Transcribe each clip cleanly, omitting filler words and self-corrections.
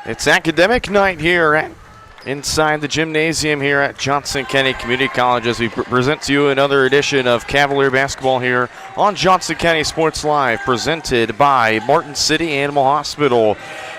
It's academic night here inside the gymnasium here at Johnson County Community College as we present to you another edition of Cavalier basketball here on Johnson County Sports Live, presented by Martin City Animal Hospital.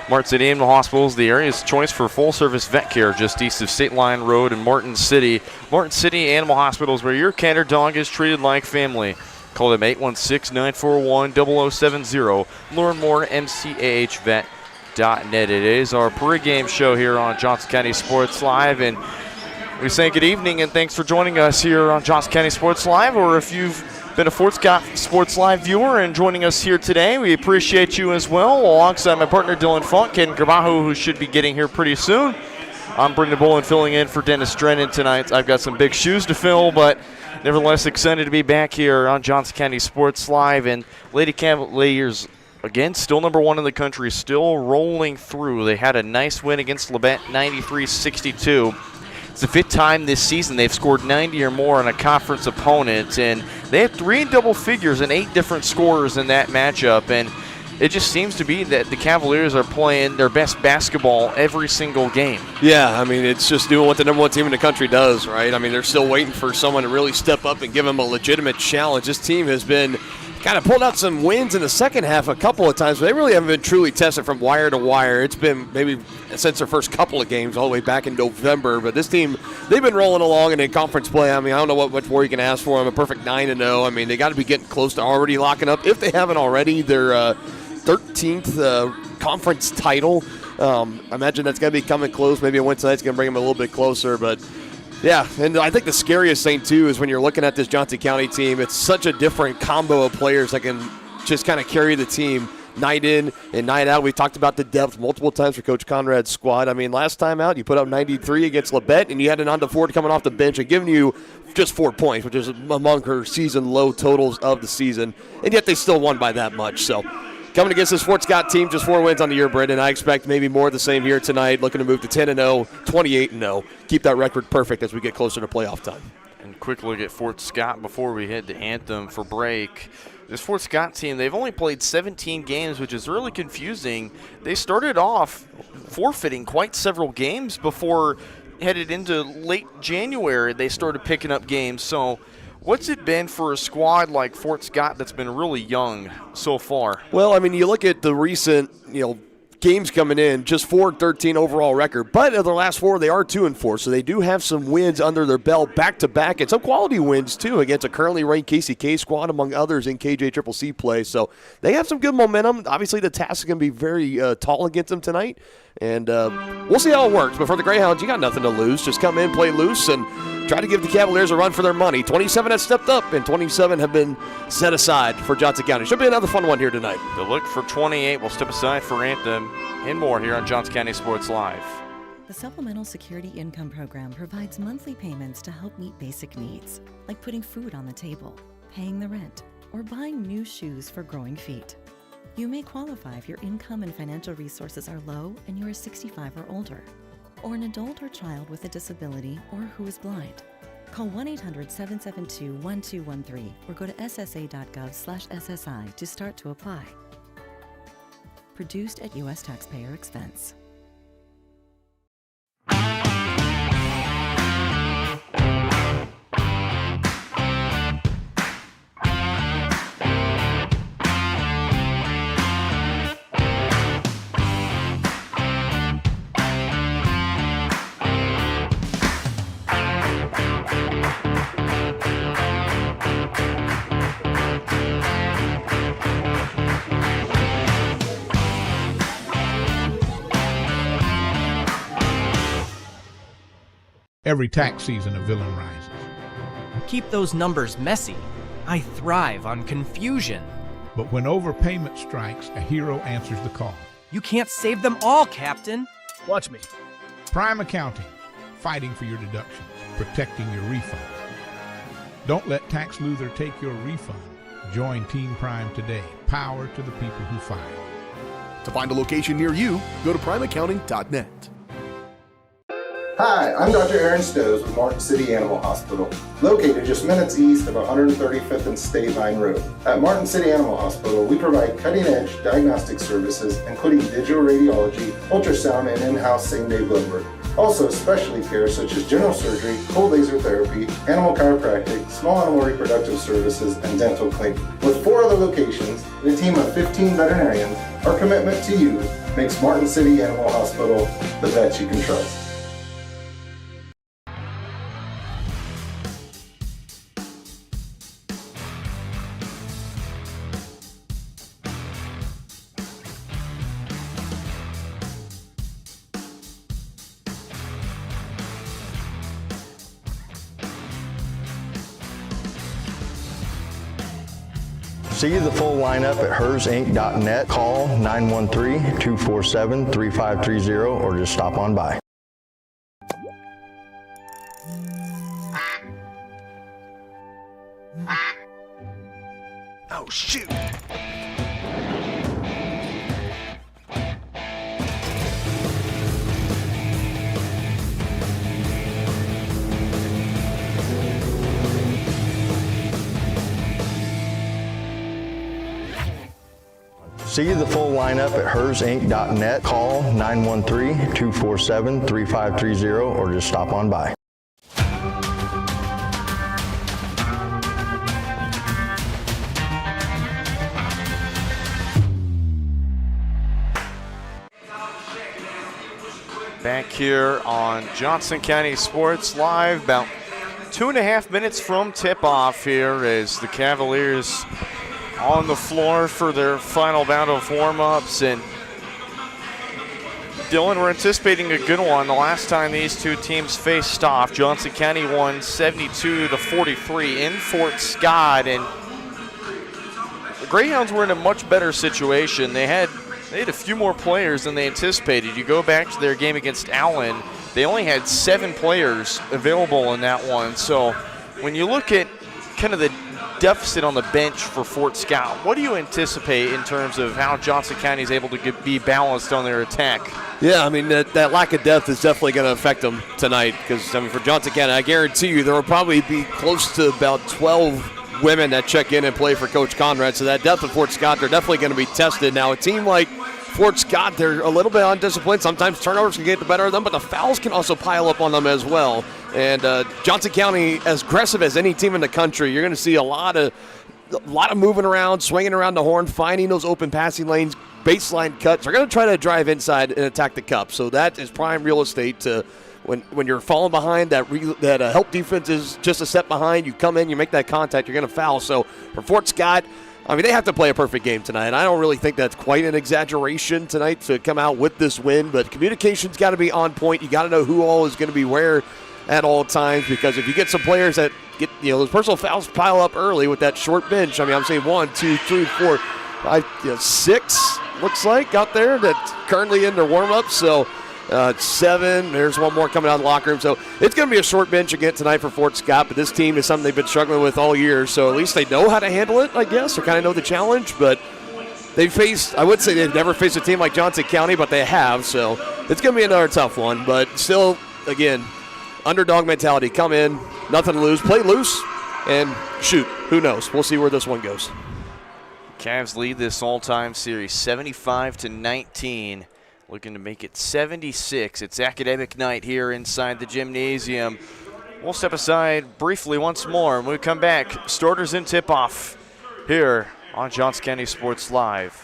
Martin City Animal Hospital is the area's choice for full-service vet care just east of State Line Road in Martin City. Martin City Animal Hospital is where your cat or dog is treated like family. Call them 816-941-0070. Learn more at mcahvet.net. It is our pregame show here on Johnson County Sports Live, and we say good evening and thanks for joining us here on Johnson County Sports Live, or if you've been a Fort Scott Sports Live viewer and joining us here today, we appreciate you as well, alongside my partner Dylan Funk and Carvajo, who should be getting here pretty soon. I'm Brendan Bolin filling in for Dennis Drennan tonight. I've got some big shoes to fill, but nevertheless excited to be back here on Johnson County Sports Live. And Lady Cavaliers, again, still number one in the country, still rolling through. They had a nice win against Labette, 93-62. It's the fifth time this season they've scored 90 or more on a conference opponent, and they have 3 in double figures and 8 different scorers in that matchup. And it just seems to be that the Cavaliers are playing their best basketball every single game. Yeah, I mean, it's just doing what the number one team in the country does, right? I mean, they're still waiting for someone to really step up and give them a legitimate challenge. This team has been kind of pulled out some wins in the second half a couple of times, but they really haven't been truly tested from wire to wire. It's been maybe since their first couple of games all the way back in November. But this team, they've been rolling along and in conference play. I mean, I don't know what much more you can ask for them. A perfect 9-0. I mean, they got to be getting close to already locking up, if they haven't already, their 13th conference title. I imagine that's going to be coming close. Maybe a win tonight's going to bring them a little bit closer, but yeah, and I think the scariest thing, too, is when you're looking at this Johnson County team, it's such a different combo of players that can just kind of carry the team night in and night out. We talked about the depth multiple times for Coach Conrad's squad. I mean, last time out, you put up 93 against Labette, and you had an Onda Ford coming off the bench and giving you just 4 points, which is among her season low totals of the season, and yet they still won by that much. So coming against this Fort Scott team, just 4 wins on the year, Brendan. I expect maybe more of the same here tonight, looking to move to 10-0, 28-0. Keep that record perfect as we get closer to playoff time. And quick look at Fort Scott before we head to Anthem for break. This Fort Scott team, they've only played 17 games, which is really confusing. They started off forfeiting quite several games before headed into late January. They started picking up games. So what's it been for a squad like Fort Scott that's been really young so far? Well, I mean, you look at the recent, games coming in, just 4-13 overall record. But of the last 4, they are 2-4, so they do have some wins under their belt back-to-back, and some quality wins, too, against a currently ranked KCK squad, among others, in KJCCC play. So they have some good momentum. Obviously, the task is going to be very tall against them tonight, and we'll see how it works. But for the Greyhounds, you got nothing to lose. Just come in, play loose, and try to give the Cavaliers a run for their money. 27 have stepped up, and 27 have been set aside for Johnson County. Should be another fun one here tonight. The look for 28 will step aside for Anthem and more here on Johnson County Sports Live. The Supplemental Security Income Program provides monthly payments to help meet basic needs, like putting food on the table, paying the rent, or buying new shoes for growing feet. You may qualify if your income and financial resources are low and you are 65 or older, or an adult or child with a disability or who is blind. Call 1-800-772-1213 or go to ssa.gov/SSI to start to apply. Produced at U.S. taxpayer expense. Every tax season, a villain rises. Keep those numbers messy. I thrive on confusion. But when overpayment strikes, a hero answers the call. You can't save them all, Captain. Watch me. Prime Accounting, fighting for your deductions, protecting your refund. Don't let Tax Luther take your refund. Join Team Prime today. Power to the people who file. To find a location near you, go to primeaccounting.net. Hi, I'm Dr. Aaron Stows with Martin City Animal Hospital, located just minutes east of 135th and State Line Road. At Martin City Animal Hospital, we provide cutting-edge diagnostic services, including digital radiology, ultrasound, and in-house same-day blood work. Also, specialty care such as general surgery, cold laser therapy, animal chiropractic, small animal reproductive services, and dental cleaning. With 4 other locations and a team of 15 veterinarians, our commitment to you makes Martin City Animal Hospital the vet you can trust. See the full lineup at hersinc.net. Call 913-247-3530 or just stop on by. Oh, shoot. See the full lineup at hersinc.net. Call 913-247-3530 or just stop on by. Back here on Johnson County Sports Live, about 2.5 minutes from tip-off here as the Cavaliers on the floor for their final bout of warm-ups. And Dylan, we're anticipating a good one. The last time these two teams faced off, Johnson County won 72-43 in Fort Scott, and the Greyhounds were in a much better situation. They had a few more players than they anticipated. You go back to their game against Allen, they only had 7 players available in that one. So when you look at kind of the deficit on the bench for Fort Scott, what do you anticipate in terms of how Johnson County is able to be balanced on their attack? Yeah, I mean, that lack of depth is definitely going to affect them tonight because, I mean, for Johnson County, I guarantee you there will probably be close to about 12 women that check in and play for Coach Conrad. So that depth of Fort Scott, they're definitely going to be tested. Now, a team like Fort Scott, they're a little bit undisciplined. Sometimes turnovers can get the better of them, but the fouls can also pile up on them as well. And Johnson County, as aggressive as any team in the country, you're going to see a lot of moving around, swinging around the horn, finding those open passing lanes, baseline cuts. They're going to try to drive inside and attack the cup. So that is prime real estate to when you're falling behind, that help defense is just a step behind. You come in, you make that contact, you're going to foul. So for Fort Scott, I mean, they have to play a perfect game tonight. I don't really think that's quite an exaggeration tonight to come out with this win, but communication's got to be on point. You got to know who all is going to be where at all times, because if you get some players that get, those personal fouls pile up early with that short bench. I mean, I'm saying 1, 2, 3, 4, 5, 6 looks like out there that's currently in their warm-up. So 7, there's one more coming out of the locker room. So it's going to be a short bench again tonight for Fort Scott, but this team is something they've been struggling with all year. So at least they know how to handle it, I guess, or kind of know the challenge. But I would say they've never faced a team like Johnson County, but they have. So it's going to be another tough one. But still, again, underdog mentality. Come in, nothing to lose, play loose, and shoot. Who knows? We'll see where this one goes. Cavs lead this all-time series 75-19. Looking to make it 76. It's academic night here inside the gymnasium. We'll step aside briefly once more. When we come back, starters in tip-off here on Johnson County Sports Live.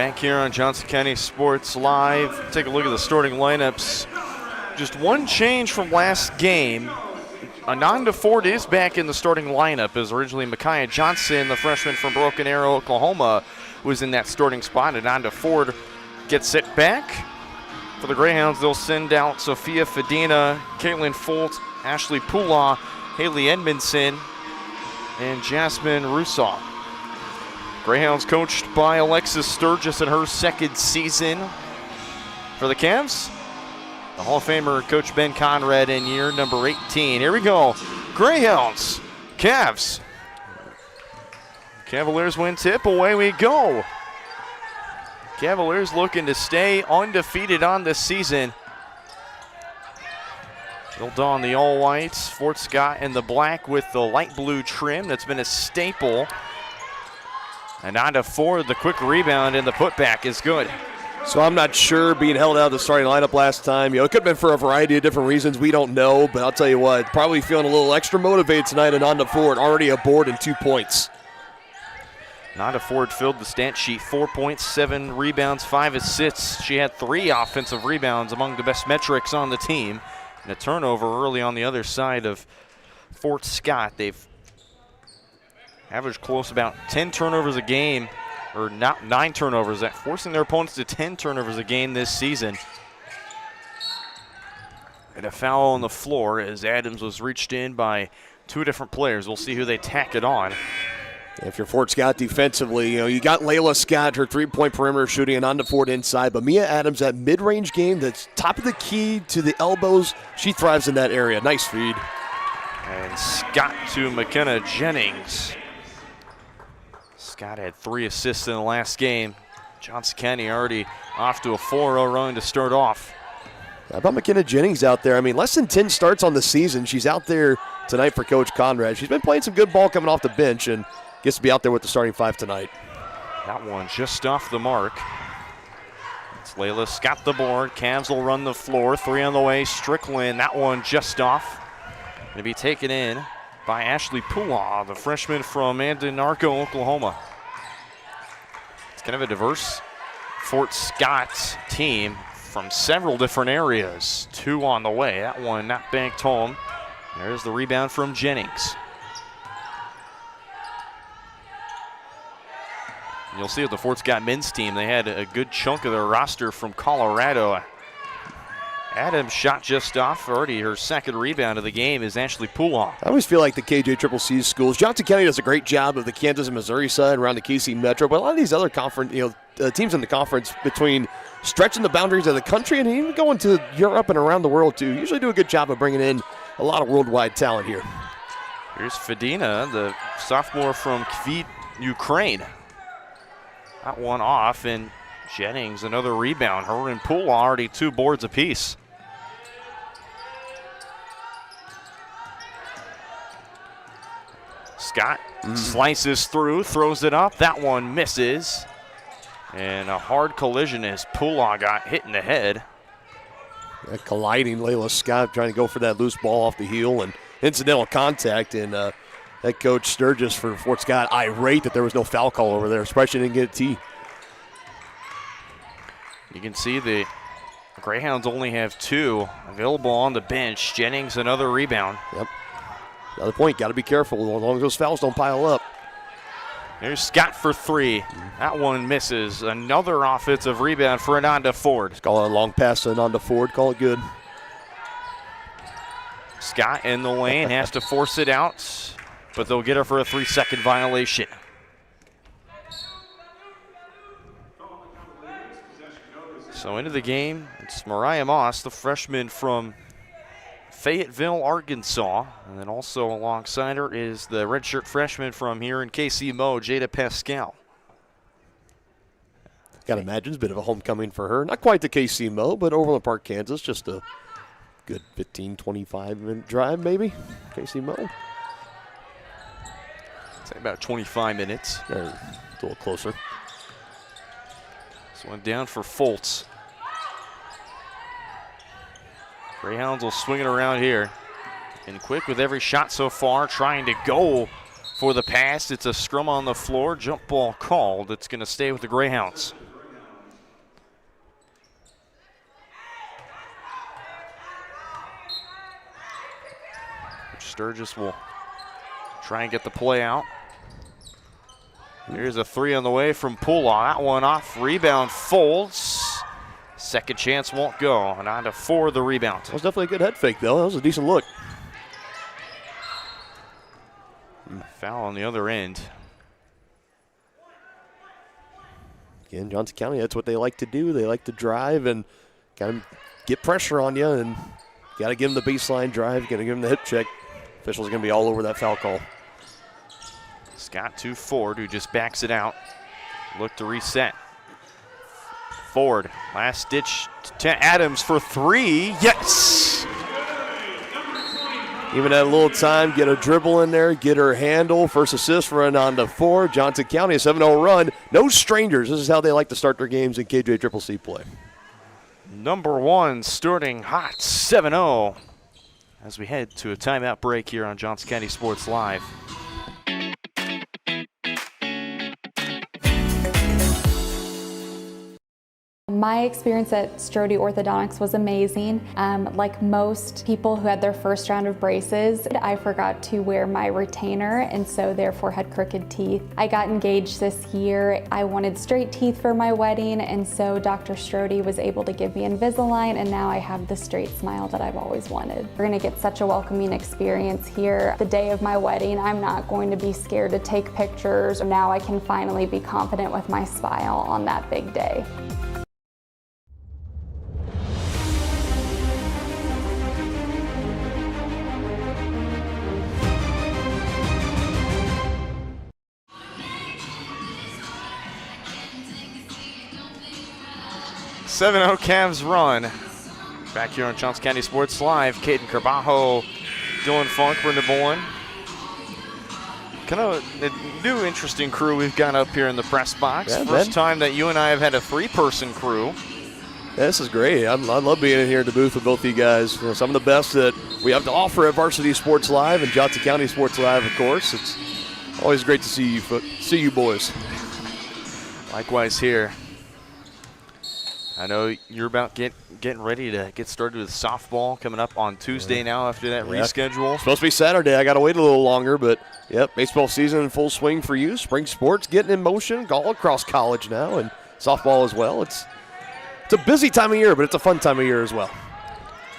Back here on Johnson County Sports Live. Take a look at the starting lineups. Just one change from last game. Ananda Ford is back in the starting lineup, as originally Micaiah Johnson, the freshman from Broken Arrow, Oklahoma, was in that starting spot. Ananda Ford gets it back. For the Greyhounds, they'll send out Sophia Fedina, Caitlin Folt, Ashley Pula, Haley Edmondson, and Jasmine Rusaw. Greyhounds coached by Alexis Sturgis in her second season. For the Cavs, the Hall of Famer Coach Ben Conrad in year number 18. Here we go. Greyhounds, Cavs. Cavaliers win tip, away we go. Cavaliers looking to stay undefeated on this season. They'll don the all whites. Fort Scott in the black with the light blue trim. That's been a staple. Ananda Ford, the quick rebound, and the putback is good. So I'm not sure being held out of the starting lineup last time. It could have been for a variety of different reasons. We don't know, but I'll tell you what, probably feeling a little extra motivated tonight. Ananda Ford already aboard in 2 points. Ananda Ford filled the stat sheet, 4 points, 7 rebounds, 5 assists. She had 3 offensive rebounds, among the best metrics on the team. And a turnover early on the other side of Fort Scott. They've averaged close about 10 turnovers a game, or not 9 turnovers, forcing their opponents to 10 turnovers a game this season. And a foul on the floor as Adams was reached in by 2 different players. We'll see who they tack it on. If you're Fort Scott defensively, you got Layla Scott, her 3-point perimeter shooting, and Ananda Ford inside. But Mia Adams, that mid-range game, that's top of the key to the elbows, she thrives in that area. Nice feed. And Scott to McKenna Jennings. Scott had 3 assists in the last game. Johnson County already off to a 4-0 run to start off. How about McKenna Jennings out there? I mean, less than 10 starts on the season. She's out there tonight for Coach Conrad. She's been playing some good ball coming off the bench and gets to be out there with the starting 5 tonight. That one just off the mark. It's Layla Scott the board. Cavs will run the floor. 3 on the way. Strickland, that one just off. Going to be taken in by Ashley Pula, the freshman from Andanarco, Oklahoma. It's kind of a diverse Fort Scott team from several different areas. 2 on the way. That one not banked home. There's the rebound from Jennings. You'll see with the Fort Scott men's team, they had a good chunk of their roster from Colorado. Adams shot just off. Already her second rebound of the game is Ashley Pula. I always feel like the KJCCC schools, Johnson County does a great job of the Kansas and Missouri side around the KC Metro, but a lot of these other conference, teams in the conference between stretching the boundaries of the country and even going to Europe and around the world too, usually do a good job of bringing in a lot of worldwide talent here. Here's Fedina, the sophomore from Kyiv, Ukraine. That one off, and Jennings another rebound. Her and Pula already 2 boards apiece. Scott slices through, throws it up. That one misses. And a hard collision as Pula got hit in the head. That colliding Layla Scott trying to go for that loose ball off the heel and incidental contact. And head coach Sturgis for Fort Scott irate that there was no foul call over there, especially didn't get a tee. You can see the Greyhounds only have 2 available on the bench. Jennings another rebound. Yep. Another point, got to be careful as long as those fouls don't pile up. There's Scott for 3. That one misses. Another offensive rebound for Ananda Ford. Let's call it a long pass to Ananda Ford, call it good. Scott in the lane, has to force it out, but they'll get her for a 3-second violation. So into the game, it's Mariah Moss, the freshman from Fayetteville, Arkansas. And then also alongside her is the redshirt freshman from here in KC Mo, Jada Pascal. Gotta imagine it's a bit of a homecoming for her. Not quite the KC Mo, but Overland Park, Kansas. Just a good 15, 25-minute drive, maybe. KC Mo. Say about 25 minutes. A little closer. This one down for Foltz. Greyhounds will swing it around here. And quick with every shot so far, trying to go for the pass. It's a scrum on the floor. Jump ball called. It's going to stay with the Greyhounds. Sturgis will try and get the play out. Here's a three on the way from Pula. That one off. Rebound folds. Second chance won't go. And on to 4 the rebound. That was definitely a good head fake, though. That was a decent look. Foul on the other end. Again, Johnson County, that's what they like to do. They like to drive and kind of get pressure on you, and got to give them the baseline drive, got to give them the hip check. Officials are going to be all over that foul call. Scott to Ford, who just backs it out. Look to reset. Ford, last ditch to Adams for 3. Yes! Even had a little time, get a dribble in there, get her handle. First assist run on to 4. Johnson County, a 7-0 run. No strangers. This is how they like to start their games in KJCCC play. Number 1 starting hot, 7-0. As we head to a timeout break here on Johnson County Sports Live. My experience at Strode Orthodontics was amazing. Like most people who had their first round of braces, I forgot to wear my retainer and so therefore had crooked teeth. I got engaged this year. I wanted straight teeth for my wedding, and so Dr. Strode was able to give me Invisalign, and now I have the straight smile that I've always wanted. We're gonna get such a welcoming experience here. The day of my wedding, I'm not going to be scared to take pictures. Now I can finally be confident with my smile on that big day. Cavs run. Back here on Johnson County Sports Live, Caden Carbajo, Dylan Funk, Brenda Bourne. Kind of a new interesting crew we've got up here in the press box. Yeah, First man. time that you and I have had a 3-person crew. Yeah, this is great. I love being in here at the booth with both of you guys. You know, some of the best that we have to offer at Varsity Sports Live and Johnson County Sports Live, of course. It's always great to see you boys. Likewise here. I know you're about getting ready to get started with softball coming up on Tuesday now after that reschedule. Supposed to be Saturday. I got to wait a little longer, but yep, baseball season in full swing for you. Spring sports getting in motion all across college now, and softball as well. It's a busy time of year, but it's a fun time of year as well.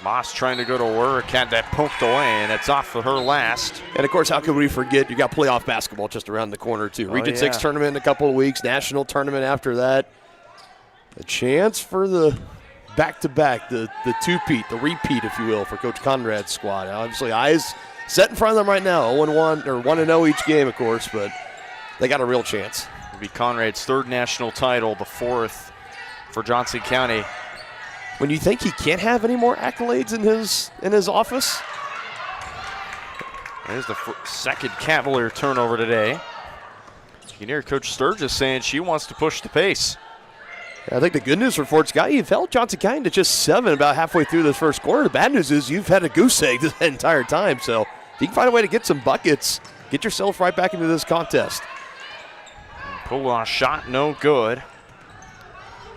Moss trying to go to work, had that poked away, and it's off for her last. And, of course, how could we forget you got playoff basketball just around the corner, too. Region 6 tournament in a couple of weeks, national tournament after that. A chance for the back-to-back, the two-peat, the repeat, if you will, for Coach Conrad's squad. Obviously, eyes set in front of them right now, 0-1 or 1-0 each game, of course, but they got a real chance. It'll be Conrad's 3rd national title, the 4th for Johnson County. When you think he can't have any more accolades in his office. There's the second Cavalier turnover today. You can hear Coach Sturgis saying she wants to push the pace. I think the good news for Fort Scott, you've held Johnson County to just 7 about halfway through this first quarter. The bad news is you've had a goose egg this entire time. So if you can find a way to get some buckets, get yourself right back into this contest. Pull on a shot, no good.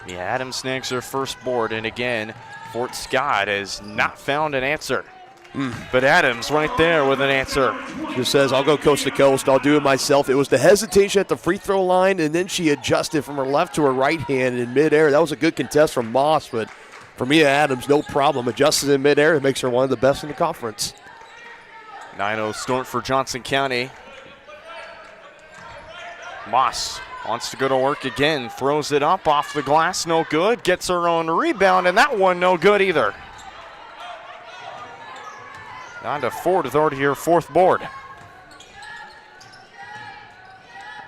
Yeah, Adams snags her first board, and again, Fort Scott has not found an answer. But Adams right there with an answer. Just says, I'll go coast to coast. I'll do it myself. It was the hesitation at the free throw line, and then she adjusted from her left to her right hand in midair. That was a good contest from Moss, but for Mia Adams, no problem. Adjusted in midair. It makes her one of the best in the conference. 9-0 start for Johnson County. Moss wants to go to work again. Throws it up off the glass. No good. Gets her own rebound, and that one no good either. On to Ford with already her 4th board.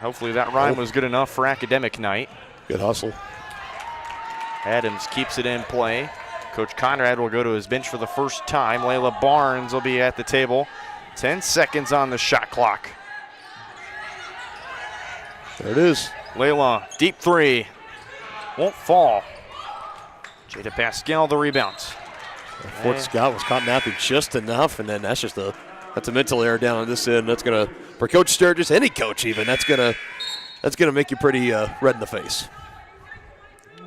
Hopefully that rhyme was good enough for academic night. Good hustle. Adams keeps it in play. Coach Conrad will go to his bench for the first time. Layla Barnes will be at the table. 10 seconds on the shot clock. There it is. Layla, deep 3. Won't fall. Jada Pascal the rebound. Fort Scott was caught napping just enough, and then that's a mental error down on this end. That's gonna, for Coach Sturgis, any coach even, that's gonna make you pretty red in the face.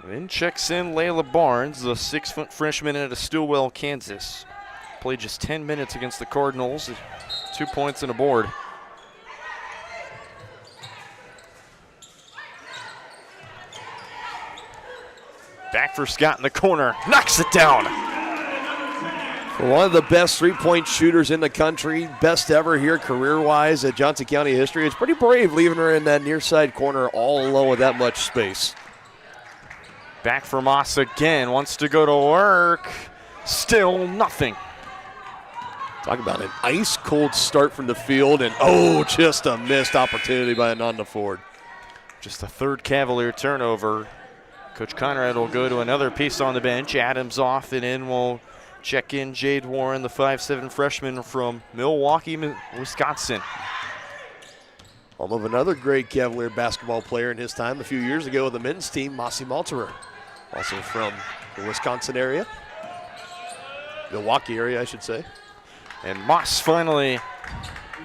Then checks in Layla Barnes, the 6-foot freshman out of Stillwell, Kansas. Played just 10 minutes against the Cardinals. 2 points and a board. Back for Scott in the corner. Knocks it down. One of the best three-point shooters in the country, best ever here career-wise at Johnson County history. It's pretty brave leaving her in that near side corner all alone with that much space. Back for Moss again. Wants to go to work. Still nothing. Talk about an ice-cold start from the field, and just a missed opportunity by Ananda Ford. Just the third Cavalier turnover. Coach Conrad will go to another piece on the bench. Adams off and in will check in Jade Warren, the 5'7" freshman from Milwaukee, Wisconsin. Home of another great Cavalier basketball player in his time a few years ago with the men's team, Mossy Malterer. Also from the Wisconsin area. Milwaukee area, I should say. And Moss finally,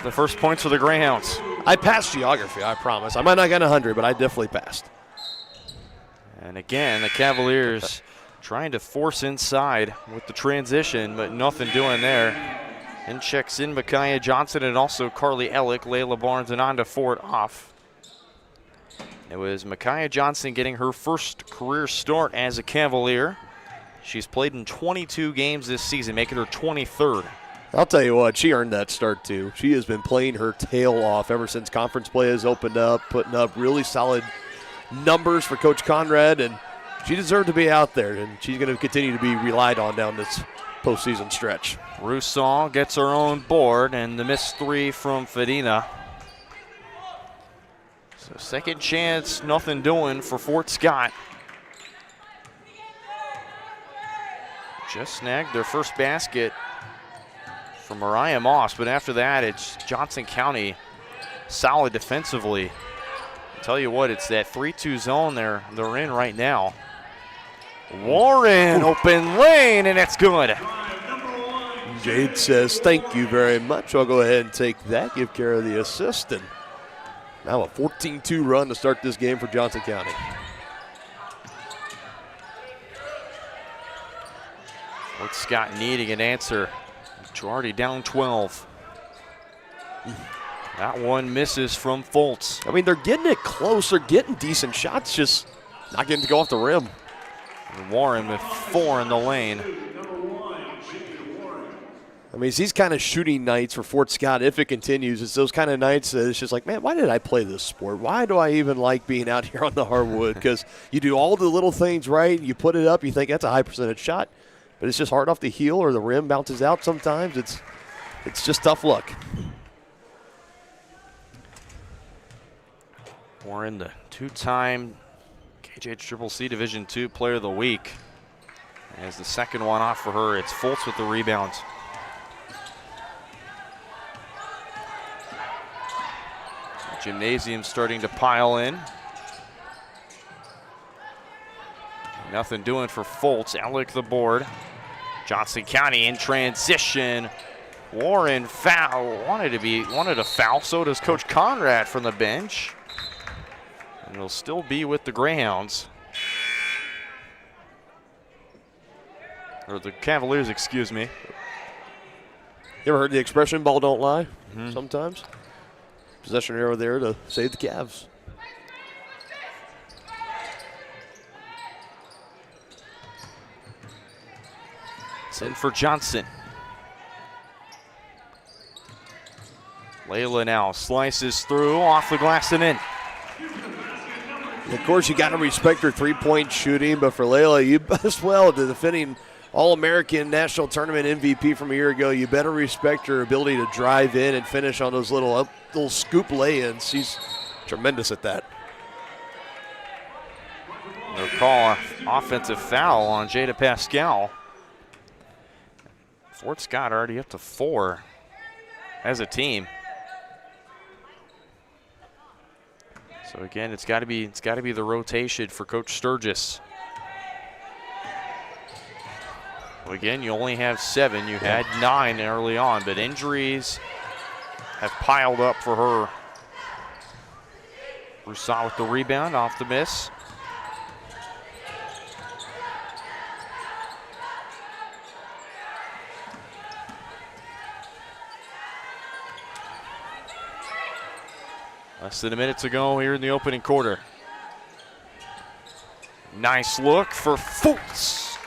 the first points for the Greyhounds. I passed geography, I promise. I might not get 100, but I definitely passed. And again, the Cavaliers trying to force inside with the transition, but nothing doing there. And checks in Micaiah Johnson and also Carly Ellick, Layla Barnes, and Ananda Ford off. It was Micaiah Johnson getting her first career start as a Cavalier. She's played in 22 games this season, making her 23rd. I'll tell you what, she earned that start too. She has been playing her tail off ever since conference play has opened up, putting up really solid numbers for Coach Conrad, and she deserved to be out there, and she's going to continue to be relied on down this postseason stretch. Roussel gets her own board, and the missed three from Fedina. So second chance, nothing doing for Fort Scott. Just snagged their first basket from Mariah Moss, but after that, it's Johnson County solid defensively. I'll tell you what, it's that 3-2 zone they're in right now. Warren, open lane, and it's good. Jade says, thank you very much. I'll go ahead and take that, give care of the assist, and now a 14-2 run to start this game for Johnson County. Fort Scott needing an answer. You're already down 12. That one misses from Fultz. I mean, they're getting it close. They're getting decent shots, just not getting to go off the rim. And Warren with 4 in the lane. I mean, it's these kind of shooting nights for Fort Scott, if it continues. It's those kind of nights that it's just like, man, why did I play this sport? Why do I even like being out here on the hardwood? Because you do all the little things right. You put it up. You think that's a high percentage shot. But it's just hard off the heel or the rim bounces out sometimes. It's just tough luck. Warren, the two-time KJHCCC Division II Player of the Week. As the second one off for her, it's Fultz with the rebounds. Gymnasium starting to pile in. Nothing doing for Fultz. Ellick the board. Johnson County in transition. Warren foul. Wanted a foul. So does Coach Conrad from the bench. And it'll still be with the Greyhounds. Or the Cavaliers, excuse me. You ever heard the expression, ball don't lie? Mm-hmm. Sometimes. Possession arrow there to save the Cavs. It's in for Johnson. Layla now slices through, off the glass and in. Of course, you got to respect her three-point shooting, but for Layla, you as well, the defending All-American National Tournament MVP from a year ago, you better respect her ability to drive in and finish on those little scoop lay-ins. She's tremendous at that. They'll call an offensive foul on Jada Pascal. Fort Scott already up to 4 as a team. So again, it's got to be the rotation for Coach Sturgis. Well, again, you only have 7. You had 9 early on, but injuries have piled up for her. Broussard with the rebound off the miss. Less than a minute to go here in the opening quarter. Nice look for Fultz.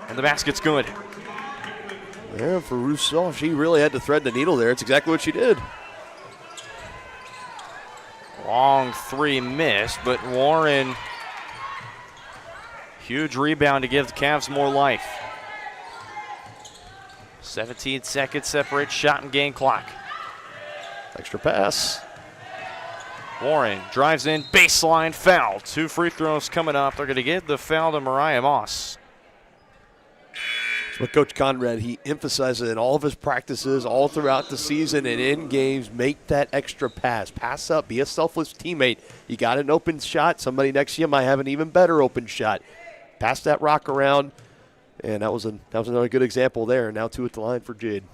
And the basket's good. Yeah, for Rousseau, she really had to thread the needle there. It's exactly what she did. Long three missed, but Warren, huge rebound to give the Cavs more life. 17 seconds separate shot and game clock. Extra pass. Warren drives in, baseline foul. 2 free throws coming up. They're going to give the foul to Mariah Moss. That's what Coach Conrad, he emphasizes in all of his practices, all throughout the season and in games, make that extra pass. Pass up, be a selfless teammate. You got an open shot, somebody next to you might have an even better open shot. Pass that rock around, and that was another good example there. Now 2 at the line for Jade.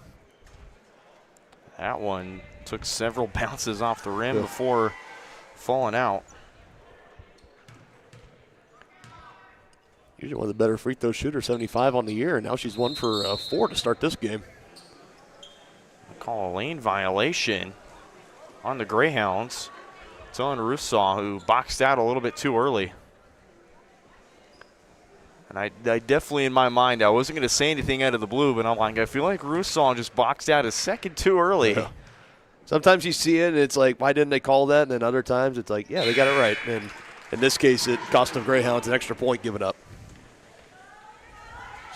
That one took several bounces off the rim before falling out. Usually one of the better free throw shooters, 75 on the year, and now she's 1 for 4 to start this game. Call a lane violation on the Greyhounds. It's on Rousseau, who boxed out a little bit too early. And I definitely, in my mind, I wasn't going to say anything out of the blue, but I'm like, I feel like Rousseau just boxed out a second too early. Yeah. Sometimes you see it, and it's like, why didn't they call that? And then other times, it's like, yeah, they got it right. And in this case, it cost them Greyhounds an extra point given up.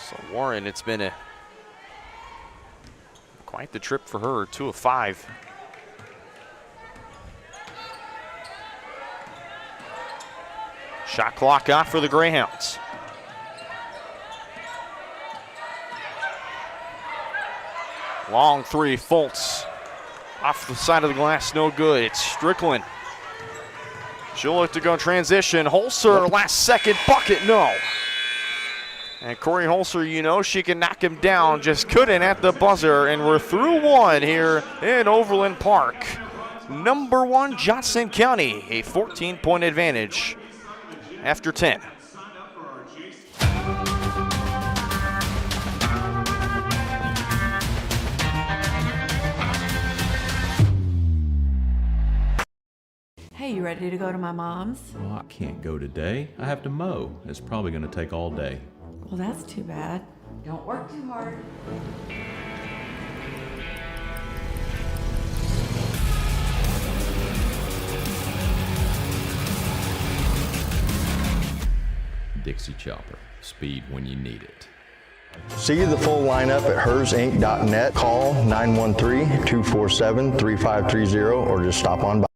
So Warren, it's been quite the trip for her, 2 of 5. Shot clock off for the Greyhounds. Long three, Fultz. Off the side of the glass, no good. It's Strickland. She'll look to go transition. Holzer, last second bucket, no. And Corey Holzer, you know she can knock him down, just couldn't at the buzzer. And we're through 1 here in Overland Park. Number 1, Johnson County, a 14-point advantage after 10. Hey, you ready to go to my mom's? Well, I can't go today. I have to mow. It's probably going to take all day. Well, that's too bad. Don't work too hard. Dixie Chopper. Speed when you need it. See the full lineup at hersinc.net. Call 913-247-3530 or just stop on by.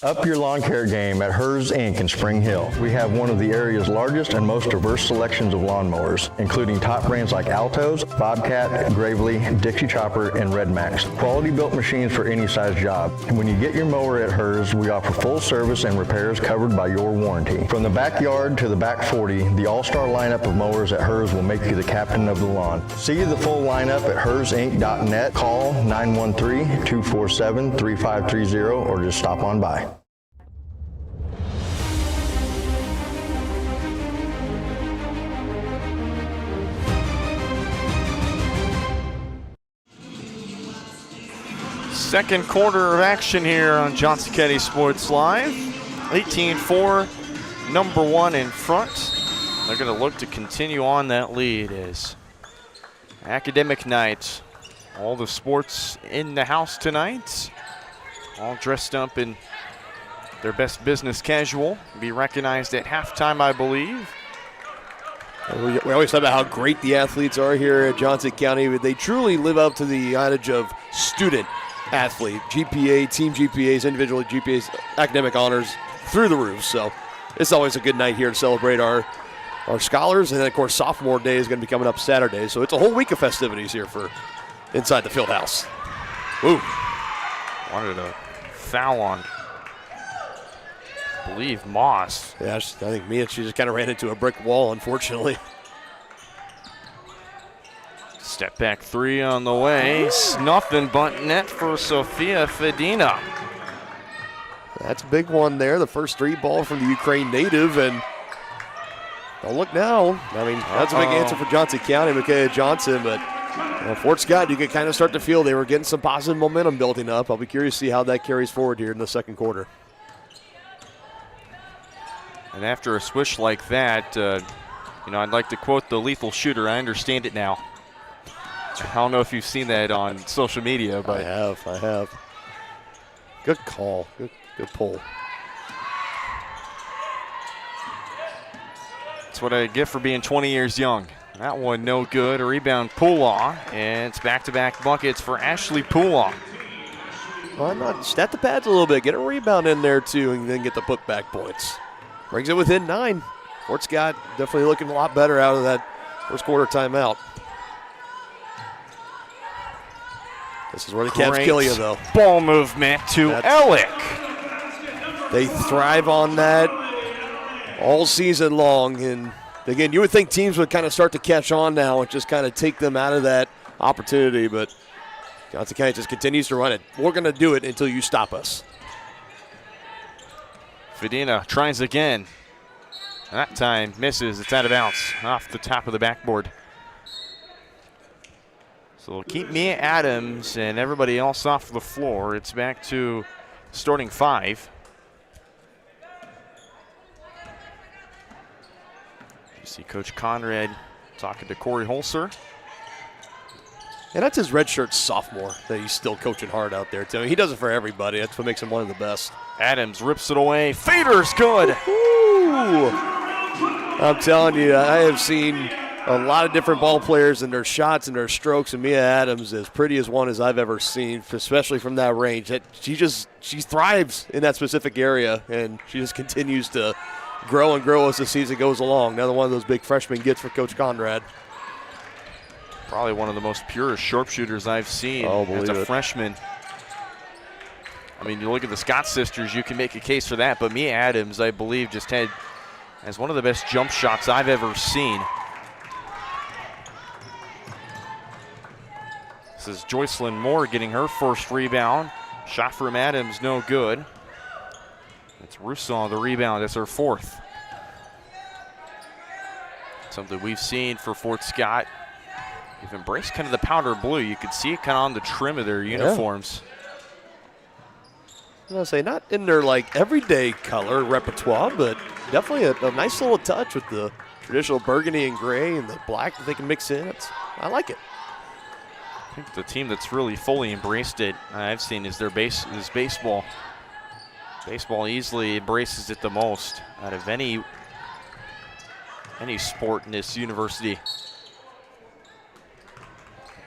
Up your lawn care game at Hers Inc. in Spring Hill. We have one of the area's largest and most diverse selections of lawnmowers, including top brands like Altos, Bobcat, Gravely, Dixie Chopper, and Red Max. Quality built machines for any size job. And when you get your mower at Hers, we offer full service and repairs covered by your warranty. From the backyard to the back 40, the all-star lineup of mowers at Hers will make you the captain of the lawn. See the full lineup at hersinc.net. Call 913-247-3530 or just stop on by. Second quarter of action here on Johnson County Sports Live. 18-4, number 1 in front. They're going to look to continue on that lead as academic night. All the sports in the house tonight. All dressed up in their best business casual. Be recognized at halftime, I believe. We always talk about how great the athletes are here at Johnson County, but they truly live up to the adage of student athlete. GPA, team GPAs, individual GPAs, academic honors through the roof. So it's always a good night here to celebrate our scholars. And then, of course, sophomore day is going to be coming up Saturday. So it's a whole week of festivities here for inside the field house. Ooh. Wanted a foul on, I believe, Moss. Yeah, I think she just kind of ran into a brick wall, unfortunately. Step back 3 on the way. Nothing but net for Sofia Fedina. That's a big one there. The first 3 ball from the Ukraine native. And don't look now. I mean, that's a big answer for Johnson County, Micaiah Johnson. But Well, Fort Scott, you could kind of start to feel they were getting some positive momentum building up. I'll be curious to see how that carries forward here in the second quarter. And after a swish like that, I'd like to quote the lethal shooter. I understand it now. I don't know if you've seen that on social media, but I have. Good call. Good pull. That's what I get for being 20 years young. That one no good. A rebound, Poolaw, and it's back-to-back buckets for Ashley Poolaw. Why not stat the pads a little bit, get a rebound in there too, and then get the putback points. Brings it within 9. Fort Scott definitely looking a lot better out of that first quarter timeout. This is where the Cavs kill you, though. Ball movement to Ellick. They thrive on that all season long, and again, you would think teams would kind of start to catch on now and just kind of take them out of that opportunity, but Johnson County just continues to run it. We're going to do it until you stop us. Fedina tries again. That time misses. It's out of bounds off the top of the backboard. So we'll keep Mia Adams and everybody else off the floor. It's back to starting 5. You see Coach Conrad talking to Corey Holzer. And that's his redshirt sophomore that he's still coaching hard out there, too. He does it for everybody. That's what makes him one of the best. Adams rips it away. Fader's good. Ooh. I'm telling you, I have seen a lot of different ball players and their shots and their strokes, and Mia Adams as pretty as one as I've ever seen, especially from that range. She thrives in that specific area, and she just continues to grow and grow as the season goes along. Another one of those big freshman gets for Coach Conrad. Probably one of the most purest sharpshooters I've seen as a freshman. I mean, you look at the Scott sisters, you can make a case for that, but Mia Adams, I believe, just has one of the best jump shots I've ever seen. This is Joycelyn Moore getting her first rebound. Shot from Adams, no good. It's Rousseau the rebound. It's her 4th. Something we've seen for Fort Scott. They've embraced kind of the powder blue. You can see it kind of on the trim of their uniforms. I was going to say, not in their everyday color repertoire, but definitely a nice little touch with the traditional burgundy and gray and the black that they can mix in. I like it. I think the team that's really fully embraced it I've seen is baseball. Baseball easily embraces it the most out of any sport in this university.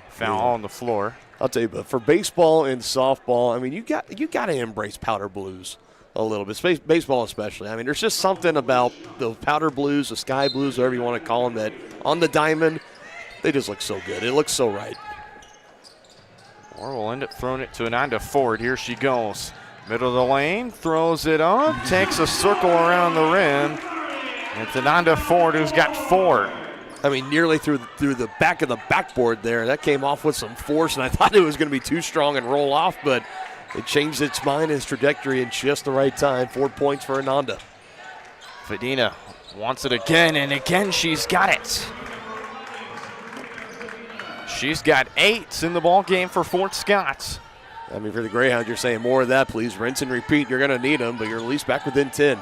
Foul on the floor. I'll tell you, but for baseball and softball, I mean, you got to embrace powder blues a little bit. Baseball especially. I mean, there's just something about the powder blues, the sky blues, whatever you want to call them, that on the diamond, they just look so good. It looks so right. Or we'll end up throwing it to Ananda Ford. Here she goes. Middle of the lane, throws it up, takes a circle around the rim. It's Ananda Ford who's got 4. I mean, nearly through the back of the backboard there. That came off with some force, and I thought it was going to be too strong and roll off, but it changed its mind and its trajectory in just the right time. 4 points for Ananda. Fedina wants it again, and again she's got it. She's got 8 in the ball game for Fort Scott. I mean, for the Greyhounds, you're saying more of that, please. Rinse and repeat. You're going to need them, but you're at least back within 10.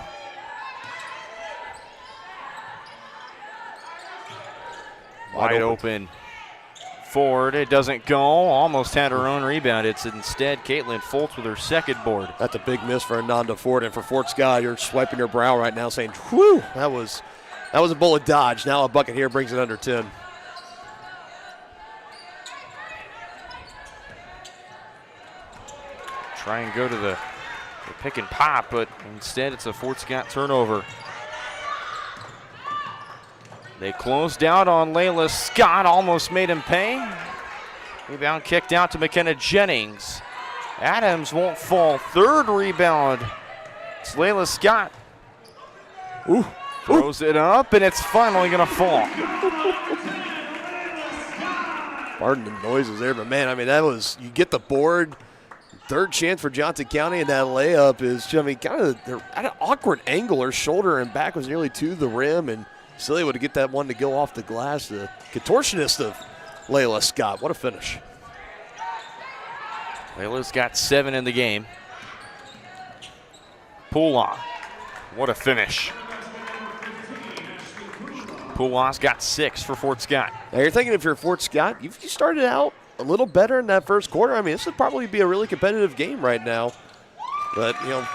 Wide open. Ford, it doesn't go. Almost had her own rebound. It's instead Caitlin Foltz with her second board. That's a big miss for Ananda Ford. And for Fort Scott, you're swiping your brow right now saying, whew, that was a bullet dodge. Now a bucket here brings it under 10. Try and go to the pick and pop, but instead it's a Fort Scott turnover. They closed out on Layla Scott, almost made him pay. Rebound kicked out to McKenna Jennings. Adams won't fall. 3rd rebound. It's Layla Scott. Ooh. Throws it up, and it's finally going to fall. Pardon the noises there, but man, I mean, that was, you get the board. 3rd chance for Johnson County, and that layup is, I mean, kind of they're at an awkward angle. Her shoulder and back was nearly to the rim, and still able to get that one to go off the glass. The contortionist of Layla Scott. What a finish. Layla's got 7 in the game. Pula, what a finish. Pula's got 6 for Fort Scott. Now you're thinking if you're Fort Scott, you started out a little better in that first quarter. I mean, this would probably be a really competitive game right now. But, you know,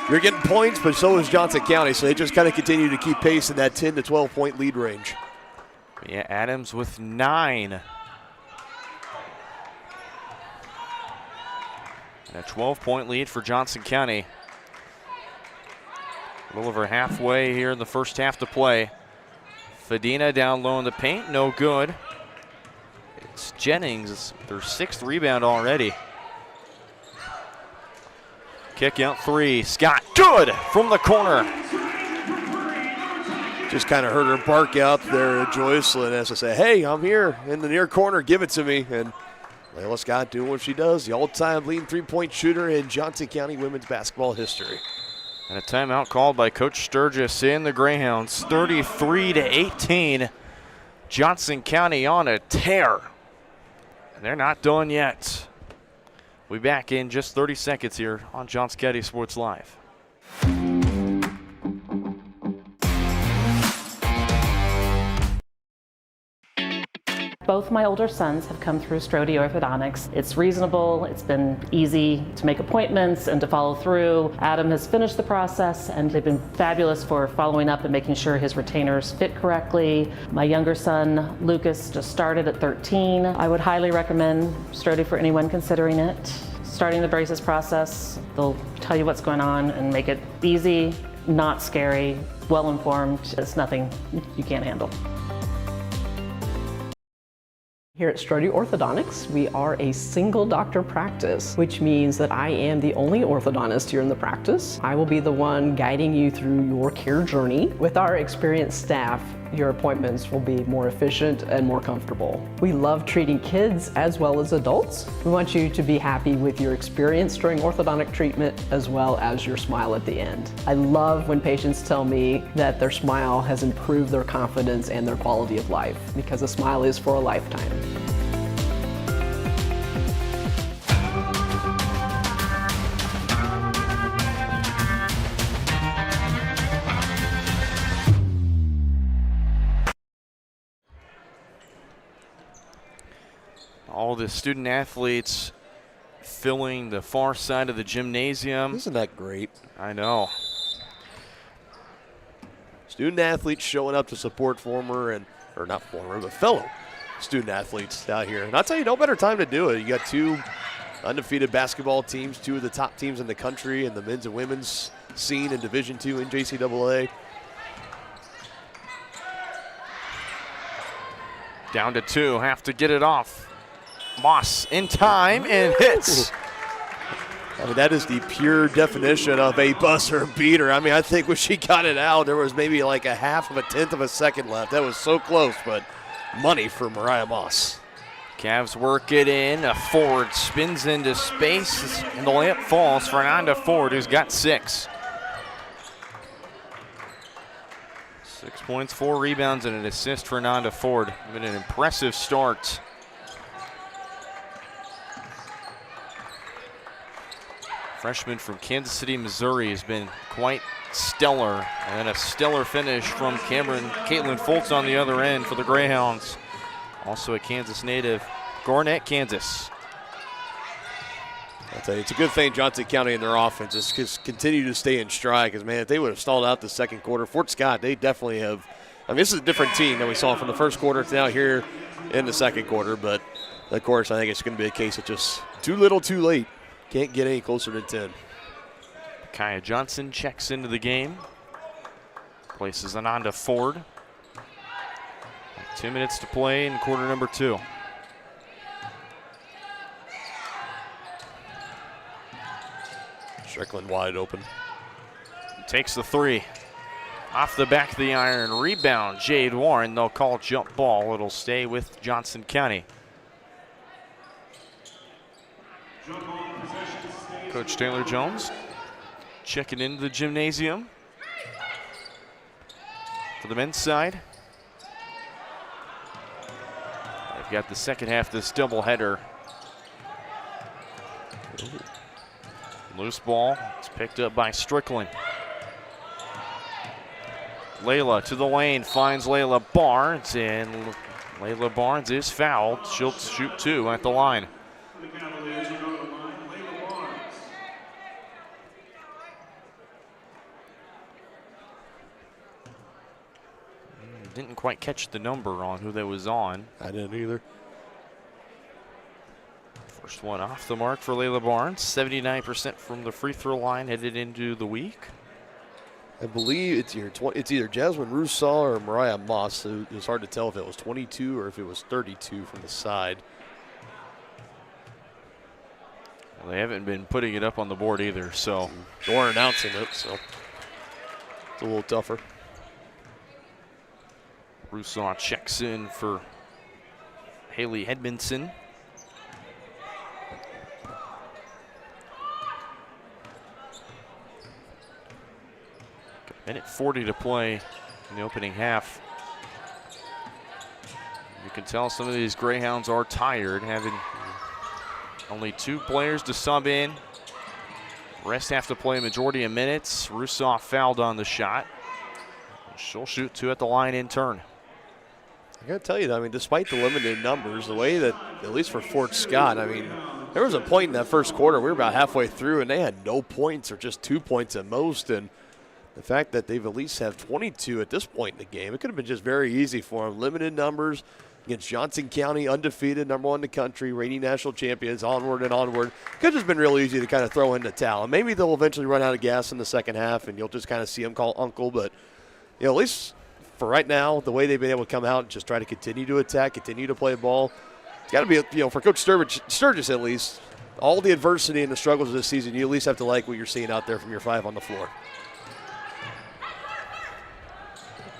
you're getting points, but so is Johnson County, so they just kind of continue to keep pace in that 10 to 12-point lead range. Yeah, Adams with 9. And a 12-point lead for Johnson County. A little over halfway here in the first half to play. Fadina down low in the paint, no good. It's Jennings, their 6th rebound already. Kick out 3, Scott, good from the corner. Just kind of heard her bark out there at Joycelyn as I say, hey, I'm here in the near corner, give it to me. And Layla Scott doing what she does, the all-time leading 3-point shooter in Johnson County women's basketball history. And a timeout called by Coach Sturgis in the Greyhounds, 33-18. Johnson County on a tear. And they're not done yet. We'll be back in just 30 seconds here on Johnson County Sports Live. Both my older sons have come through Strode Orthodontics. It's reasonable, it's been easy to make appointments and to follow through. Adam has finished the process and they've been fabulous for following up and making sure his retainers fit correctly. My younger son, Lucas, just started at 13. I would highly recommend Strode for anyone considering it. Starting the braces process, they'll tell you what's going on and make it easy, not scary, well-informed. It's nothing you can't handle. Here at Strode Orthodontics, we are a single doctor practice, which means that I am the only orthodontist here in the practice. I will be the one guiding you through your care journey. With our experienced staff, your appointments will be more efficient and more comfortable. We love treating kids as well as adults. We want you to be happy with your experience during orthodontic treatment as well as your smile at the end. I love when patients tell me that their smile has improved their confidence and their quality of life, because a smile is for a lifetime. All the student athletes filling the far side of the gymnasium. Isn't that great? I know. Student athletes showing up to support but fellow student athletes out here. And I'll tell you, no better time to do it. You got 2 undefeated basketball teams, 2 of the top teams in the country in the men's and women's scene in Division II in JCAA. Down to 2, have to get it off. Moss in time and hits. I mean, that is the pure definition of a buzzer beater. I mean, I think when she got it out, there was maybe like a 1/10 of a second left. That was so close, but money for Mariah Moss. Cavs work it in. A Ford spins into space, and the layup falls for Ananda Ford, who's got 6. 6 points, 4 rebounds, and an assist for Ananda Ford. Been an impressive start. Freshman from Kansas City, Missouri, has been quite stellar. And a stellar finish from Caitlin Foltz on the other end for the Greyhounds. Also a Kansas native, Gornett, Kansas. I'll tell you, it's a good thing Johnson County and their offense just continue to stay in stride, because, man, if they would have stalled out the second quarter, Fort Scott, they definitely have. I mean, this is a different team than we saw from the first quarter to now here in the second quarter. But, of course, I think it's going to be a case of just too little, too late. Can't get any closer than 10. Kaya Johnson checks into the game. Places Ananda Ford. 2 minutes to play in quarter number 2. Strickland wide open. Takes the 3. Off the back of the iron. Rebound, Jade Warren. They'll call jump ball. It'll stay with Johnson County. Coach Taylor Jones checking into the gymnasium for the men's side. got the second half of this doubleheader. Loose ball. It's picked up by Strickland. Layla to the lane, finds Layla Barnes, and Layla Barnes is fouled. She'll shoot 2 at the line. Didn't quite catch the number on who that was on. I didn't either. First one off the mark for Layla Barnes. 79% from the free throw line headed into the week. I believe it's either Jasmine Roussel or Mariah Moss. So it was hard to tell if it was 22 or if it was 32 from the side. Well, they haven't been putting it up on the board either, so. Or announcing it, so it's a little tougher. Rousseau checks in for Haley Edmondson. Minute 40 to play in the opening half. You can tell some of these Greyhounds are tired, having only 2 players to sub in. Rest have to play a majority of minutes. Rousseau fouled on the shot. She'll shoot 2 at the line in turn. I got to tell you, I mean, despite the limited numbers, the way that, at least for Fort Scott, I mean, there was a point in that first quarter, we were about halfway through, and they had no points or just 2 points at most. And the fact that they've at least have 22 at this point in the game, it could have been just very easy for them. Limited numbers against Johnson County, undefeated, number 1 in the country, reigning national champions, onward and onward. Could have just been real easy to kind of throw in the towel. And maybe they'll eventually run out of gas in the second half, and you'll just kind of see them call uncle. But, you know, at least for right now, the way they've been able to come out and just try to continue to attack, continue to play ball, it's got to be, you know, for Coach Sturgis at least, all the adversity and the struggles of this season, you at least have to like what you're seeing out there from your 5 on the floor.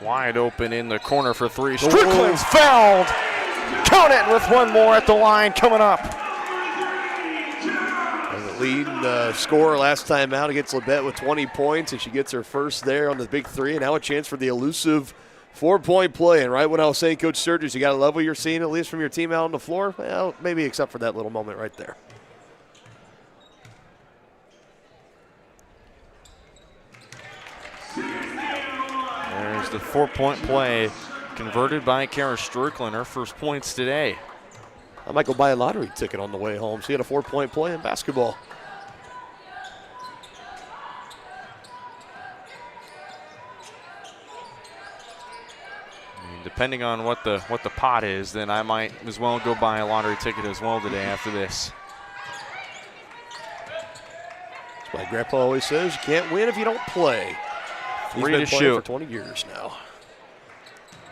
Wide open in the corner for 3. Strickland's fouled. Count it with 1 more at the line coming up. And the lead scorer last time out against Labette with 20 points, and she gets her first there on the big 3, and now a chance for the elusive 4-point play. And right when I was saying, Coach Sturgis, you got to love what you're seeing, at least from your team out on the floor. Well, maybe except for that little moment right there. There's the 4-point play converted by Kara Strickland, her first points today. I might go buy a lottery ticket on the way home. She had a 4-point play in basketball. I mean, depending on what the pot is, then I might as well go buy a lottery ticket as well today after this. That's why Grandpa always says you can't win if you don't play. He's 3 been to playing shoot for 20 years now.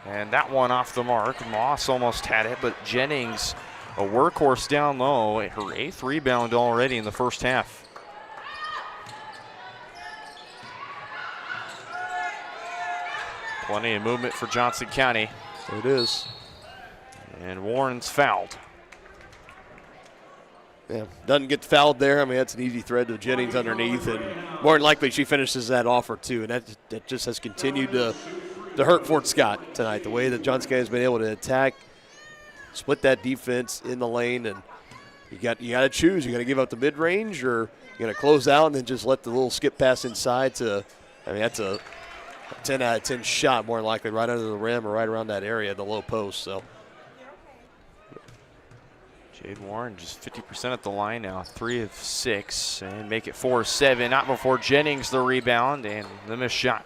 And that one off the mark. Moss almost had it, but Jennings, a workhorse down low, her 8th rebound already in the first half. Plenty of movement for Johnson County. There it is. And Warren's fouled. Yeah, doesn't get fouled there. I mean, that's an easy thread to Jennings underneath, and more than likely she finishes that off or 2, and that just has continued to hurt Fort Scott tonight. The way that Johnson County has been able to attack, split that defense in the lane, and you got to choose. You got to give up the mid range, or you're going to close out and then just let the little skip pass inside to. I mean, that's a 10 out of 10 shot, more than likely, right under the rim or right around that area, the low post. So. Jade Warren just 50% at the line now, 3 of 6, and make it 4-7. Not before Jennings the rebound and the missed shot.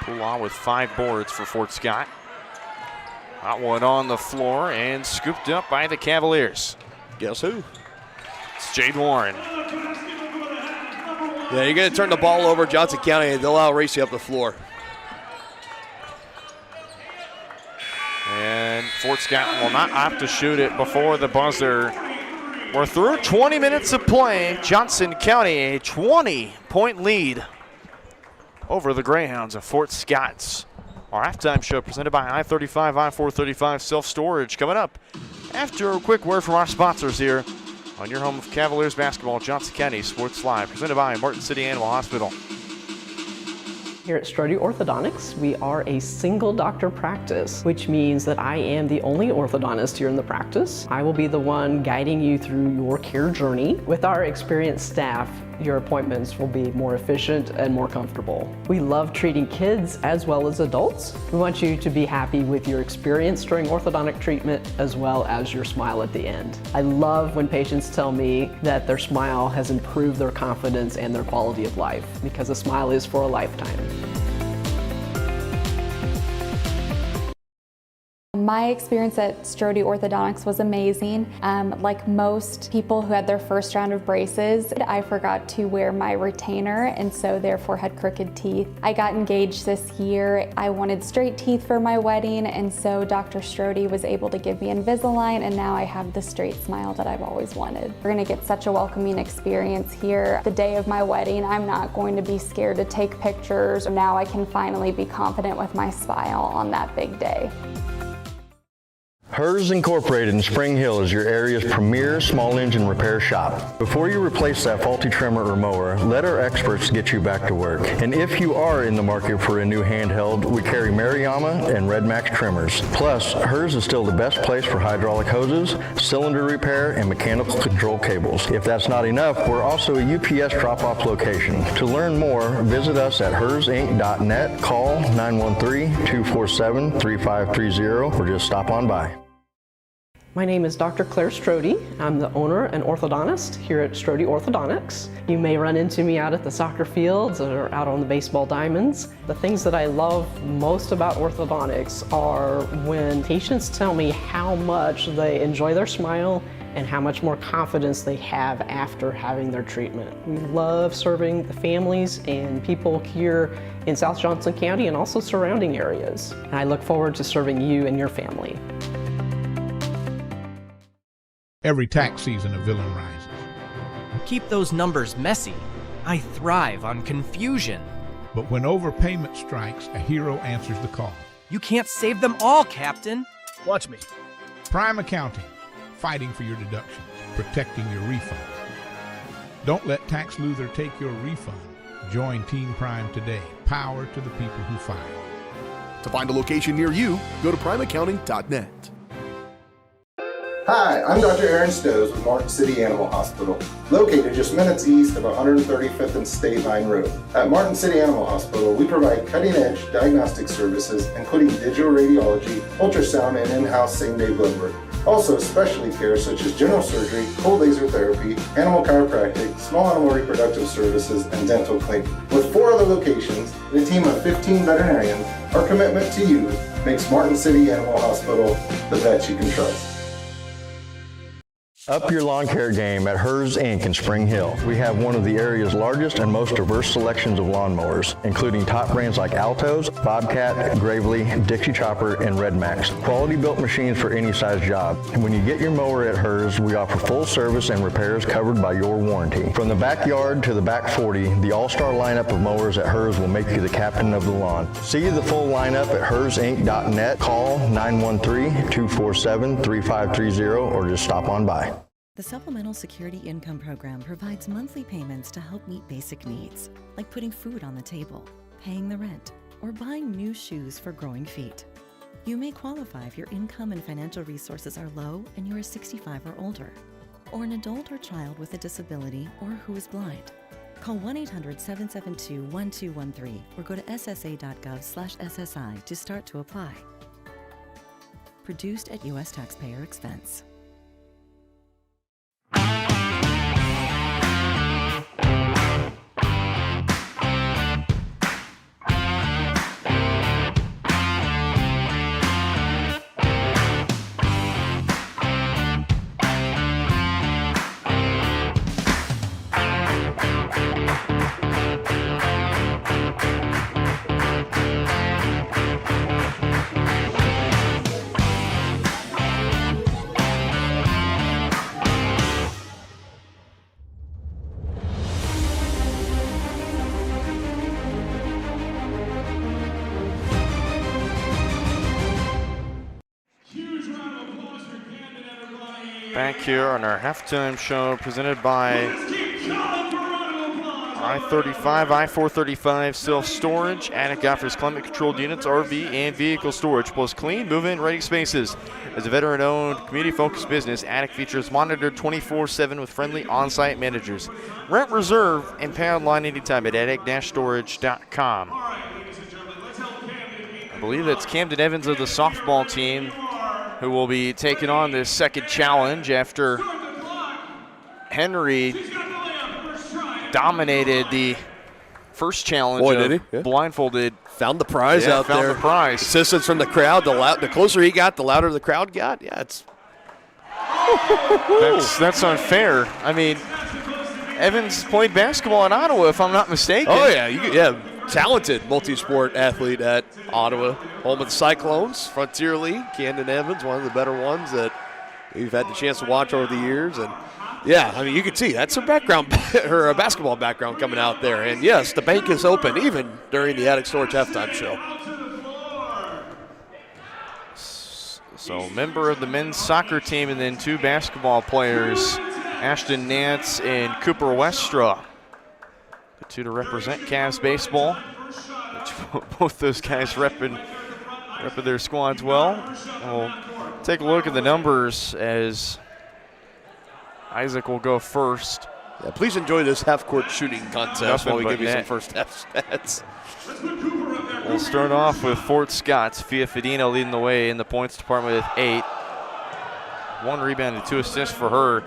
Pula with 5 boards for Fort Scott. That one on the floor and scooped up by the Cavaliers. Guess who? It's Jade Warren. Yeah, you're going to turn the ball over Johnson County, and they'll outrace you up the floor. And Fort Scott will not opt to shoot it before the buzzer. We're through 20 minutes of play. Johnson County, a 20-point lead over the Greyhounds of Fort Scott. Our halftime show presented by I-35, I-435 Self-Storage coming up after a quick word from our sponsors here on your home of Cavaliers basketball, Johnson County Sports Live, presented by Martin City Animal Hospital. Here at Strode Orthodontics, we are a single doctor practice, which means that I am the only orthodontist here in the practice. I will be the one guiding you through your care journey. With our experienced staff, your appointments will be more efficient and more comfortable. We love treating kids as well as adults. We want you to be happy with your experience during orthodontic treatment as well as your smile at the end. I love when patients tell me that their smile has improved their confidence and their quality of life, because a smile is for a lifetime. My experience at Strode Orthodontics was amazing. Like most people who had their first round of braces, I forgot to wear my retainer and so therefore had crooked teeth. I got engaged this year. I wanted straight teeth for my wedding, and so Dr. Strode was able to give me Invisalign, and now I have the straight smile that I've always wanted. We're gonna get such a welcoming experience here. The day of my wedding, I'm not going to be scared to take pictures. Now I can finally be confident with my smile on that big day. Hers Incorporated in Spring Hill is your area's premier small engine repair shop. Before you replace that faulty trimmer or mower, let our experts get you back to work. And if you are in the market for a new handheld, we carry Maruyama and Red Max trimmers. Plus, Hers is still the best place for hydraulic hoses, cylinder repair, and mechanical control cables. If that's not enough, we're also a UPS drop-off location. To learn more, visit us at hersinc.net, call 913-247-3530, or just stop on by. My name is Dr. Claire Strode. I'm the owner and orthodontist here at Strode Orthodontics. You may run into me out at the soccer fields or out on the baseball diamonds. The things that I love most about orthodontics are when patients tell me how much they enjoy their smile and how much more confidence they have after having their treatment. We love serving the families and people here in South Johnson County and also surrounding areas. And I look forward to serving you and your family. Every tax season, a villain rises. Keep those numbers messy. I thrive on confusion. But when overpayment strikes, a hero answers the call. You can't save them all, Captain. Watch me. Prime Accounting, fighting for your deductions, protecting your refund. Don't let Tax Luther take your refund. Join Team Prime today. Power to the people who file. To find a location near you, go to primeaccounting.net. Hi, I'm Dr. Aaron Stows with Martin City Animal Hospital, located just minutes east of 135th and State Line Road. At Martin City Animal Hospital, we provide cutting-edge diagnostic services, including digital radiology, ultrasound, and in-house same-day blood work. Also, specialty care such as general surgery, cold laser therapy, animal chiropractic, small animal reproductive services, and dental cleaning. With 4 other locations and a team of 15 veterinarians, our commitment to you makes Martin City Animal Hospital the vet you can trust. Up your lawn care game at Hers Inc. in Spring Hill. We have one of the area's largest and most diverse selections of lawnmowers, including top brands like Altos, Bobcat, Gravely, Dixie Chopper, and Red Max. Quality built machines for any size job. And when you get your mower at Hers, we offer full service and repairs covered by your warranty. From the backyard to the back 40, the all-star lineup of mowers at Hers will make you the captain of the lawn. See the full lineup at hersinc.net. Call 913-247-3530 or just stop on by. The Supplemental Security Income Program provides monthly payments to help meet basic needs, like putting food on the table, paying the rent, or buying new shoes for growing feet. You may qualify if your income and financial resources are low and you are 65 or older, or an adult or child with a disability or who is blind. Call 1-800-772-1213 or go to ssa.gov/SSI to start to apply. Produced at U.S. taxpayer expense. Back here on our halftime show presented by I-35, I-435 self-storage. Attic offers climate-controlled units, RV, and vehicle storage, plus clean, move-in, ready spaces. As a veteran-owned, community-focused business, Attic features monitored 24/7 with friendly on-site managers. Rent, reserve, and pay online anytime at attic-storage.com. I believe that's Camden Evans of the softball team who will be taking on this second challenge after Henry dominated the first challenge. Boy, did he? Yeah. Blindfolded. Found the prize out there. Found the prize. Assistance from the crowd. The closer he got, the louder the crowd got. Yeah, it's. That's unfair. I mean, Evans played basketball in Ottawa, if I'm not mistaken. Oh, yeah. Talented multi-sport athlete at Ottawa. Home of the Cyclones, Frontier League. Camden Evans, one of the better ones that we've had the chance to watch over the years. And yeah, I mean, you can see that's her background, her basketball background coming out there. And yes, the bank is open even during the Attic Storage halftime show. So, member of the men's soccer team, and then two basketball players, Ashton Nance and Cooper Westra. The two to represent Cavs baseball. Both those guys repping their squads well. We'll take a look at the numbers as Isaac will go first. Yeah, please enjoy this half-court shooting contest while we give you some first-half stats. We'll start off with Fort Scott. Sophia Fedina leading the way in the points department with 8. 1 rebound and 2 assists for her.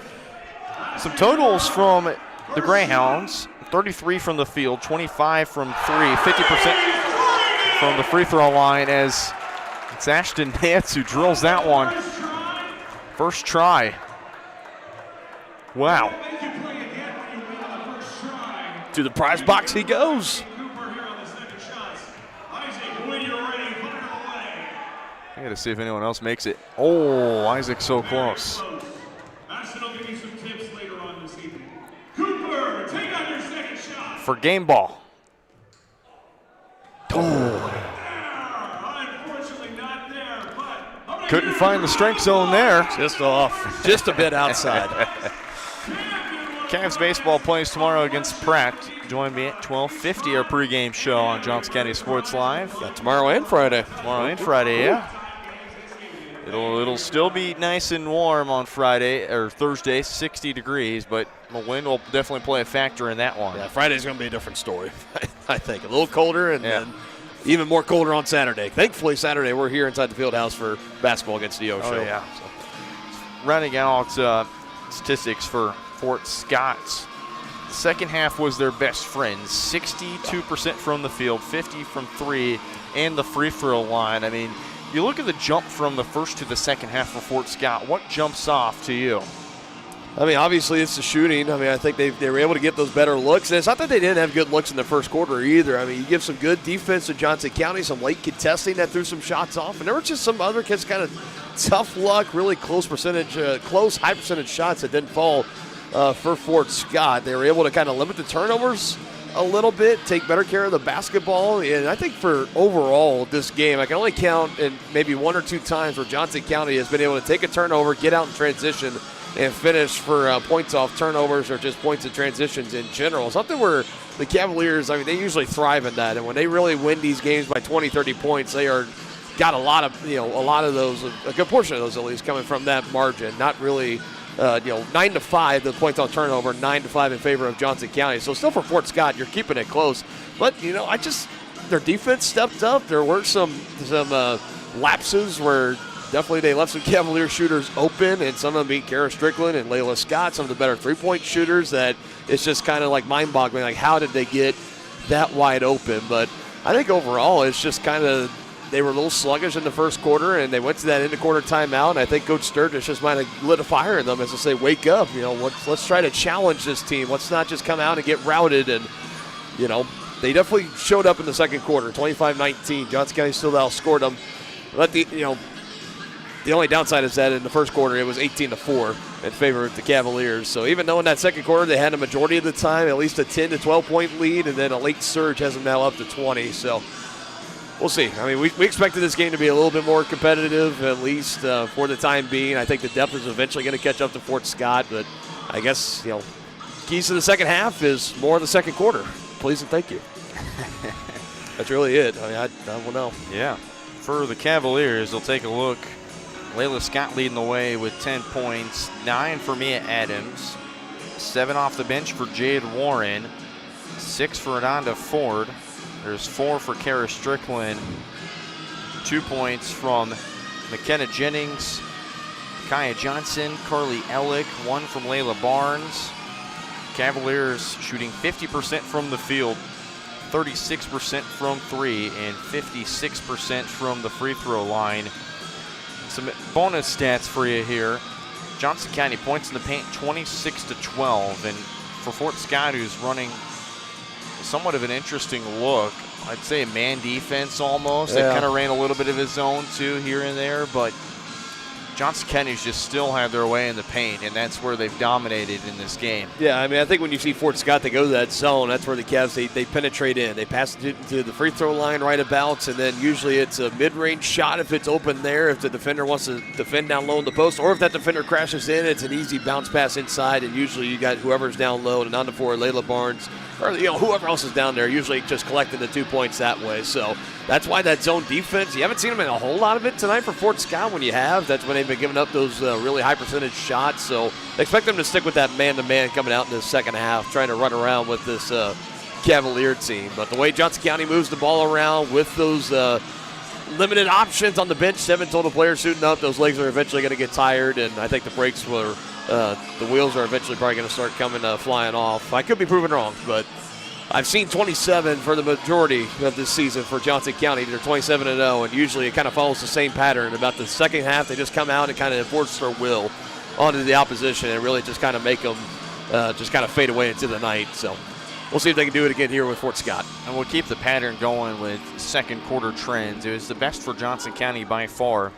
Some totals from the Greyhounds. 33 from the field, 25 from 3, 50% from the free throw line, as it's Ashton Nance who drills that one. First try. Wow. To the prize box he goes. I got to see if anyone else makes it. Oh, Isaac so close. For game ball. Oh. Couldn't find the strike zone there. Just off. Just a bit outside. Cavs baseball plays tomorrow against Pratt. Join me at 12:50, our pregame show on Johnson County Sports Live. Yeah, tomorrow and Friday. Tomorrow and Friday, yeah. It'll still be nice and warm on Friday or Thursday, 60 degrees, but the wind will definitely play a factor in that one. Yeah, Friday's going to be a different story, I think. A little colder and then even more colder on Saturday. Thankfully, Saturday we're here inside the field house for basketball against the O show. Oh, yeah. So, running out statistics for Fort Scott's. Second half was their best friend. 62% from the field, 50 from 3, and the free throw line. I mean, you look at the jump from the first to the second half for Fort Scott. What jumps off to you? I mean, obviously it's the shooting. I mean, I think they were able to get those better looks. And it's not that they didn't have good looks in the first quarter either. I mean, you give some good defense to Johnson County, some late contesting that threw some shots off. And there were just some other kids kind of tough luck, really close high percentage shots that didn't fall for Fort Scott. They were able to kind of limit the turnovers a little bit, take better care of the basketball. And I think for overall this game, I can only count in maybe 1 or 2 times where Johnson County has been able to take a turnover, get out in transition, and finish for points off turnovers or just points in transitions in general. Something where the Cavaliers, I mean, they usually thrive in that. And when they really win these games by 20, 30 points, they are got a lot of those, a good portion of those at least, coming from that margin. Not really 9-5, the points on turnover, 9-5 in favor of Johnson County. So still for Fort Scott, you're keeping it close. But, their defense stepped up. There were some lapses where definitely they left some Cavalier shooters open, and some of them beat Kara Strickland and Layla Scott, some of the better three-point shooters that it's just kind of like mind-boggling. Like, how did they get that wide open? But I think overall it's just kind of they were a little sluggish in the first quarter, and they went to that end-of-quarter timeout, and I think Coach Sturgis just might have lit a fire in them as to say, wake up, let's try to challenge this team. Let's not just come out and get routed. And, they definitely showed up in the second quarter, 25-19. Johnson County still outscored them. But the only downside is that in the first quarter it was 18-4 in favor of the Cavaliers. So even though in that second quarter they had a majority of the time, at least a 10 to 12-point lead, and then a late surge has them now up to 20. So we'll see. I mean, we expected this game to be a little bit more competitive, at least for the time being. I think the depth is eventually going to catch up to Fort Scott, but I guess, keys to the second half is more in the second quarter. Please and thank you. That's really it. I mean, I don't know. Yeah. For the Cavaliers, they'll take a look. Layla Scott leading the way with 10 points, 9 for Mia Adams, 7 off the bench for Jade Warren, 6 for Adonda Ford. There's 4 for Kara Strickland, 2 points from McKenna Jennings, Kaya Johnson, Carly Ellick, 1 from Layla Barnes. Cavaliers shooting 50% from the field, 36% from 3, and 56% from the free throw line. Some bonus stats for you here. Johnson County points in the paint 26-12, and for Fort Scott, who's running somewhat of an interesting look, I'd say a man defense almost. Yeah. They kind of ran a little bit of his zone too here and there, but Johnson County's just still have their way in the paint, and that's where they've dominated in this game. Yeah, I mean, I think when you see Fort Scott, they go to that zone. That's where the Cavs, they penetrate in. They pass it to the free throw line right about, and then usually it's a mid-range shot if it's open there, if the defender wants to defend down low in the post, or if that defender crashes in, it's an easy bounce pass inside, and usually you got whoever's down low, and on the floor, Layla Barnes, or whoever else is down there, usually just collecting the 2 points that way. So that's why that zone defense, you haven't seen them in a whole lot of it tonight for Fort Scott. When you have, that's when they've been giving up those really high percentage shots. So expect them to stick with that man-to-man coming out in the second half, trying to run around with this Cavalier team. But the way Johnson County moves the ball around with those limited options on the bench, 7 total players suiting up, those legs are eventually going to get tired, and I think the brakes were the wheels are eventually probably going to start coming flying off. I could be proven wrong, but I've seen 27 for the majority of this season for Johnson County. They're 27-0, and usually it kind of follows the same pattern. About the second half, they just come out and kind of enforce their will onto the opposition and really just kind of make them just kind of fade away into the night. So we'll see if they can do it again here with Fort Scott. And we'll keep the pattern going with second quarter trends. It was the best for Johnson County by far.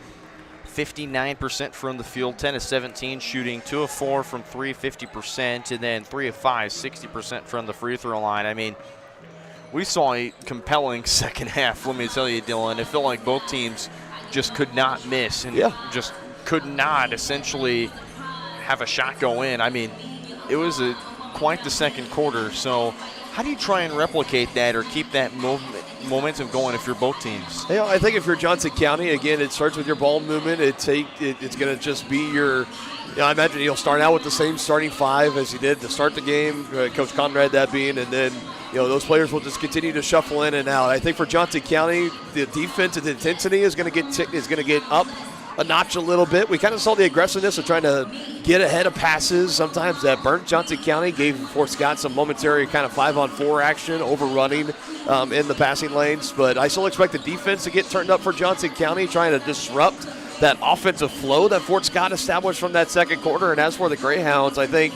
59% from the field, 10 of 17 shooting, 2 of 4 from 3, 50%, and then 3 of 5, 60% from the free throw line. I mean, we saw a compelling second half, let me tell you, Dylan. It felt like both teams just could not miss and just could not essentially have a shot go in. I mean, it was quite the second quarter. So how do you try and replicate that or keep that momentum going if you're both teams? I think if you're Johnson County, again, it starts with your ball movement. It's going to just be your I imagine you'll start out with the same starting 5 as you did to start the game, Coach Conrad that being, and then those players will just continue to shuffle in and out. I think for Johnson County, the defensive intensity is going to get up a notch a little bit. We kind of saw the aggressiveness of trying to get ahead of passes. Sometimes that burnt Johnson County, gave Fort Scott some momentary kind of 5-on-4 action, overrunning in the passing lanes. But I still expect the defense to get turned up for Johnson County, trying to disrupt that offensive flow that Fort Scott established from that second quarter. And as for the Greyhounds, I think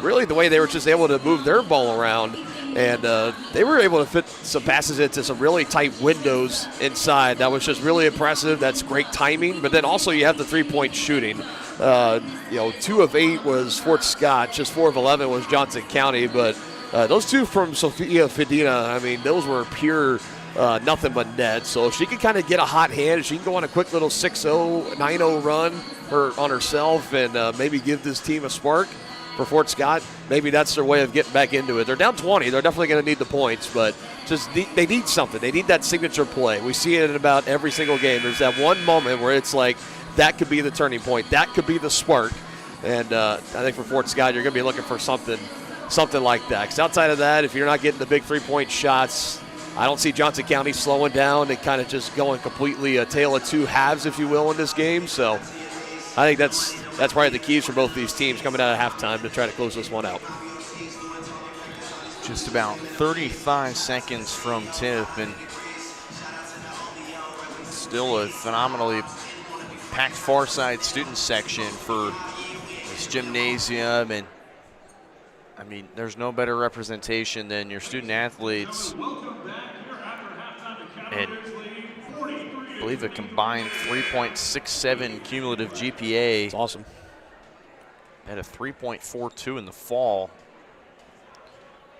really the way they were just able to move their ball around, and they were able to fit some passes into some really tight windows inside. That was just really impressive. That's great timing. But then also you have the three-point shooting. 2 of 8 was Fort Scott. Just 4 of 11 was Johnson County. But those 2 from Sophia Fedina, I mean, those were pure nothing but net. So if she can kind of get a hot hand, she can go on a quick little 6-0, 9-0 run on herself and maybe give this team a spark. For Fort Scott, maybe that's their way of getting back into it. They're down 20. They're definitely going to need the points, but they need something. They need that signature play. We see it in about every single game. There's that one moment where it's like that could be the turning point. That could be the spark. And I think for Fort Scott, you're going to be looking for something like that. Because outside of that, if you're not getting the big three-point shots, I don't see Johnson County slowing down and kind of just going completely a tale of two halves, if you will, in this game. So I think that's probably the keys for both these teams coming out of halftime to try to close this one out. Just about 35 seconds from tip, and still a phenomenally packed far side student section for this gymnasium. And I mean, there's no better representation than your student athletes. And I believe a combined 3.67 cumulative GPA. That's awesome. At a 3.42 in the fall,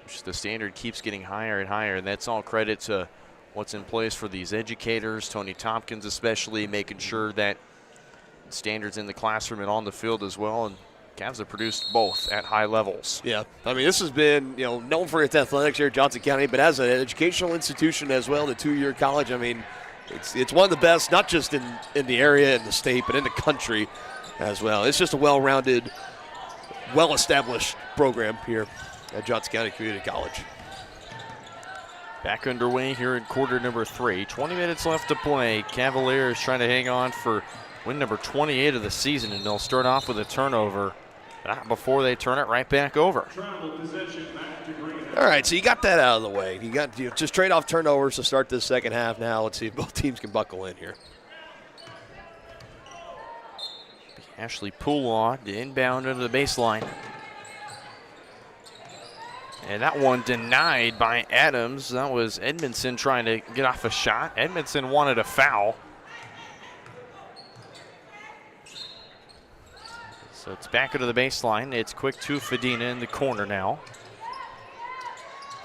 which the standard keeps getting higher and higher. And that's all credit to what's in place for these educators, Tony Tompkins especially, making sure that standards in the classroom and on the field as well. And Cavs have produced both at high levels. Yeah, I mean, this has been, known for its athletics here at Johnson County, but as an educational institution as well, the 2-year college, I mean, it's one of the best, not just in the area and the state, but in the country as well. It's just a well-rounded, well-established program here at Johnson County Community College. Back underway here in quarter number 3. 20 minutes left to play. Cavaliers trying to hang on for win number 28 of the season, and they'll start off with a turnover before they turn it right back over. All right, so you got that out of the way. You just trade off turnovers to start this second half now. Let's see if both teams can buckle in here. Ashley Poolaw inbound under the baseline. And that one denied by Adams. That was Edmondson trying to get off a shot. Edmondson wanted a foul. So it's back into the baseline. It's quick to Fedina in the corner now.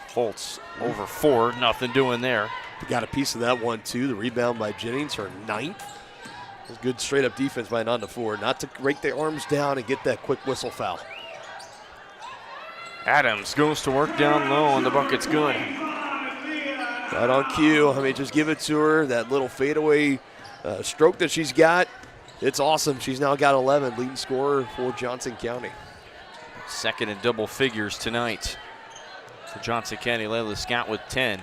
Foltz over Ford, nothing doing there. We got a piece of that one too. The rebound by Jennings, her 9th. It was good straight up defense by Nanda Ford. Not to rake their arms down and get that quick whistle foul. Adams goes to work down low and the bucket's good. Right on cue. I mean, just give it to her. That little fadeaway stroke that she's got. It's awesome. She's now got 11, leading scorer for Johnson County. Second in double figures tonight for Johnson County. Layla Scott with 10.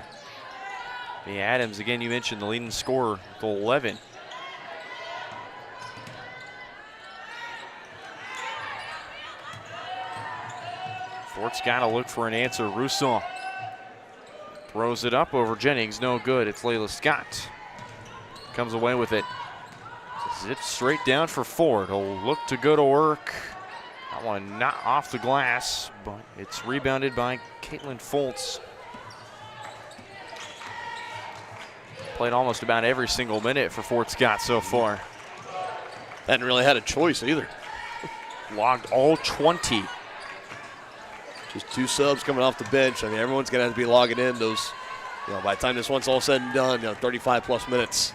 The Adams, again, you mentioned the leading scorer with 11. Fort's got to look for an answer. Rousseau throws it up over Jennings. No good. It's Layla Scott. Comes away with it. Zips straight down for Ford. He'll look to go to work. That one not off the glass, but it's rebounded by Caitlin Foltz. Played almost about every single minute for Fort Scott so far. Hadn't really had a choice either. Logged all 20. Just 2 subs coming off the bench. I mean, everyone's going to have to be logging in those, by the time this one's all said and done, 35 plus minutes.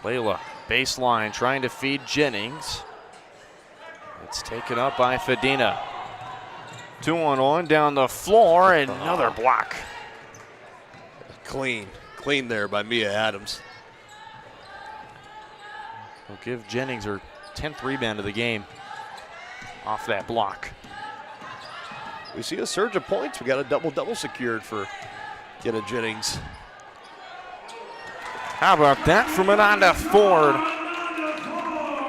Layla, baseline, trying to feed Jennings. It's taken up by Fedina. 2-on-1 down the floor, and another block. Clean there by Mia Adams. Will give Jennings her 10th rebound of the game off that block. We see a surge of points. We got a double-double secured for Jenna Jennings. How about that from Ananda Ford?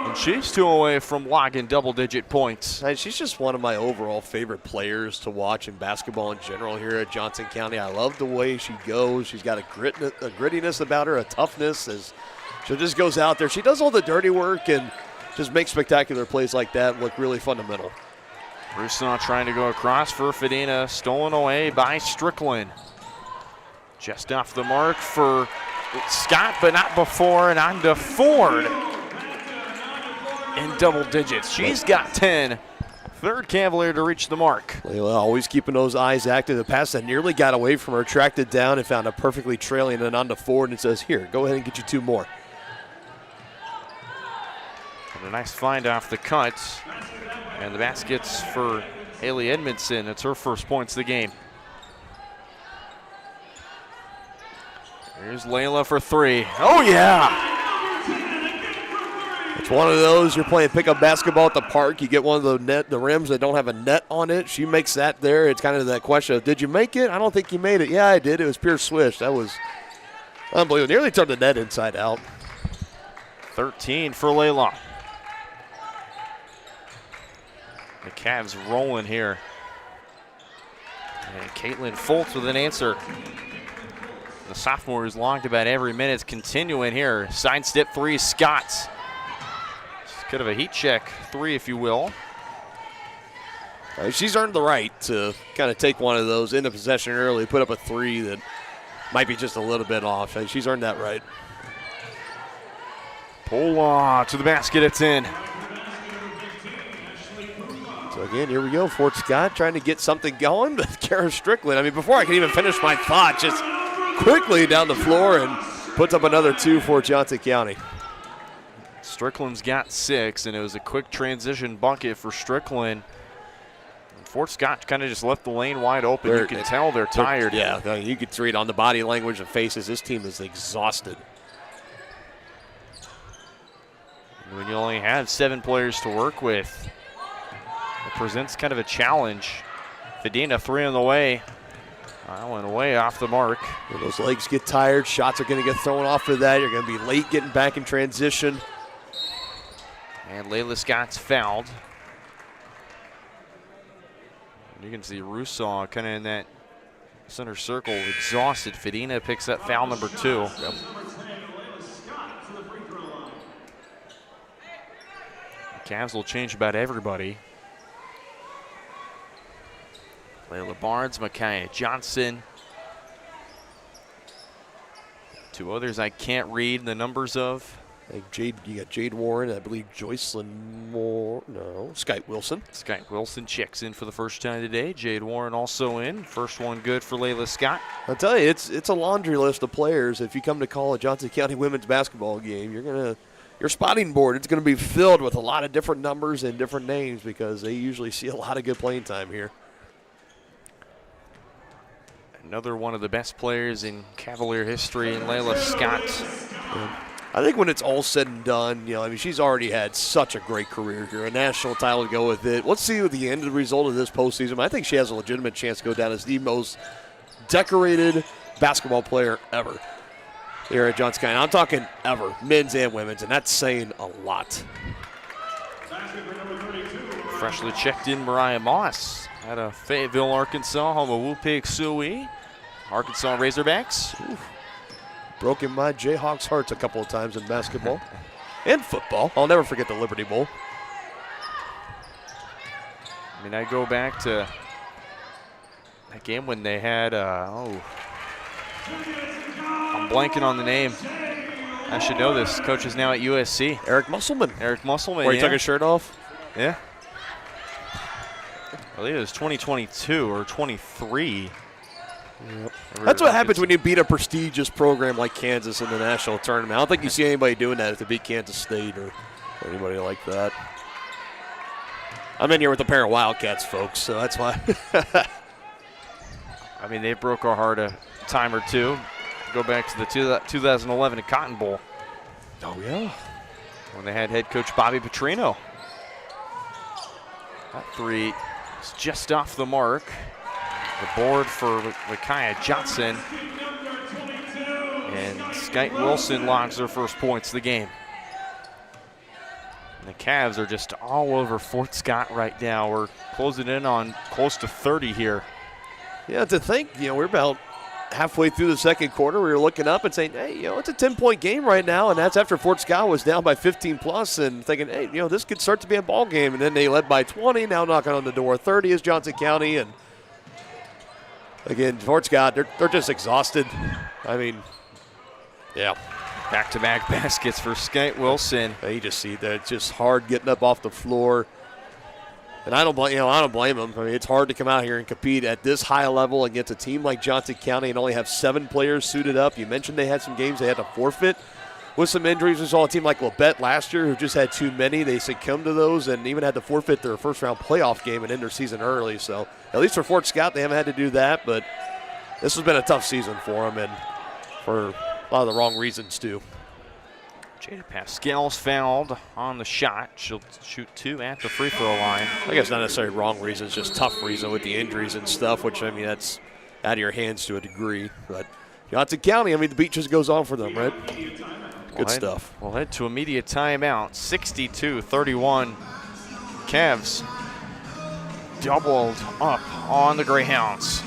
And she's 2 away from logging double-digit points. And she's just one of my overall favorite players to watch in basketball in general here at Johnson County. I love the way she goes. She's got a grittiness about her, a toughness. As she just goes out there. She does all the dirty work and just makes spectacular plays like that look really fundamental. Rousseau trying to go across for Fedina. Stolen away by Strickland. Just off the mark for Scott, but not before, and on to Ford in double digits. She's got 10. 3rd Cavalier to reach the mark. Layla always keeping those eyes active. The pass that nearly got away from her, tracked it down and found a perfectly trailing and on to Ford and says, here, go ahead and get you 2 more. And a nice find off the cut. And the baskets for Haley Edmondson. It's her first points of the game. Here's Layla for 3. Oh, yeah! It's one of those, you're playing pickup basketball at the park. You get one of the rims that don't have a net on it. She makes that there. It's kind of that question of, did you make it? I don't think you made it. Yeah, I did. It was pure swish. That was unbelievable. Nearly turned the net inside out. 13 for Layla. The Cavs rolling here. And Caitlin Foltz with an answer. The sophomore is logged about every minute. It's continuing here. Sidestep 3, Scott. Kind of a heat check 3, if you will. She's earned the right to kind of take one of those into possession early, put up a 3 that might be just a little bit off. She's earned that right. Pola to the basket, it's in. So again, here we go. Fort Scott trying to get something going, but Kara Strickland, I mean, before I can even finish my thought, just quickly down the floor and puts up another 2 for Johnson County. Strickland's got 6, and it was a quick transition bucket for Strickland. And Fort Scott kind of just left the lane wide open. You can tell they're tired. Yeah, you could read on the body language and faces. This team is exhausted. And when you only have 7 players to work with, it presents kind of a challenge. Fedina 3 on the way. I went way off the mark. When those legs get tired, shots are going to get thrown off for that. You're going to be late getting back in transition. And Layla Scott's fouled. You can see Rousseau kind of in that center circle, exhausted. Fedina picks up foul number 2. Yep. Cavs will change about everybody. Layla Barnes, Micaiah Johnson. 2 others I can't read the numbers of. I think you got Jade Warren, I believe Joycelyn Moore, no, Skype Wilson. Skype Wilson checks in for the first time today. Jade Warren also in. First one good for Layla Scott. I'll tell you, it's a laundry list of players. If you come to call a Johnson County women's basketball game, your spotting board, it's going to be filled with a lot of different numbers and different names because they usually see a lot of good playing time here. Another one of the best players in Cavalier history in Layla Scott. Yeah. I think when it's all said and done, she's already had such a great career here, a national title to go with it. Let's see what the end of the result of this postseason. I think she has a legitimate chance to go down as the most decorated basketball player ever here at Johnson County. I'm talking ever, men's and women's, and that's saying a lot. Freshly checked in Mariah Moss out of Fayetteville, Arkansas, home of Whoopig Suey. Arkansas Razorbacks. Oof. Broken my Jayhawks' hearts a couple of times in basketball and football. I'll never forget the Liberty Bowl. I go back to that game when they had, I'm blanking on the name. I should know this. Coach is now at USC. Eric Musselman. Where he took his shirt off? Yeah. I believe it was 2022 or 23. Yep. That's what happens when you beat a prestigious program like Kansas in the national tournament. I don't think you see anybody doing that if they beat Kansas State or anybody like that. I'm in here with a pair of Wildcats, folks, so that's why. They broke our heart a time or two. Go back to the 2011 Cotton Bowl. Oh, yeah. When they had head coach Bobby Petrino. That 3 is just off the mark. The board for Micaiah Johnson. And Skype Wilson logs their first points of the game. And the Cavs are just all over Fort Scott right now. We're closing in on close to 30 here. Yeah, to think, we're about halfway through the second quarter. We were looking up and saying, hey, it's a 10-point game right now. And that's after Fort Scott was down by 15 plus and thinking, hey, this could start to be a ball game. And then they led by 20. Now knocking on the door. 30 is Johnson County. And again, Fort Scott, they're just exhausted. Yeah. Back-to-back baskets for Skype Wilson. You just see that it's just hard getting up off the floor. And I don't blame them. It's hard to come out here and compete at this high level against a team like Johnson County and only have 7 players suited up. You mentioned they had some games they had to forfeit with some injuries. We saw a team like Labette last year who just had too many. They succumbed to those and even had to forfeit their first-round playoff game and end their season early. So at least for Fort Scott, they haven't had to do that. But this has been a tough season for them and for a lot of the wrong reasons, too. Jada Pascal's fouled on the shot. She'll shoot 2 at the free throw line. I guess not necessarily wrong reasons, just tough reason with the injuries and stuff, which, that's out of your hands to a degree. But Johnson County, the beat just goes on for them, right? Good stuff. We'll head to immediate timeout. 62-31. Cavs doubled up on the Greyhounds.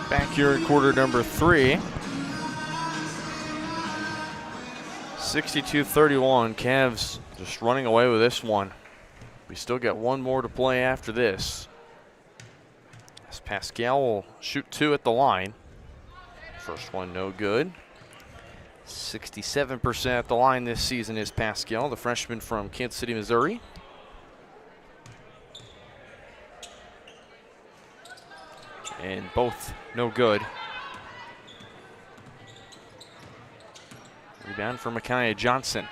Back here in quarter number 3. 62-31. Cavs just running away with this one. We still got one more to play after this. As Pascal will shoot 2 at the line. First one no good. 67% at the line this season is Pascal, the freshman from Kansas City, Missouri. And both no good. Rebound for Micaiah Johnson.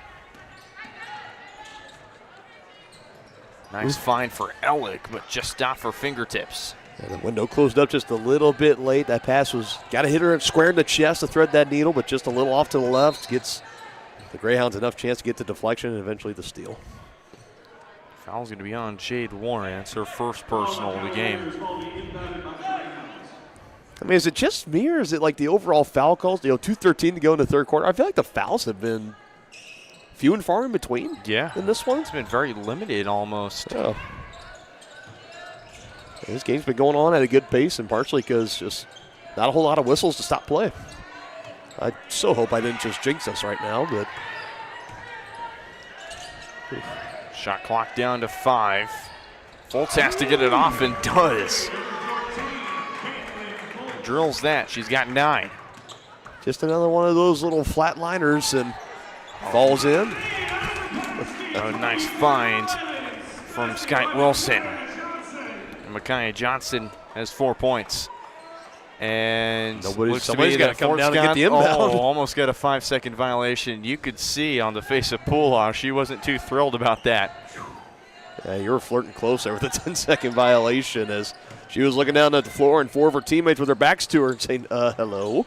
Nice find for Ellick, but just off her fingertips. And the window closed up just a little bit late. That pass was got to hit her square in the chest to thread that needle, but just a little off to the left. Gets the Greyhounds enough chance to get the deflection and eventually the steal. Foul's going to be on Jade Warren. It's her first personal of the game. I mean, is it just me or is it like the overall foul calls? 2:13 to go in the third quarter. I feel like the fouls have been few and far in between. Yeah. In this one, it's been very limited almost. Yeah. This game's been going on at a good pace, and partially because just not a whole lot of whistles to stop play. I so hope I didn't just jinx us right now, but. Shot clock down to 5. Fultz has to get it off and does. Drills that. She's got 9. Just another one of those little flatliners and falls in. A nice find from Skyte Wilson. Micaiah Johnson has 4 points. And somebody's got to come down and get the inbound. Almost got a 5-second violation. You could see on the face of Poolaw, she wasn't too thrilled about that. Yeah, you were flirting close there with a 10-second violation as she was looking down at the floor and 4 of her teammates with their backs to her and saying, hello.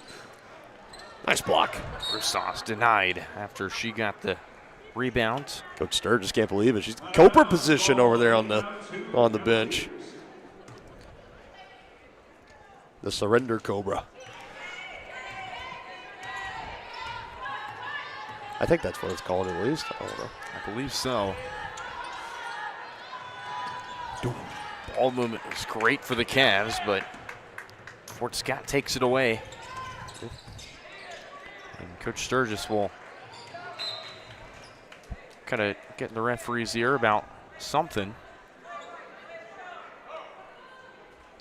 Nice block. Rousseau's denied after she got the rebound. Coach Sturgis can't believe it. She's Cobra position over there on the bench. The surrender Cobra. I think that's what it's called at least. I don't know. I believe so. Ball movement was great for the Cavs, but Fort Scott takes it away. And Coach Sturgis will kind of get in the referee's ear about something.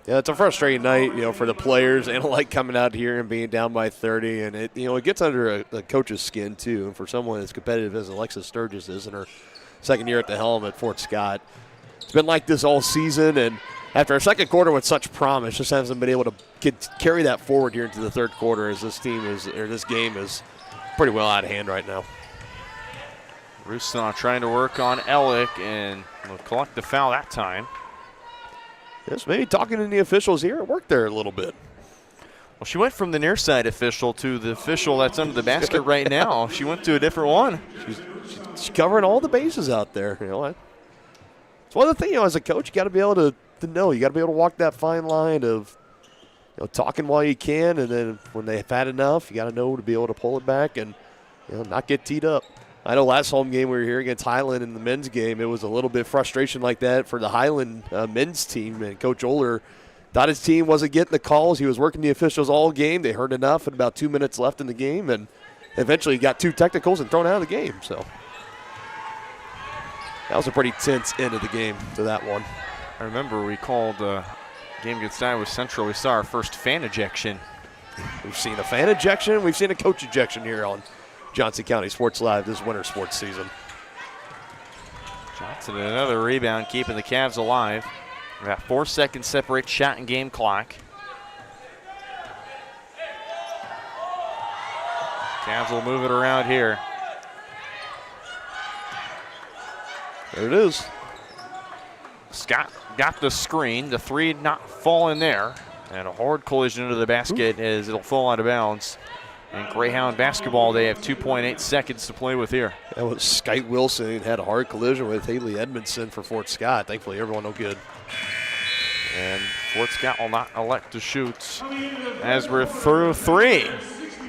Yeah, it's a frustrating night, for the players and like coming out here and being down by 30, and it gets under a coach's skin too. And for someone as competitive as Alexis Sturgis is in her second year at the helm at Fort Scott, it's been like this all season. And after a second quarter with such promise, just hasn't been able to carry that forward here into the third quarter as this game is pretty well out of hand right now. Rousseau trying to work on Ellick and will collect the foul that time. Yes, maybe talking to the officials here. It worked there a little bit. Well, she went from the near side official to the official that's under the basket right now. She went to a different one. She's covering all the bases out there. It's one of the things, as a coach, you got to be able to know. You got to be able to walk that fine line of talking while you can, and then when they've had enough, you got to know to be able to pull it back and not get teed up. I know last home game we were here against Highland in the men's game, it was a little bit of frustration like that for the Highland men's team, and Coach Oler thought his team wasn't getting the calls. He was working the officials all game. They heard enough at about 2 minutes left in the game, and eventually got 2 technicals and thrown out of the game. So that was a pretty tense end of the game to that one. I remember we called game against Iowa Central. We saw our first fan ejection. We've seen a fan ejection. We've seen a coach ejection here on Johnson County Sports Live this winter sports season. Johnson, another rebound, keeping the Cavs alive. We got 4 seconds separate shot and game clock. Cavs will move it around here. There it is. Scott got the screen. The 3 not falling there. And a hard collision into the basket as it'll fall out of bounds. And Greyhound basketball, they have 2.8 seconds to play with here. That was Skyte Wilson had a hard collision with Haley Edmondson for Fort Scott. Thankfully, everyone no good. And Fort Scott will not elect to shoot as we're through 3.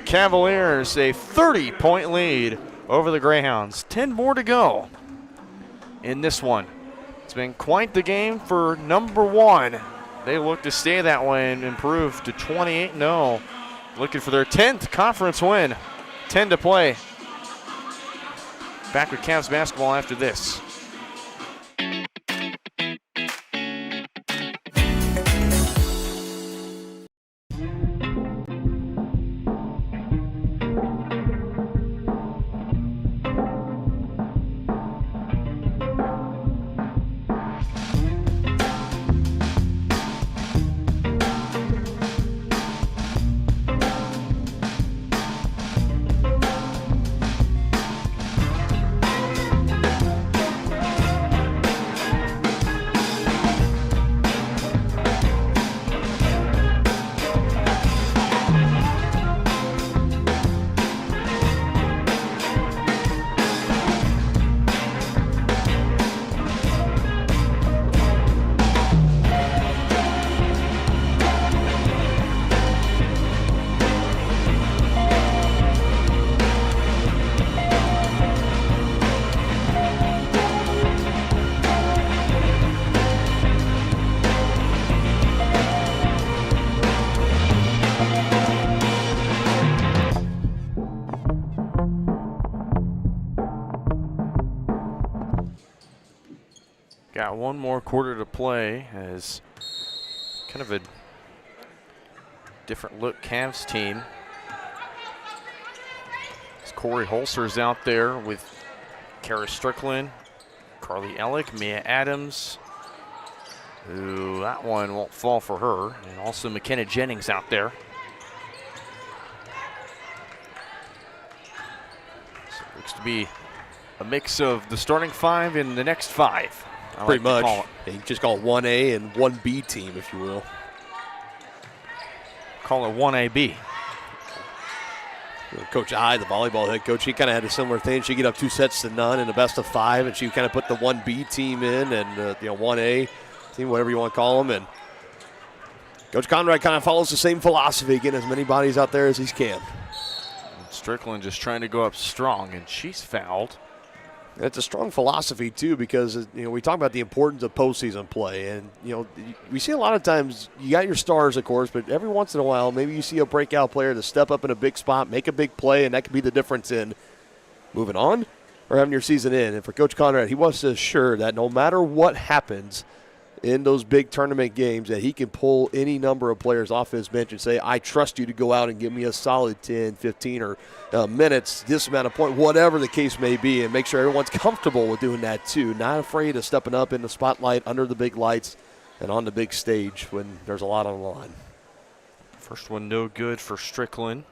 Cavaliers a 30-point lead over the Greyhounds. 10 more to go in this one. It's been quite the game for number 1 they look to stay that way and improve to 28-0. Looking for their 10th conference win. 10 to play. Back with Cavs basketball after this. Got one more quarter to play as kind of a different look Cavs team. As Corey Holser's out there with Kara Strickland, Carly Ellick, Mia Adams. Ooh, that one won't fall for her. And also McKenna Jennings out there. So it looks to be a mix of the starting five and the next five. Pretty much. You just call it 1A and 1B team, if you will. Call it 1AB. Coach I, the volleyball head coach, he kind of had a similar thing. She'd get up 2-0 in the best of 5, and she kind of put the 1B team in and 1A team, whatever you want to call them. And Coach Conrad kind of follows the same philosophy, getting as many bodies out there as he can. And Strickland just trying to go up strong, and she's fouled. It's a strong philosophy, too, because, we talk about the importance of postseason play. And, we see a lot of times you got your stars, of course, but every once in a while, maybe you see a breakout player to step up in a big spot, make a big play, and that could be the difference in moving on or having your season in. And for Coach Conrad, he wants to assure that no matter what happens in those big tournament games, that he can pull any number of players off his bench and say, I trust you to go out and give me a solid 10, 15, or minutes, this amount of points, whatever the case may be, and make sure everyone's comfortable with doing that too. Not afraid of stepping up in the spotlight, under the big lights, and on the big stage when there's a lot on the line. First one no good for Strickland.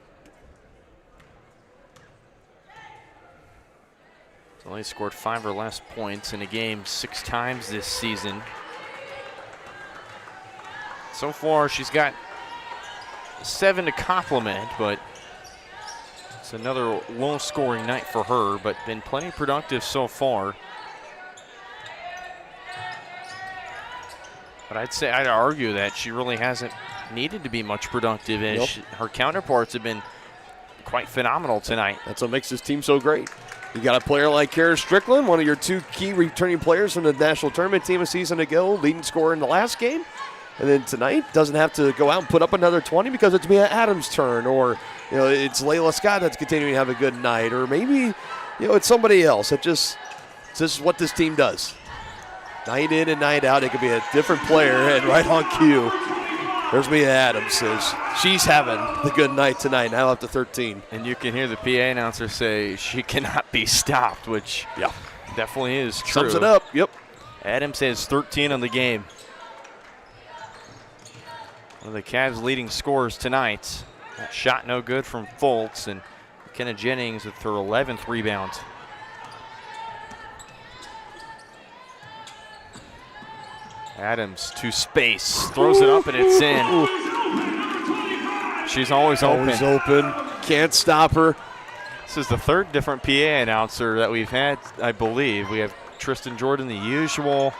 He's only scored 5 or less points in a game 6 times this season. So far, she's got 7 to compliment, but it's another low-scoring night for her, but been plenty productive so far. But I'd argue that she really hasn't needed to be much productive, and Nope. her counterparts have been quite phenomenal tonight. That's what makes this team so great. You got a player like Kara Strickland, one of your 2 key returning players from the national tournament team a season ago, leading scorer in the last game. And then tonight doesn't have to go out and put up another 20 because it's Mia Adams' turn, or it's Layla Scott that's continuing to have a good night, or maybe it's somebody else. This is what this team does. Night in and night out, it could be a different player, and right on cue, there's Mia Adams. She's having the good night tonight, now up to 13. And you can hear the PA announcer say she cannot be stopped, which definitely is true. Sums it up. Yep. Adams has 13 on the game. One of the Cavs' leading scorers tonight. That shot no good from Fultz, and McKenna Jennings with her 11th rebound. Adams to space, throws it up and it's in. She's always open. Always open. Can't stop her. This is the 3rd different PA announcer that we've had, I believe. We have Tristan Jordan, the usual.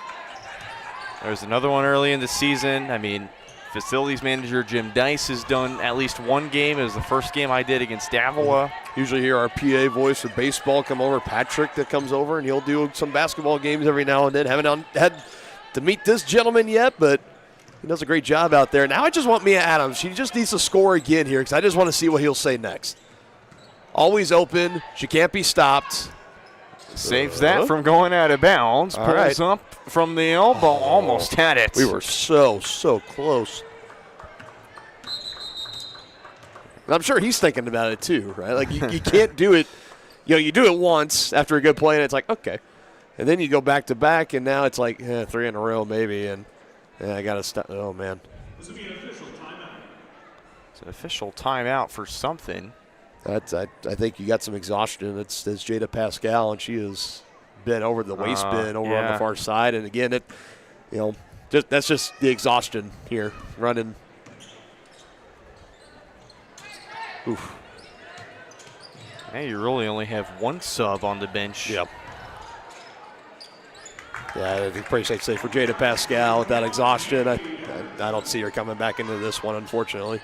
There's another one early in the season. I mean, facilities manager Jim Dice has done at least one game. It was the first game I did against Davila. Usually hear our PA voice for baseball come over, Patrick, that comes over, and he'll do some basketball games every now and then. Haven't had to meet this gentleman yet, but He does a great job out there. Now I just want Mia Adams. She just needs to score again here because I just want to see what he'll say next. Always open. She can't be stopped. Saves that from going out of bounds. Pulls up from the elbow. Almost had it. We were so close. And I'm sure he's thinking about it too, right? Like you can't do it. You do it once after a good play, and it's like, okay. And then you go back to back, and now it's like 3 in a row maybe, and I got to stop. Oh, man. It's an official timeout for something. I think you got some exhaustion. It's Jada Pascal, and she has been over the waist bin over on the far side. And again, that's just the exhaustion here, running. Oof. Hey, you really only have one sub on the bench. Yep. Yeah, I think pretty safe to say for Jada Pascal with that exhaustion, I don't see her coming back into this one, unfortunately.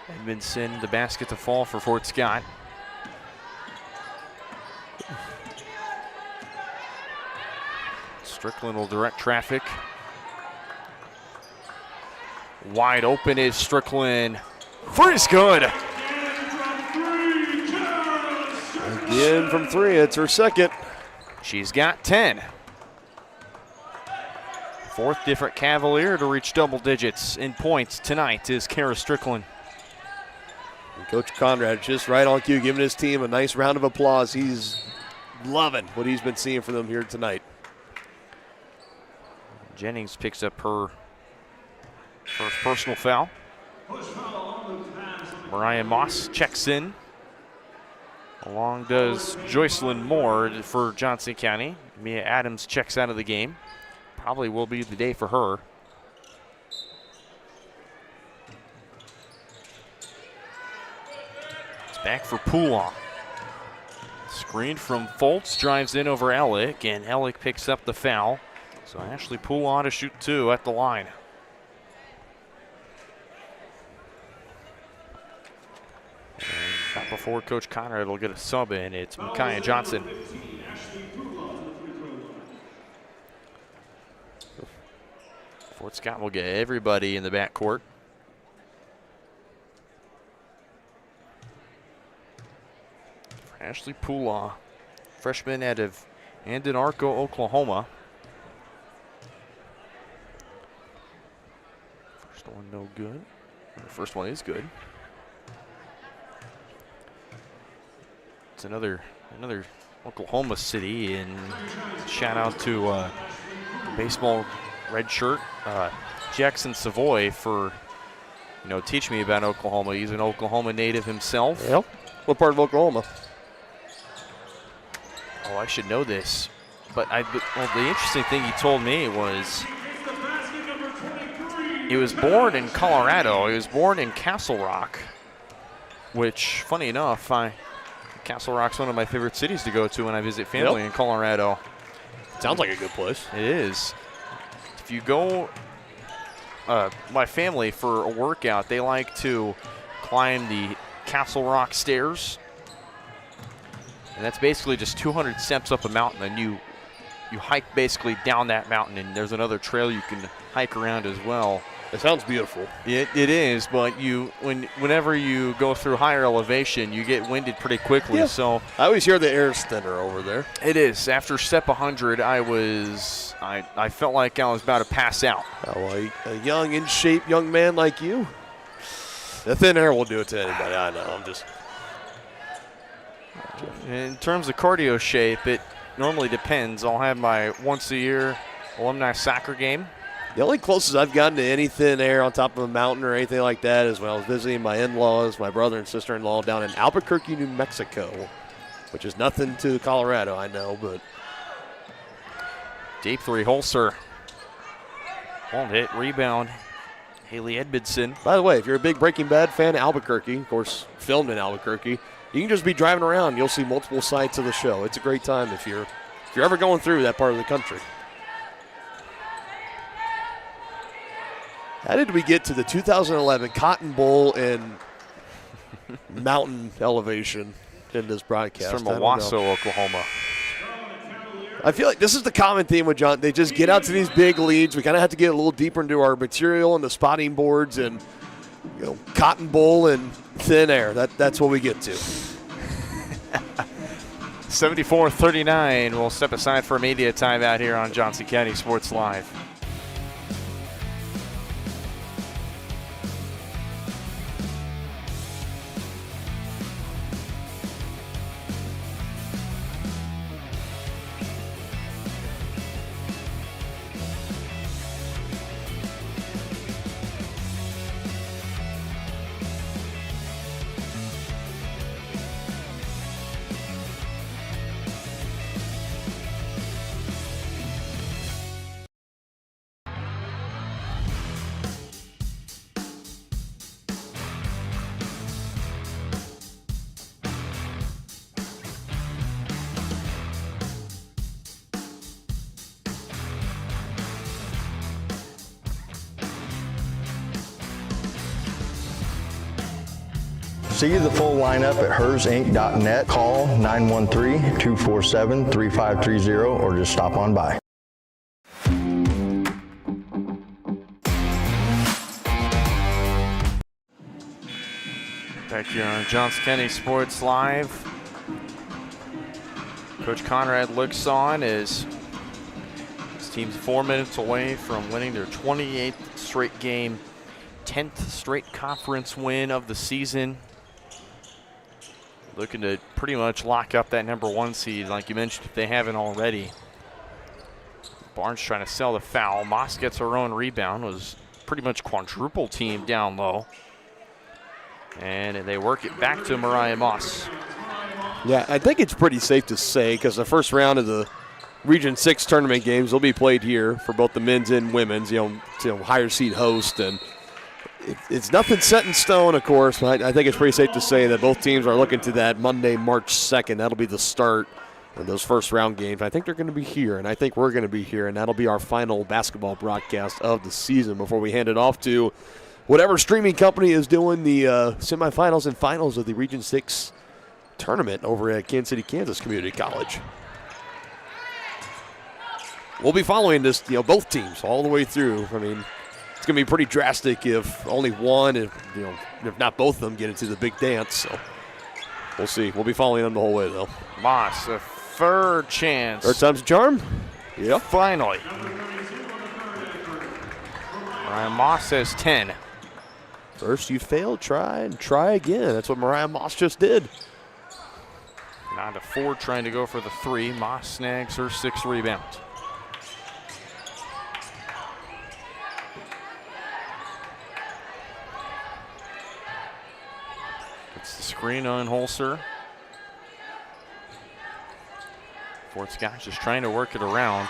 Edmondson, the basket to fall for Fort Scott. Strickland will direct traffic. Wide open is Strickland. Free's good. Again from 3, it's her second. She's got 10. Fourth different Cavalier to reach double digits in points tonight is Kara Strickland. And Coach Conrad just right on cue, giving his team a nice round of applause. He's loving what he's been seeing from them here tonight. Jennings picks up her first personal foul. Mariah Moss checks in. Along does Joycelyn Moore for Johnson County. Mia Adams checks out of the game. Probably will be the day for her. It's back for Poulon. Screen from Foltz, drives in over Ellick, and Ellick picks up the foul. So Ashley Poulon to shoot 2 at the line. And before Coach Conrad will get a sub in, it's Micaiah Johnson. Fort Scott will get everybody in the backcourt. For Ashley Poulon, freshman out of Anadarko, Oklahoma. First one no good. The first one is good. It's another Oklahoma city, and shout out to baseball red shirt Jackson Savoy for teaching me about Oklahoma. He's an Oklahoma native himself. Yep. What part of Oklahoma? Oh, I should know this, but the interesting thing he told me was he was born in Colorado. He was born in Castle Rock, which, funny enough, Castle Rock's one of my favorite cities to go to when I visit family in Colorado. Sounds like a good place. It is. If you go, my family for a workout, they like to climb the Castle Rock stairs. And that's basically just 200 steps up a mountain, and you hike basically down that mountain, and there's another trail you can hike around as well. It sounds beautiful. It is, but whenever you go through higher elevation, you get winded pretty quickly. Yeah. So I always hear the air's thinner over there. It is. After step 100, I felt like I was about to pass out. Oh, well, a young, in shape young man like you, the thin air will do it to anybody. I know. I'm just. In terms of cardio shape, it normally depends. I'll have my once a year alumni soccer game. The only closest I've gotten to any thin air on top of a mountain or anything like that is when I was visiting my in-laws, my brother and sister-in-law down in Albuquerque, New Mexico, which is nothing to Colorado, I know, but. Deep 3, Holzer. Won't hit, rebound. Haley Edmondson. By the way, if you're a big Breaking Bad fan, Albuquerque, of course, filmed in Albuquerque, you can just be driving around. You'll see multiple sites of the show. It's a great time if you're ever going through that part of the country. How did we get to the 2011 Cotton Bowl and mountain elevation in this broadcast? It's from Owasso, Oklahoma. I feel like this is the common theme with John. They just get out to these big leads. We kind of have to get a little deeper into our material and the spotting boards and cotton bowl and thin air. That's what we get to. 74-39. We'll step aside for a media timeout here on Johnson County Sports Live. See the full lineup at hersinc.net. Call 913-247-3530 or just stop on by. Back here on Johnson County Sports Live. Coach Conrad looks on as his team's 4 minutes away from winning their 28th straight game, 10th straight conference win of the season. Looking to pretty much lock up that #1 seed, like you mentioned, if they haven't already. Barnes trying to sell the foul. Moss gets her own rebound. Was pretty much quadruple team down low. And they work it back to Mariah Moss. Yeah, I think it's pretty safe to say, because the first round of the Region 6 tournament games will be played here for both the men's and women's, higher seed host. And it's nothing set in stone, of course, but I think it's pretty safe to say that both teams are looking to that Monday, March 2nd. That'll be the start of those first round games. I think they're going to be here, and I think we're going to be here, and that'll be our final basketball broadcast of the season before we hand it off to whatever streaming company is doing the semifinals and finals of the Region 6 tournament over at Kansas City, Kansas Community College. We'll be following this, both teams all the way through. I mean, it's going to be pretty drastic if only one, if not both of them get into the big dance. So we'll see. We'll be following them the whole way, though. Moss, a third chance. Third time's a charm. Yep. Finally. Mariah Moss says 10. First you fail, try and try again. That's what Mariah Moss just did. 9-4, trying to go for the 3. Moss snags her 6th rebound. It's the screen on Holzer. Fort Scott just trying to work it around.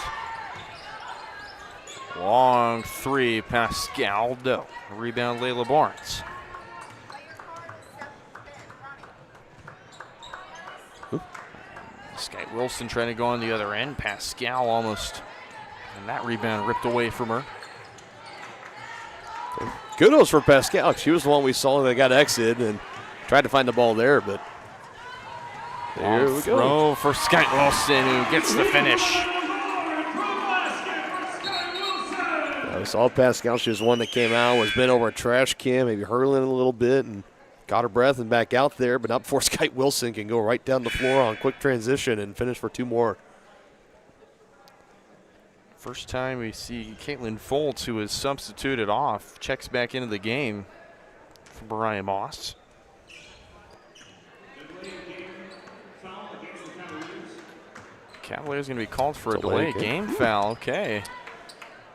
Long 3, Pascal Doe. Rebound, Layla Barnes. Sky Wilson trying to go on the other end. Pascal almost, and that rebound ripped away from her. Kudos for Pascal. She was the one we saw that got exited and tried to find the ball there, but there we go. Throw for Sky Wilson, who gets the finish. I saw Pascal. She was one that came out, was bent over a trash can, maybe hurling a little bit, and got her breath and back out there, but not before Skype Wilson can go right down the floor on quick transition and finish for 2 more. First time we see Caitlin Foltz, who is substituted off, checks back into the game for Mariah Moss. Cavaliers going to be called for a delay game foul. Okay.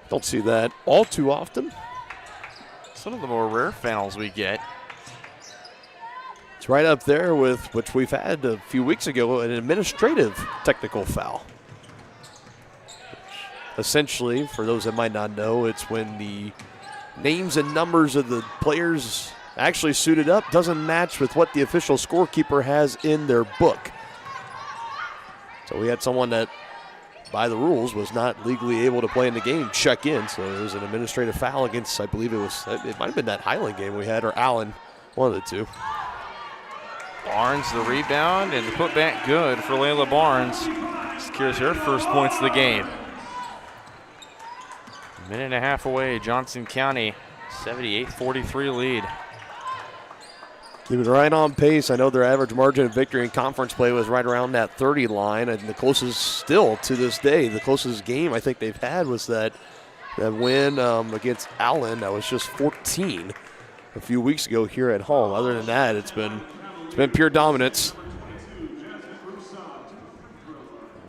Don't see that all too often. Some of the more rare fouls we get. It's right up there with which we've had a few weeks ago, an administrative technical foul. Essentially, for those that might not know, it's when the names and numbers of the players actually suited up doesn't match with what the official scorekeeper has in their book. So we had someone that, by the rules, was not legally able to play in the game check in. So it was an administrative foul against, I believe it might have been that Highland game we had, or Allen, one of the two. Barnes the rebound and the putback good for Layla Barnes. Secures her first points of the game. A minute and a half away, Johnson County, 78-43 lead. Keeping right on pace. I know their average margin of victory in conference play was right around that 30 line, and the closest still to this day, the closest game I think they've had was that win against Allen. That was just 14 a few weeks ago here at home. Other than that, it's been pure dominance.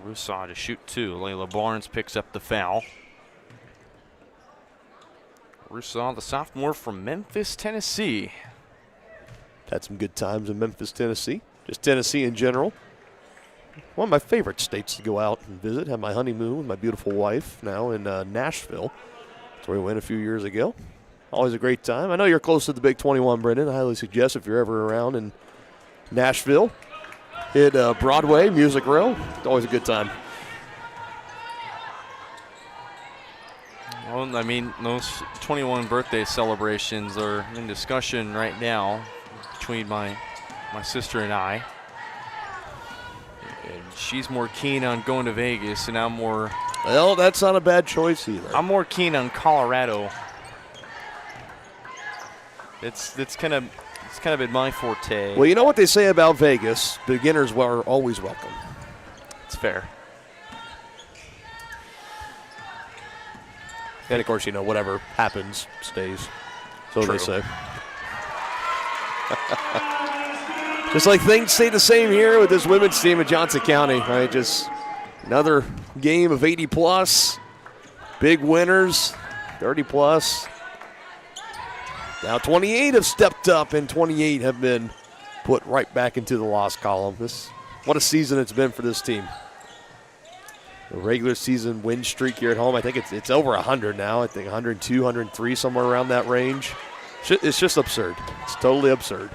Rousseau to shoot two. Layla Barnes picks up the foul. Rousseau, the sophomore from Memphis, Tennessee. Had some good times in Memphis, Tennessee. Just Tennessee in general. One of my favorite states to go out and visit. Had my honeymoon with my beautiful wife now in Nashville. That's where we went a few years ago. Always a great time. I know you're close to the Big 21, Brendan. I highly suggest if you're ever around in Nashville, hit Broadway, Music Row. It's always a good time. Well, I mean, those 21 birthday celebrations are in discussion right now between my sister and I. And she's more keen on going to Vegas, and I'm more. Well, that's not a bad choice either. I'm more keen on Colorado. It's kind of been my forte. Well, you know what they say about Vegas: beginners are always welcome. It's fair. And of course, you know, whatever happens stays. So True. they say. Just like things stay the same here with this women's team at Johnson County, right? Just another game of 80 plus, big winners, 30 plus. Now 28 have stepped up, and 28 have been put right back into the loss column. What a season it's been for this team. The regular season win streak here at home, I think it's over 100 now. I think 102, 103, somewhere around that range. It's just absurd. It's totally absurd.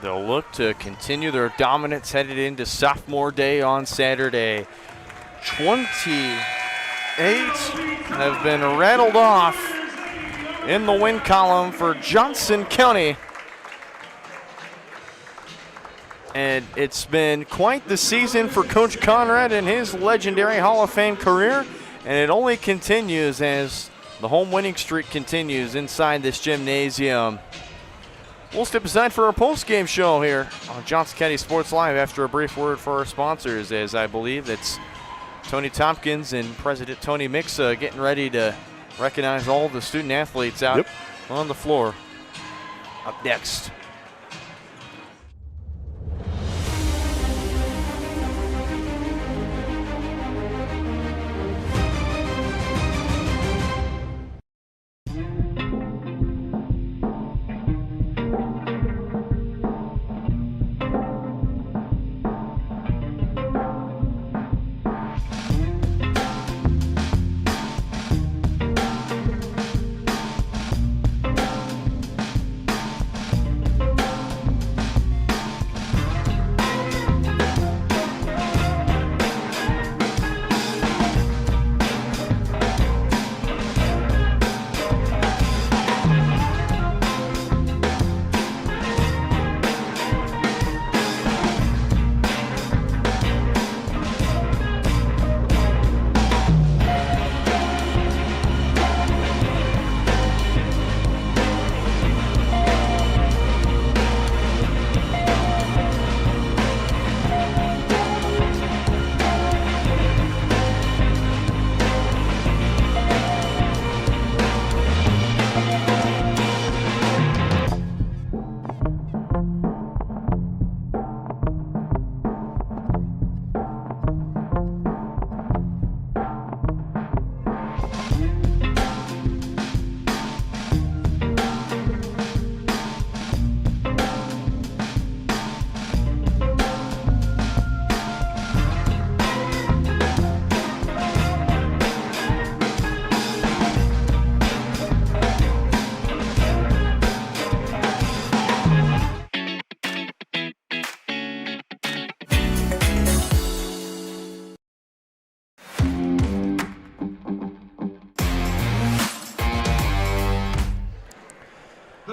They'll look to continue their dominance headed into sophomore day on Saturday. 28 have been rattled off in the win column for Johnson County. And it's been quite the season for Coach Conrad and his legendary Hall of Fame career. And it only continues as the home winning streak continues inside this gymnasium. We'll step aside for our post-game show here on Johnson County Sports Live after a brief word for our sponsors, as I believe that's Tony Tompkins and President Tony Mixa getting ready to recognize all the student athletes out on the floor. Up next.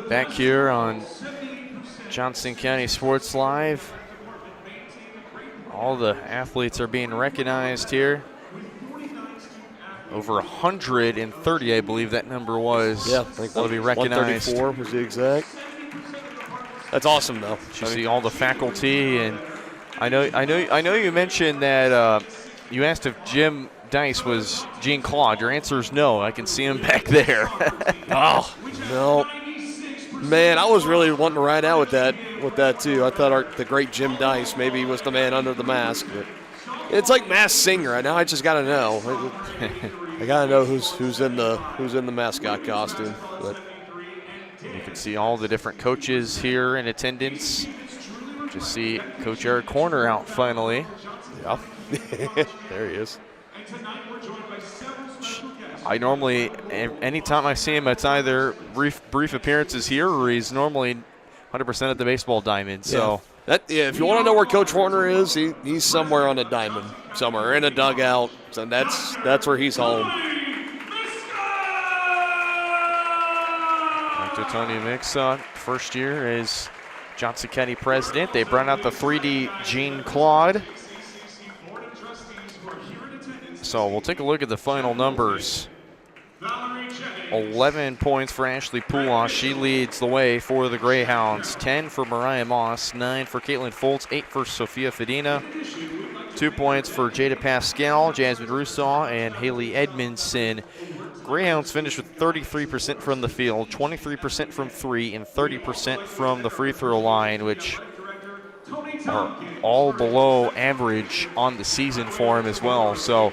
Back here on Johnson County Sports Live. All the athletes are being recognized here. Over 130, I believe that number was. Yeah, I think will be recognized. 134 was the exact. That's awesome, though. You see all the faculty, and I know you mentioned that you asked if Jim Dice was Jean Claude. Your answer is no. I can see him back there. Oh no, man! I was really wanting to ride out with that too. I thought the great Jim Dice maybe was the man under the mask. But it's like Masked Singer. Now I just got to know. I got to know who's in the mascot costume. But you can see all the different coaches here in attendance. Just see Coach Eric Horner out finally. Yeah, there he is. I normally, anytime I see him, it's either brief appearances here or he's normally 100% at the baseball diamond. So if you want to know where Coach Horner is, he's somewhere on a diamond, somewhere in a dugout. So that's where he's home. Dr. Tony Mixon, first year as Johnson County president. They brought out the 3D Jean Claude. So we'll take a look at the final numbers. 11 points for Ashley Poulos. She leads the way for the Greyhounds. 10 for Mariah Moss. 9 for Caitlin Foltz. 8 for Sophia Fedina. 2 points for Jada Pascal, Jasmine Rousseau, and Haley Edmondson. Greyhounds finished with 33% from the field, 23% from 3, and 30% from the free throw line, which are all below average on the season for him as well. So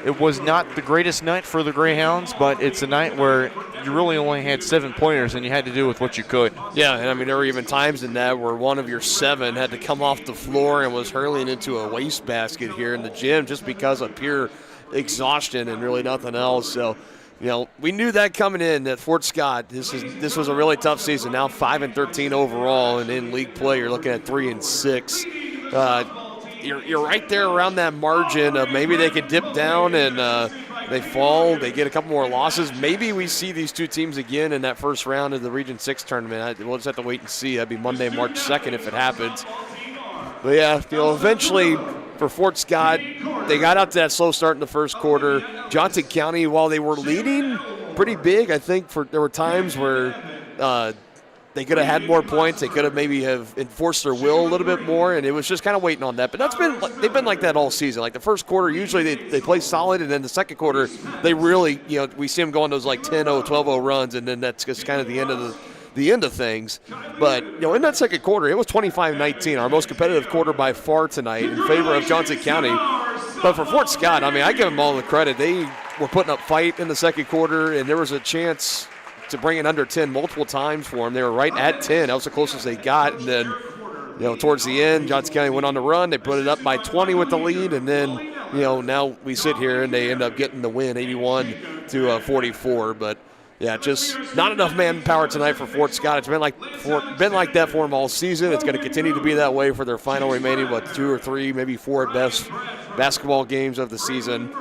it was not the greatest night for the Greyhounds, but it's a night where you really only had 7 players and you had to do with what you could. Yeah, and I mean, there were even times in that where one of your 7 had to come off the floor and was hurling into a wastebasket here in the gym just because of pure exhaustion and really nothing else. So, we knew that coming in, that Fort Scott, this was a really tough season. Now 5-13 overall, and in league play, you're looking at 3-6. You're right there around that margin of maybe they could dip down and they fall, they get a couple more losses. Maybe we see these two teams again in that first round of the Region 6 tournament. We'll just have to wait and see. That'd be Monday, March 2nd if it happens. But yeah, eventually for Fort Scott, they got out to that slow start in the first quarter. Johnson County, while they were leading pretty big, I think there were times where they could have had more points. They could have maybe have enforced their will a little bit more, and it was just kind of waiting on that. But they've been like that all season. Like the first quarter, usually they play solid, and then the second quarter, they really, we see them go on those like 10-0, 12-0 runs, and then that's just kind of the end of things. But, in that second quarter, it was 25-19, our most competitive quarter by far tonight in favor of Johnson County. But for Fort Scott, I mean, I give them all the credit. They were putting up fight in the second quarter, and there was a chance to bring it under 10 multiple times for them. They were right at 10. That was the closest they got. And then, towards the end, Johnson County went on the run. They put it up by 20 with the lead. And then, now we sit here and they end up getting the win, 81-44. But, yeah, just not enough manpower tonight for Fort Scott. It's been like that for them all season. It's going to continue to be that way for their final remaining, 2 or 3, maybe 4 at best basketball games of the season.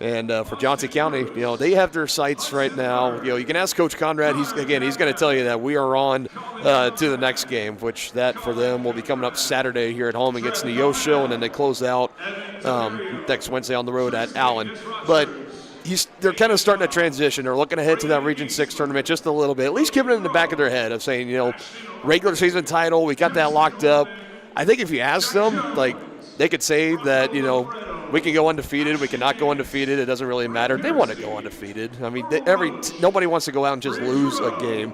And for Johnson County, they have their sights right now. You can ask Coach Conrad. He's going to tell you that we are on to the next game, which that for them will be coming up Saturday here at home against Neosho, and then they close out next Wednesday on the road at Allen. But they're kind of starting to transition. They're looking ahead to that Region 6 tournament just a little bit, at least keeping it in the back of their head of saying, regular season title, we got that locked up. I think if you ask them, they could say that, we can go undefeated. We cannot go undefeated. It doesn't really matter. They want to go undefeated. I mean, nobody wants to go out and just lose a game.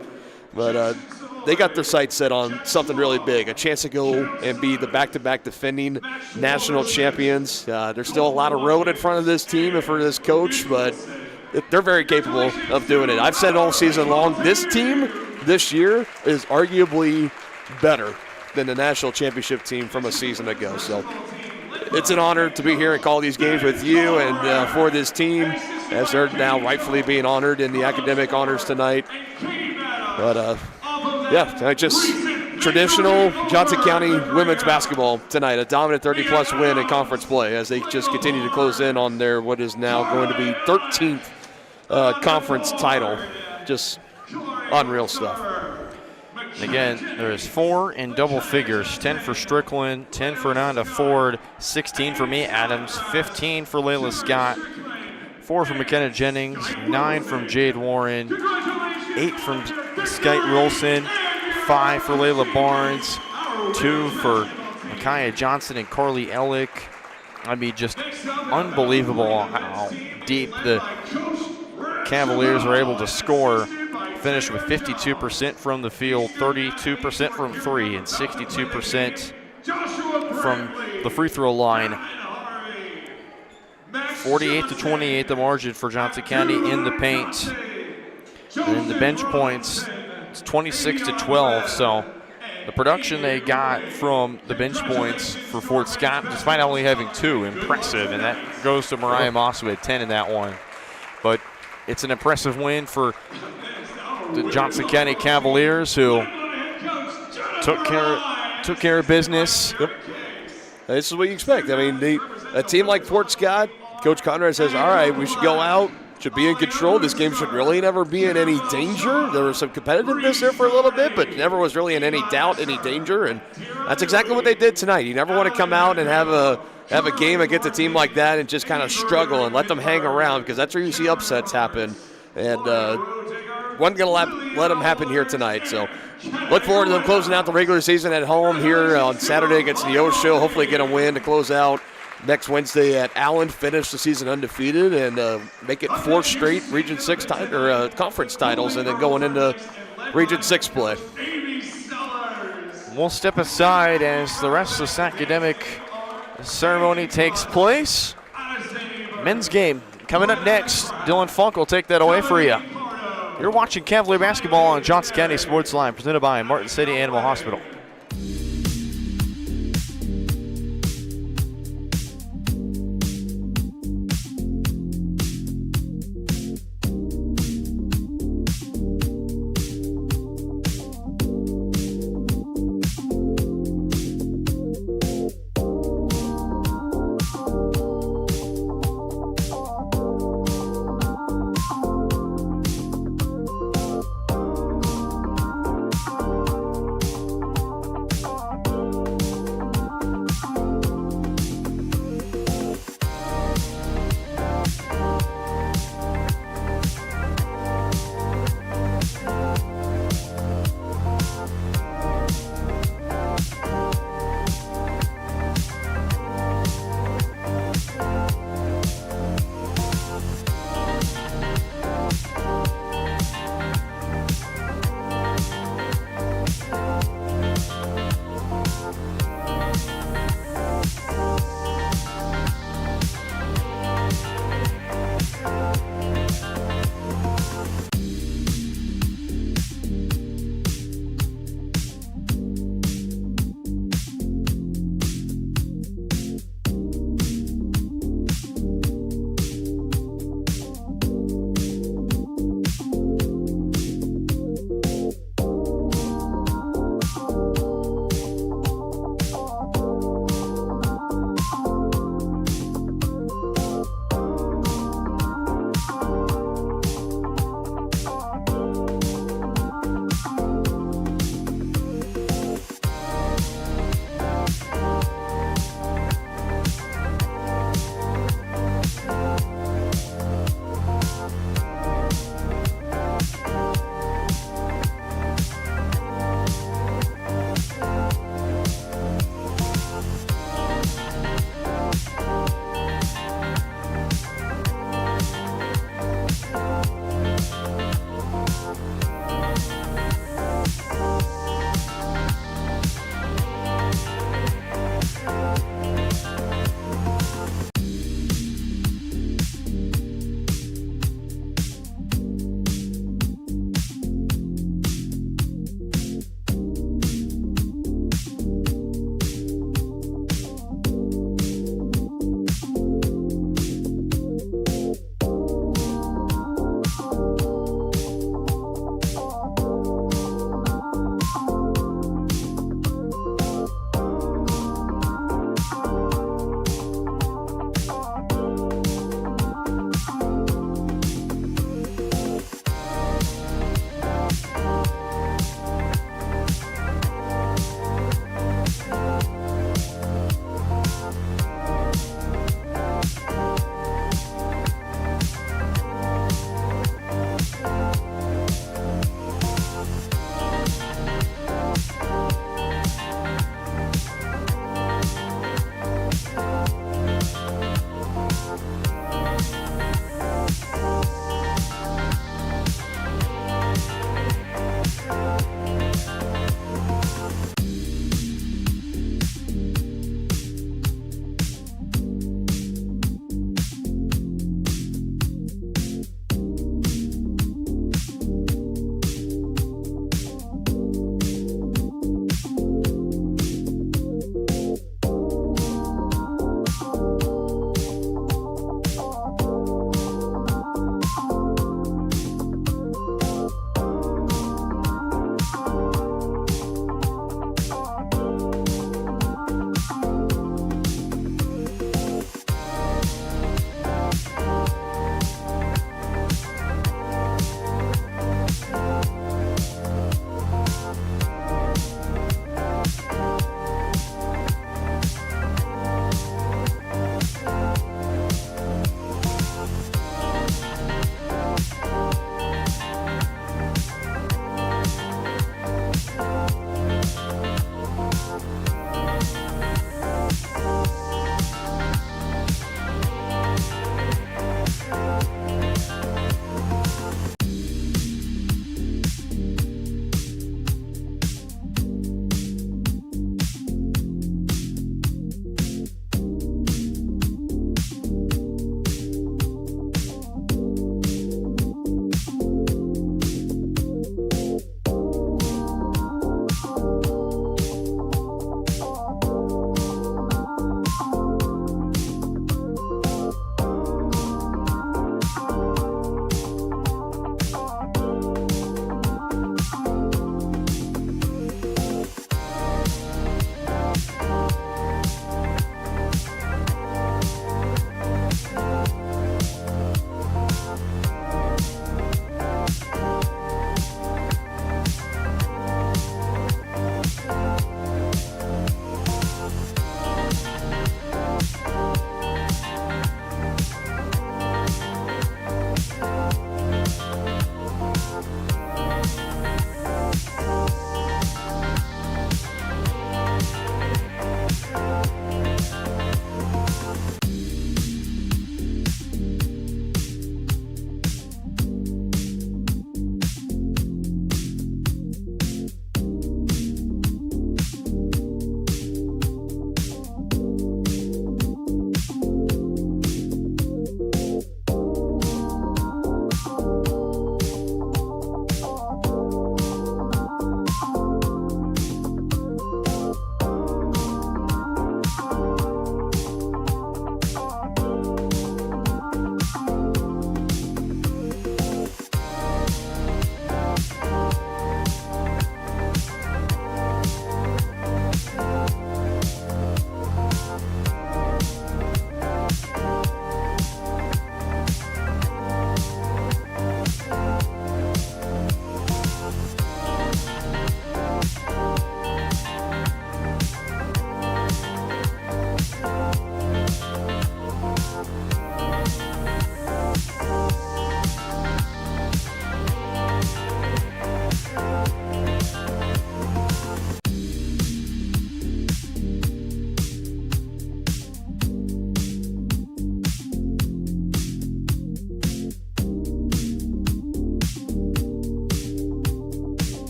But they got their sights set on something really big, a chance to go and be the back-to-back defending national champions. There's still a lot of road in front of this team and for this coach, but they're very capable of doing it. I've said all season long, this team this year is arguably better than the national championship team from a season ago. So it's an honor to be here and call these games with you and for this team, as they're now rightfully being honored in the academic honors tonight. But, just traditional Johnson County women's basketball tonight, a dominant 30-plus win in conference play as they just continue to close in on their what is now going to be 13th conference title. Just unreal stuff. And again, there's 4 in double figures, 10 for Strickland, 10 for Nanda Ford, 16 for Mia Adams, 15 for Layla Scott, 4 from McKenna Jennings, 9 from Jade Warren, 8 from Skyte Wilson, 5 for Layla Barnes, 2 for Micaiah Johnson and Carly Ellick. I mean, just unbelievable how deep the Cavaliers were able to score. Finished with 52% from the field, 32% from 3, and 62% from the free throw line. 48-28 the margin for Johnson County in the paint. And in the bench points, it's 26-12. So the production they got from the bench points for Fort Scott, despite only having 2, impressive. And that goes to Mariah Moss, who had 10 in that one. But it's an impressive win for the Johnson County Cavaliers, who took care of business. Yep. This is what you expect. I mean, a team like Fort Scott, Coach Conrad says, all right, we should go out, should be in control. This game should really never be in any danger. There was some competitiveness there for a little bit, but never was really in any doubt, any danger, and that's exactly what they did tonight. You never want to come out and have a game against a team like that and just kind of struggle and let them hang around, because that's where you see upsets happen. And wasn't going to let them happen here tonight. So look forward to them closing out the regular season at home here on Saturday against the O Show. Hopefully get a win to close out next Wednesday at Allen, finish the season undefeated, and make it 4 straight Region 6 conference titles, and then going into Region 6 play. We'll step aside as the rest of this academic ceremony takes place. Men's game coming up next. Dylan Funk will take that away for you. You're watching Cavalier basketball on Johnson County Sports Line, presented by Martin City Animal Hospital.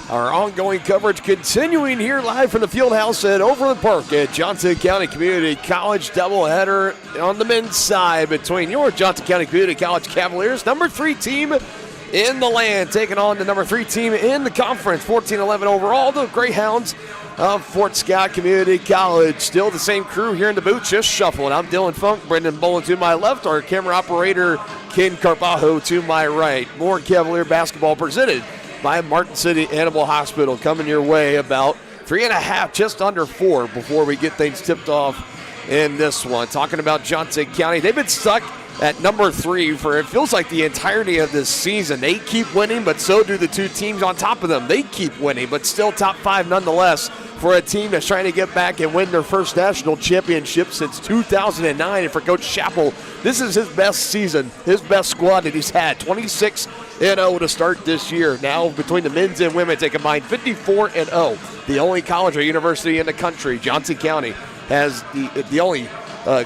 Our ongoing coverage continuing here live from the field house at Overland Park at Johnson County Community College. Doubleheader on the men's side between your Johnson County Community College Cavaliers, number 3 team in the land, taking on the number 3 team in the conference, 14-11 overall, the Greyhounds of Fort Scott Community College. Still the same crew here in the booth, just shuffling. I'm Dylan Funk, Brendan Bolin to my left, our camera operator Ken Carbajo to my right. More Cavalier basketball presented by Martin City Animal Hospital, coming your way about 3.5, just under 4 before we get things tipped off in this one. Talking about Johnson County, they've been stuck at number 3 for it feels like the entirety of this season. They keep winning, but so do the 2 teams on top of them. They keep winning, but still top 5 nonetheless for a team that's trying to get back and win their first national championship since 2009. And for Coach Chappell, this is his best season, his best squad that he's had. 26-0 to start this year. Now between the men's and women's, they combined 54-0. The only college or university in the country, Johnson County, has the only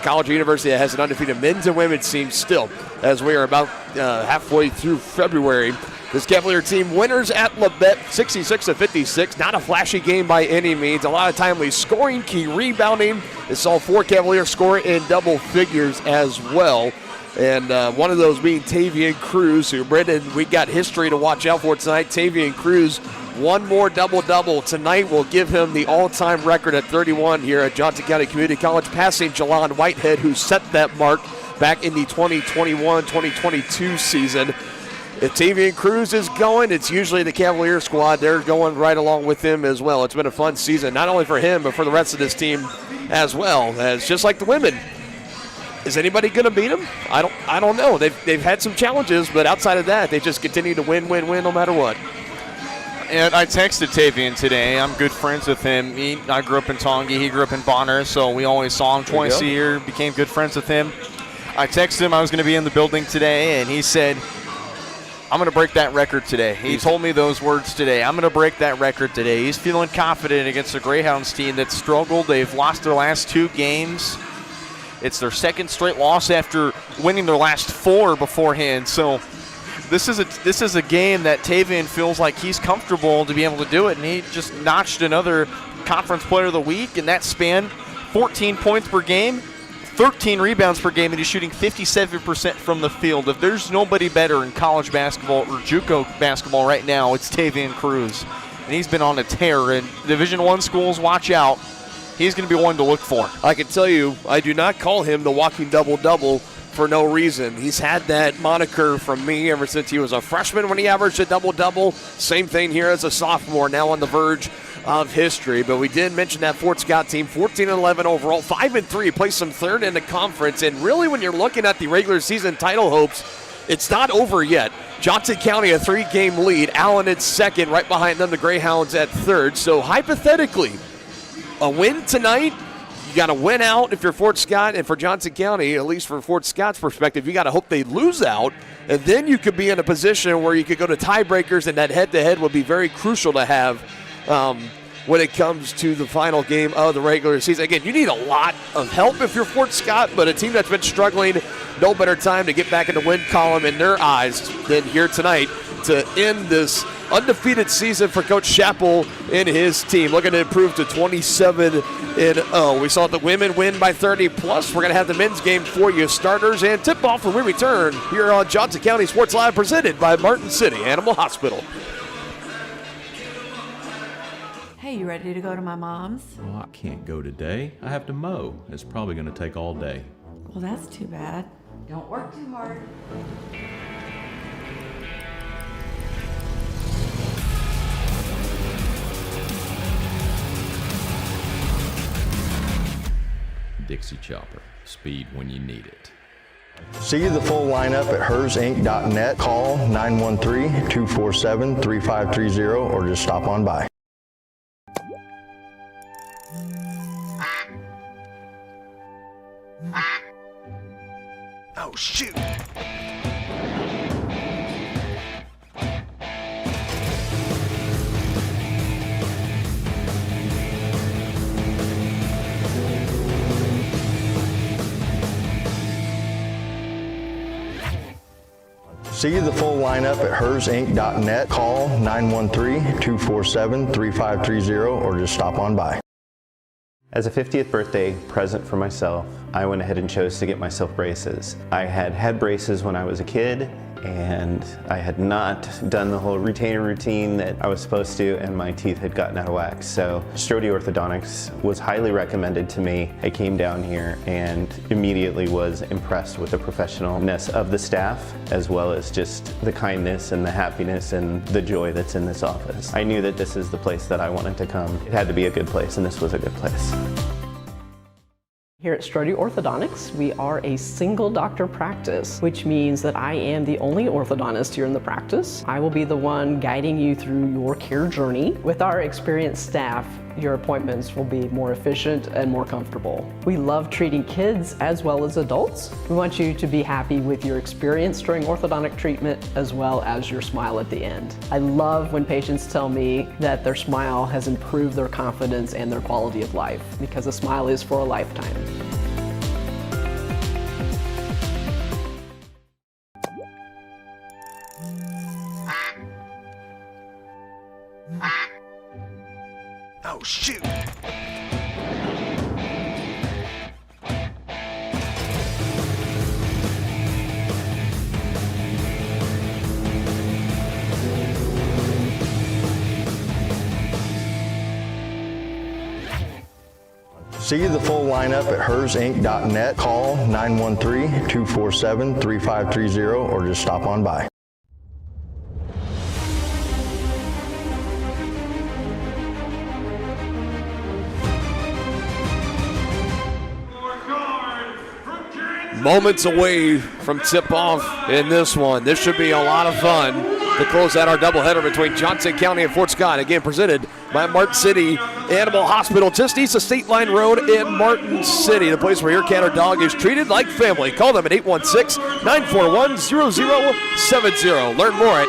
college or university that has an undefeated men's and women's team still, as we are about halfway through February. This Cavalier team winners at Labette, 66-56. Not a flashy game by any means. A lot of timely scoring, key rebounding. It saw 4 Cavaliers score in double figures as well. And one of those being Tavian Cruz, who, Brendan, we got history to watch out for tonight. Tavian Cruz, one more double-double tonight will give him the all-time record at 31 here at Johnson County Community College, passing Jalon Whitehead, who set that mark back in the 2021-2022 season. If Tavian Cruz is going, it's usually the Cavalier squad. They're going right along with him as well. It's been a fun season, not only for him, but for the rest of this team as well. As just like the women, is anybody going to beat them? I don't know. They've had some challenges, but outside of that, they just continue to win no matter what. And I texted Tavian today. I'm good friends with him. I grew up in Tongi. He grew up in Bonner, so we always saw him twice a year, became good friends with him. I texted him I was going to be in the building today, and he said, I'm going to break that record today. He told me those words today. I'm going to break that record today. He's feeling confident against the Greyhounds team that struggled. They've lost their last 2 games. It's their second straight loss after winning their last 4 beforehand. So this is a game that Tavian feels like he's comfortable to be able to do it, and he just notched another Conference Player of the Week in that span. 14 points per game, 13 rebounds per game, and he's shooting 57% from the field. If there's nobody better in college basketball or JUCO basketball right now, it's Tavian Cruz. And he's been on a tear, and Division I schools, watch out. He's going to be one to look for. I can tell you, I do not call him the walking double-double for no reason. He's had that moniker from me ever since he was a freshman when he averaged a double-double. Same thing here as a sophomore, now on the verge of history. But we did mention that Fort Scott team, 14-11 overall, 5-3, placed some third in the conference. And really, when you're looking at the regular season title hopes, it's not over yet. Johnson County a 3-game lead, Allen at second, right behind them the Greyhounds at third. So hypothetically, a win tonight, you got to win out if you're Fort Scott, and for Johnson County, at least from Fort Scott's perspective, you got to hope they lose out, and then you could be in a position where you could go to tiebreakers, and that head-to-head would be very crucial to have when it comes to the final game of the regular season. Again, you need a lot of help if you're Fort Scott, but a team that's been struggling, no better time to get back in the win column in their eyes than here tonight to end this undefeated season for Coach Chappell and his team, looking to improve to 27-0. We saw the women win by 30 plus. We're going to have the men's game for you, starters and tip-off when we return here on Johnson County Sports Live, presented by Martin City Animal Hospital. Hey, you ready to go to my mom's? Oh, I can't go today. I have to mow. It's probably going to take all day. Well, that's too bad. Don't work too hard. Dixie Chopper. Speed when you need it. See the full lineup at hersinc.net. Call 913-247-3530 or just stop on by. Oh, shoot. See the full lineup at hersinc.net. Call 913-247-3530 or just stop on by. As a 50th birthday present for myself, I went ahead and chose to get myself braces. I had had braces when I was a kid, and I had not done the whole retainer routine that I was supposed to, and my teeth had gotten out of whack. So Strode Orthodontics was highly recommended to me. I came down here and immediately was impressed with the professionalness of the staff, as well as just the kindness and the happiness and the joy that's in this office. I knew that this is the place that I wanted to come. It had to be a good place, and this was a good place. Here at Strode Orthodontics, we are a single doctor practice, which means that I am the only orthodontist here in the practice. I will be the one guiding you through your care journey. With our experienced staff, your appointments will be more efficient and more comfortable. We love treating kids as well as adults. We want you to be happy with your experience during orthodontic treatment as well as your smile at the end. I love when patients tell me that their smile has improved their confidence and their quality of life, because a smile is for a lifetime. Oh, shoot! See the full lineup at hersinc.net. Call 913-247-3530 or just stop on by. Moments away from tip-off in this one. This should be a lot of fun to close out our doubleheader between Johnson County and Fort Scott. Again, presented by Martin City Animal Hospital, just east of State Line Road in Martin City, the place where your cat or dog is treated like family. Call them at 816-941-0070. Learn more at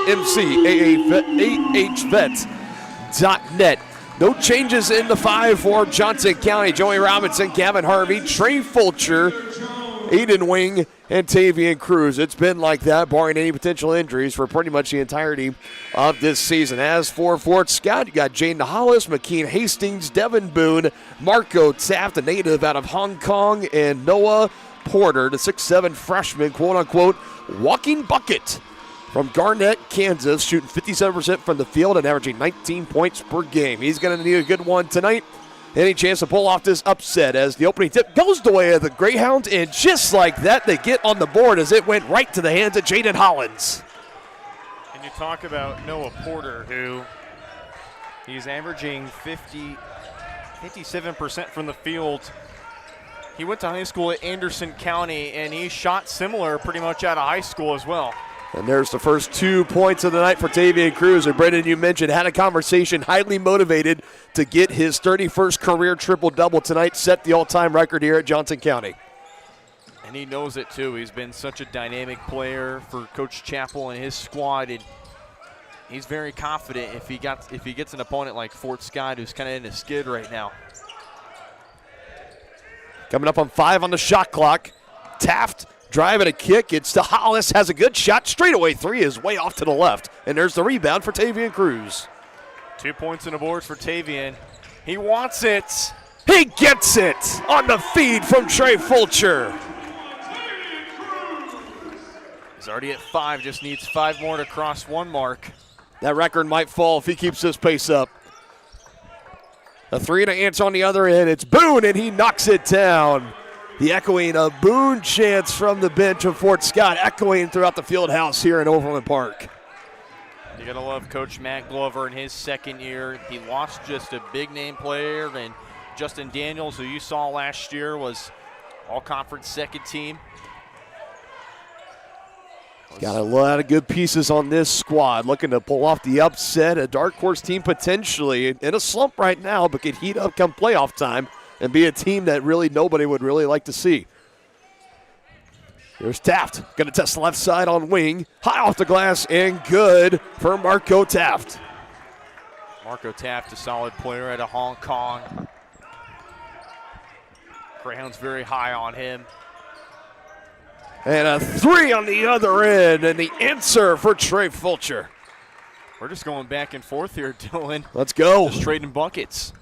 mcaahvet.net. No changes in the five for Johnson County. Joey Robinson, Gavin Harvey, Trey Fulcher, Aiden Wing, and Tavian Cruz. It's been like that, barring any potential injuries, for pretty much the entirety of this season. As for Fort Scott, you got Jaden Hollis, McKean Hastings, Devin Boone, Marco Taft, a native out of Hong Kong, and Noah Porter, the 6'7 freshman, quote-unquote, walking bucket from Garnett, Kansas, shooting 57% from the field and averaging 19 points per game. He's going to need a good one tonight. Any chance to pull off this upset as the opening tip goes the way of the Greyhounds, and just like that, they get on the board as it went right to the hands of Jaden Hollins. And you talk about Noah Porter, who he's averaging 57% from the field. He went to high school at Anderson County, and he shot similar pretty much out of high school as well. And there's the first 2 points of the night for Tavian Cruz. And Brendan, you mentioned, had a conversation, highly motivated to get his 31st career triple-double tonight, set the all-time record here at Johnson County. And he knows it too. He's been such a dynamic player for Coach Chappell and his squad. And he's very confident if he gets an opponent like Fort Scott, who's kind of in a skid right now. Coming up on 5 on the shot clock. Taft driving a kick. It's to Hollis. Has a good shot. Straightaway three is way off to the left. And there's the rebound for Tavian Cruz. 2 points in the boards for Tavian. He wants it. He gets it on the feed from Trey Fulcher. He's already at 5. Just needs 5 more to cross 1 mark. That record might fall if he keeps this pace up. A 3 to answer on the other end. It's Boone, and he knocks it down. The echoing of Boone chants from the bench of Fort Scott, echoing throughout the field house here in Overland Park. You gotta love Coach Matt Glover in his second year. He lost just a big name player, and Justin Daniels, who you saw last year, was all-conference second team. Got a lot of good pieces on this squad, looking to pull off the upset. A dark horse team potentially in a slump right now, but could heat up come playoff time and be a team that really nobody would really like to see. Here's Taft, going to test the left side on wing. High off the glass and good for Marco Taft. Marco Taft, a solid player out of Hong Kong. Greyhounds very high on him. And a 3 on the other end, and the answer for Trey Fulcher. We're just going back and forth here, Dylan. Let's go. Just trading buckets.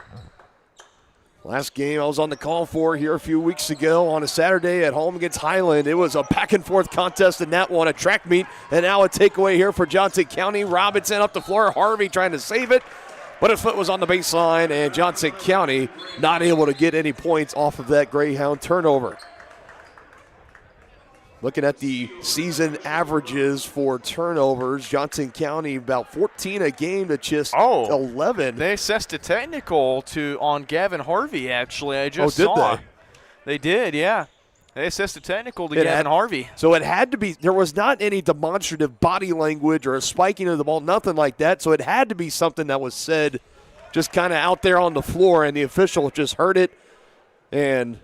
Last game I was on the call for here a few weeks ago on a Saturday at home against Highland. It was a back-and-forth contest in that one, a track meet, and now a takeaway here for Johnson County. Robinson up the floor, Harvey trying to save it, but his foot was on the baseline, and Johnson County not able to get any points off of that Greyhound turnover. Looking at the season averages for turnovers, Johnson County about 14 a game to just 11. They assessed a technical on Gavin Harvey, actually. I just did saw. they? They did, yeah. They assessed a technical to Gavin Harvey. So it had to be, there was not any demonstrative body language or a spiking of the ball, nothing like that. So it had to be something that was said just kind of out there on the floor, and the official just heard it and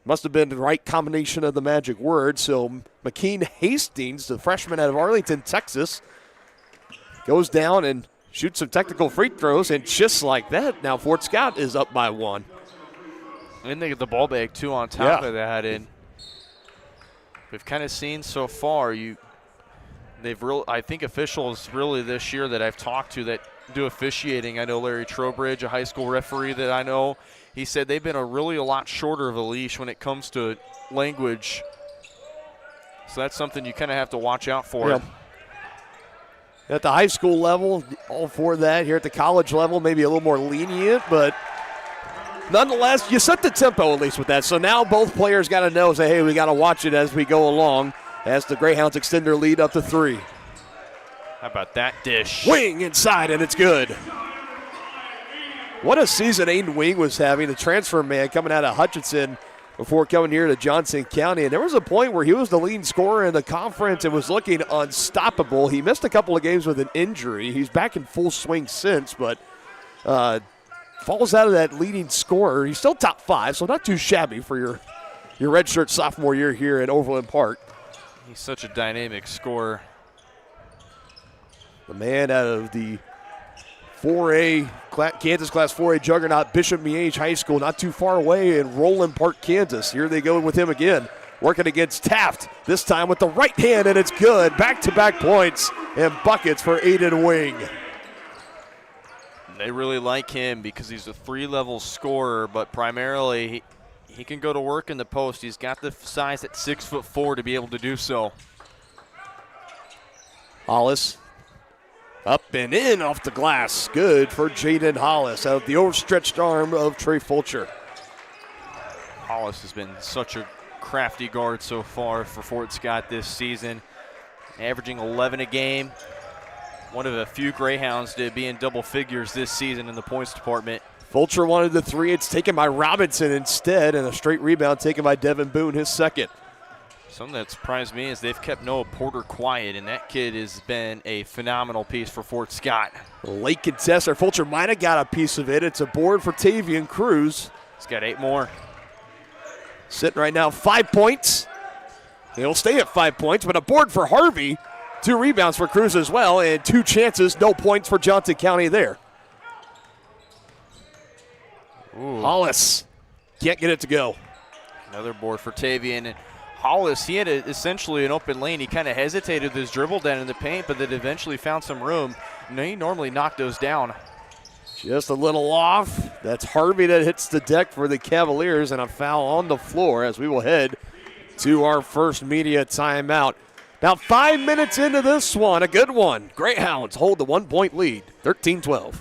must have been the right combination of the magic word. So McKean Hastings, the freshman out of Arlington, Texas, goes down and shoots some technical free throws, and just like that, now Fort Scott is up by 1. And they get the ball back, too, on top of that. And we've kind of seen so far, I think officials really this year that I've talked to that do officiating, I know Larry Trowbridge, a high school referee that I know, he said they've been a lot shorter of a leash when it comes to language. So that's something you kind of have to watch out for. Yep. At the high school level, all for that. Here at the college level, maybe a little more lenient, but nonetheless, you set the tempo at least with that. So now both players got to know, say, hey, we got to watch it as we go along as the Greyhounds extend their lead up to 3. How about that dish? Wing inside, and it's good. What a season Aiden Wing was having, the transfer man coming out of Hutchinson before coming here to Johnson County. And there was a point where he was the leading scorer in the conference and was looking unstoppable. He missed a couple of games with an injury. He's back in full swing since, but falls out of that leading scorer. He's still top 5, so not too shabby for your redshirt sophomore year here at Overland Park. He's such a dynamic scorer. The man out of the 4A, Kansas Class 4A juggernaut, Bishop Miege High School, not too far away in Roland Park, Kansas. Here they go with him again, working against Taft, this time with the right hand, and it's good. Back-to-back points and buckets for Aiden Wing. They really like him because he's a 3-level scorer, but primarily he can go to work in the post. He's got the size at 6'4" to be able to do so. Hollis up and in off the glass. Good for Jaden Hollis out of the overstretched arm of Trey Fulcher. Hollis has been such a crafty guard so far for Fort Scott this season, averaging 11 a game. One of a few Greyhounds to be in double figures this season in the points department. Fulcher wanted the 3. It's taken by Robinson instead, and a straight rebound taken by Devin Boone, his second. Something that surprised me is they've kept Noah Porter quiet, and that kid has been a phenomenal piece for Fort Scott. Late contester. Fulcher might have got a piece of it. It's a board for Tavian Cruz. He's got 8 more. Sitting right now, 5 points. He'll stay at 5 points, but a board for Harvey. 2 rebounds for Cruz as well, and 2 chances, no points for Johnson County there. Ooh. Hollis can't get it to go. Another board for Tavian. And Hollis, he had essentially an open lane. He kind of hesitated with his dribble down in the paint, but then eventually found some room. He normally knocked those down. Just a little off. That's Harvey that hits the deck for the Cavaliers, and a foul on the floor as we will head to our first media timeout. Now 5 minutes into this one, a good one. Greyhounds hold the 1-point lead, 13-12.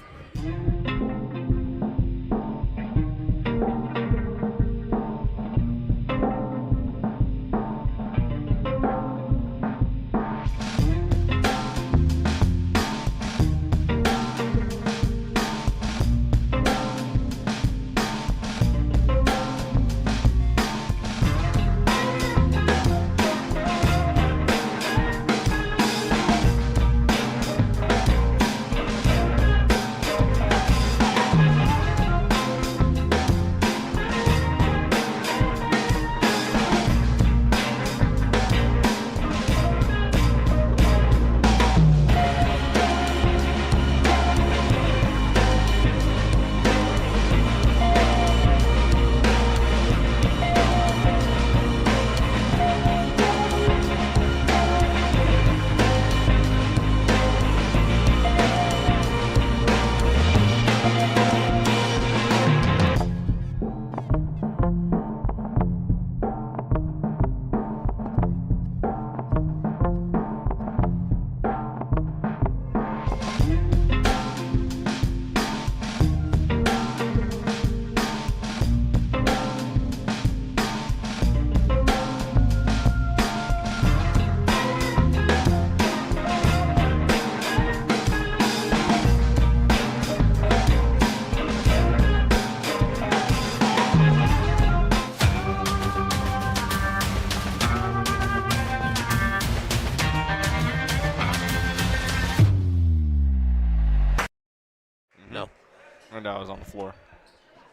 And I was on the floor.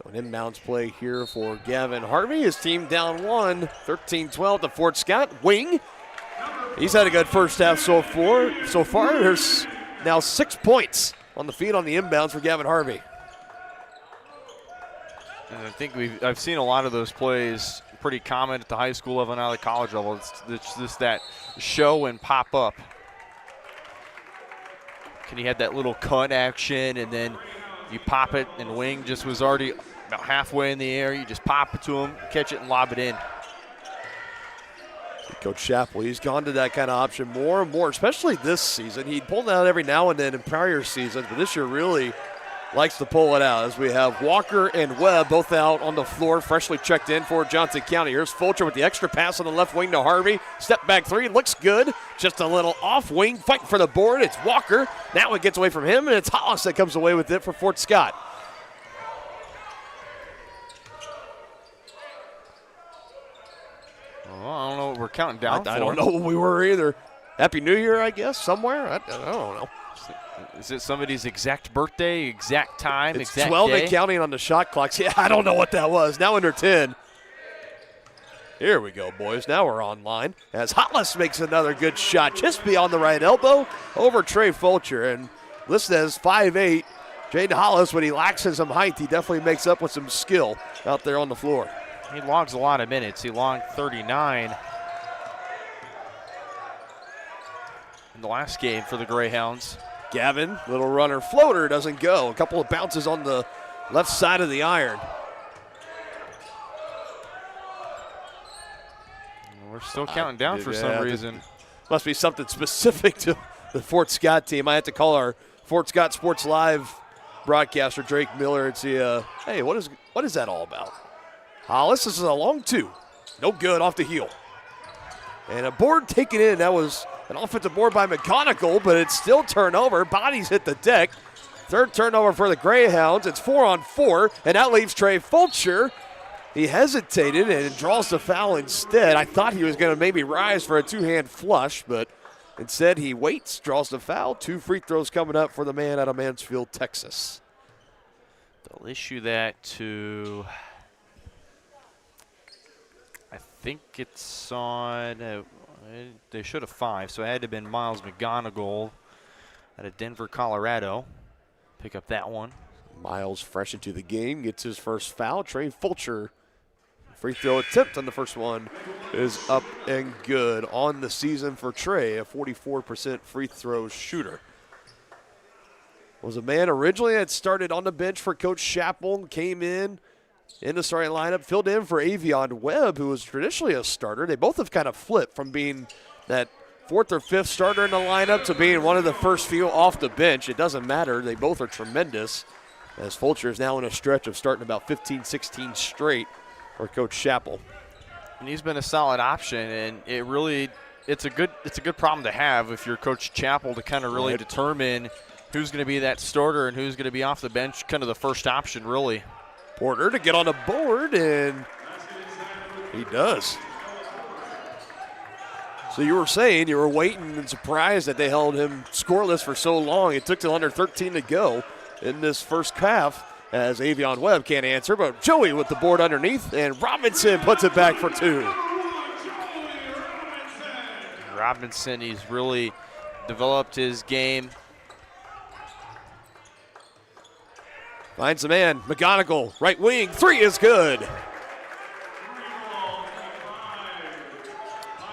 An inbounds play here for Gavin Harvey. His team down 1, 13-12 to Fort Scott. Wing. He's had a good first half so far. There's now 6 points on the feed on the inbounds for Gavin Harvey. And I think I've seen a lot of those plays pretty common at the high school level and now the college level. It's just that show and pop up. And he had that little cut action, and then you pop it, and Wing just was already about halfway in the air. You just pop it to him, catch it, and lob it in. Coach Shapley, he's gone to that kind of option more and more, especially this season. He'd pulled it out every now and then in prior seasons, but this year really likes to pull it out as we have Walker and Webb both out on the floor, freshly checked in for Johnson County. Here's Fulcher with the extra pass on the left wing to Harvey. Step back three, looks good. Just a little off wing, fighting for the board. It's Walker. Now it gets away from him, and it's Hollis that comes away with it for Fort Scott. Well, I don't know what we're counting down for. I don't know what we were either. Happy New Year, I guess, somewhere. I don't know. Is it somebody's exact birthday, exact time, it's exact 12 day? and counting on the shot clocks. Yeah, I don't know what that was. Now under 10. Here we go, boys. Now we're online as Hollis makes another good shot just beyond the right elbow over Trey Fulcher. And listed as 5'8", Jaden Hollis, when he lacks in some height, he definitely makes up with some skill out there on the floor. He logs a lot of minutes. He logged 39 in the last game for the Greyhounds. Gavin, little runner floater, doesn't go. A couple of bounces on the left side of the iron. We're still counting down for some reason. Must be something specific to the Fort Scott team. I had to call our Fort Scott Sports Live broadcaster, Drake Miller, and see, hey, what is that all about? Hollis, this is a long two. No good, off the heel. And a board taken in. That was an offensive board by McGonigal, but it's still turnover. Bodies hit the deck. Third turnover for the Greyhounds. It's 4-on-4, and that leaves Trey Fulcher. He hesitated and draws the foul instead. I thought he was going to maybe rise for a two-hand flush, but instead he waits, draws the foul. 2 free throws coming up for the man out of Mansfield, Texas. They'll issue that to, I think it's on, they should have 5, so it had to have been Miles McGonigal out of Denver, Colorado. Pick up that one. Miles fresh into the game, gets his first foul. Trey Fulcher, free throw attempt on the first one is up and good on the season for Trey, a 44% free throw shooter. Was a man originally that started on the bench for Coach Chappell, came in the starting lineup, filled in for Avion Webb, who was traditionally a starter. They both have kind of flipped from being that 4th or 5th starter in the lineup to being one of the first few off the bench. It doesn't matter. They both are tremendous, as Fulcher is now in a stretch of starting about 15, 16 straight for Coach Chappell. And he's been a solid option, and it's a good problem to have if you're Coach Chappell, to kind of really determine who's going to be that starter and who's going to be off the bench, kind of the first option, really. Porter to get on the board, and he does. So you were saying you were waiting and surprised that they held him scoreless for so long. It took till under 13 to go in this first half as Avion Webb can't answer, but Joey with the board underneath, and Robinson puts it back for 2. Robinson, he's really developed his game. Finds the man, McGonigal, right wing, 3 is good.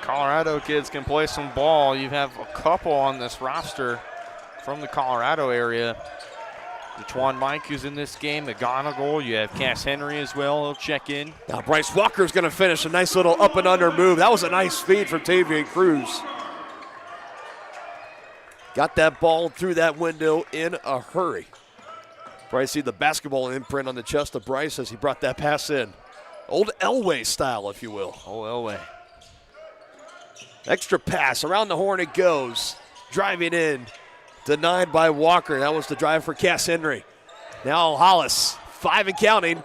Colorado kids can play some ball. You have a couple on this roster from the Colorado area. DeJuan Mike, who's in this game, McGonigal. You have Cass Henry as well. He'll check in. Now Bryce Walker's going to finish a nice little up and under move. That was a nice feed from Tavian Cruz. Got that ball through that window in a hurry. Bryce, see the basketball imprint on the chest of Bryce as he brought that pass in. Old Elway style, if you will. Old Elway. Extra pass, around the horn it goes. Driving in, denied by Walker. That was the drive for Cass Henry. Now Hollis, 5 and counting,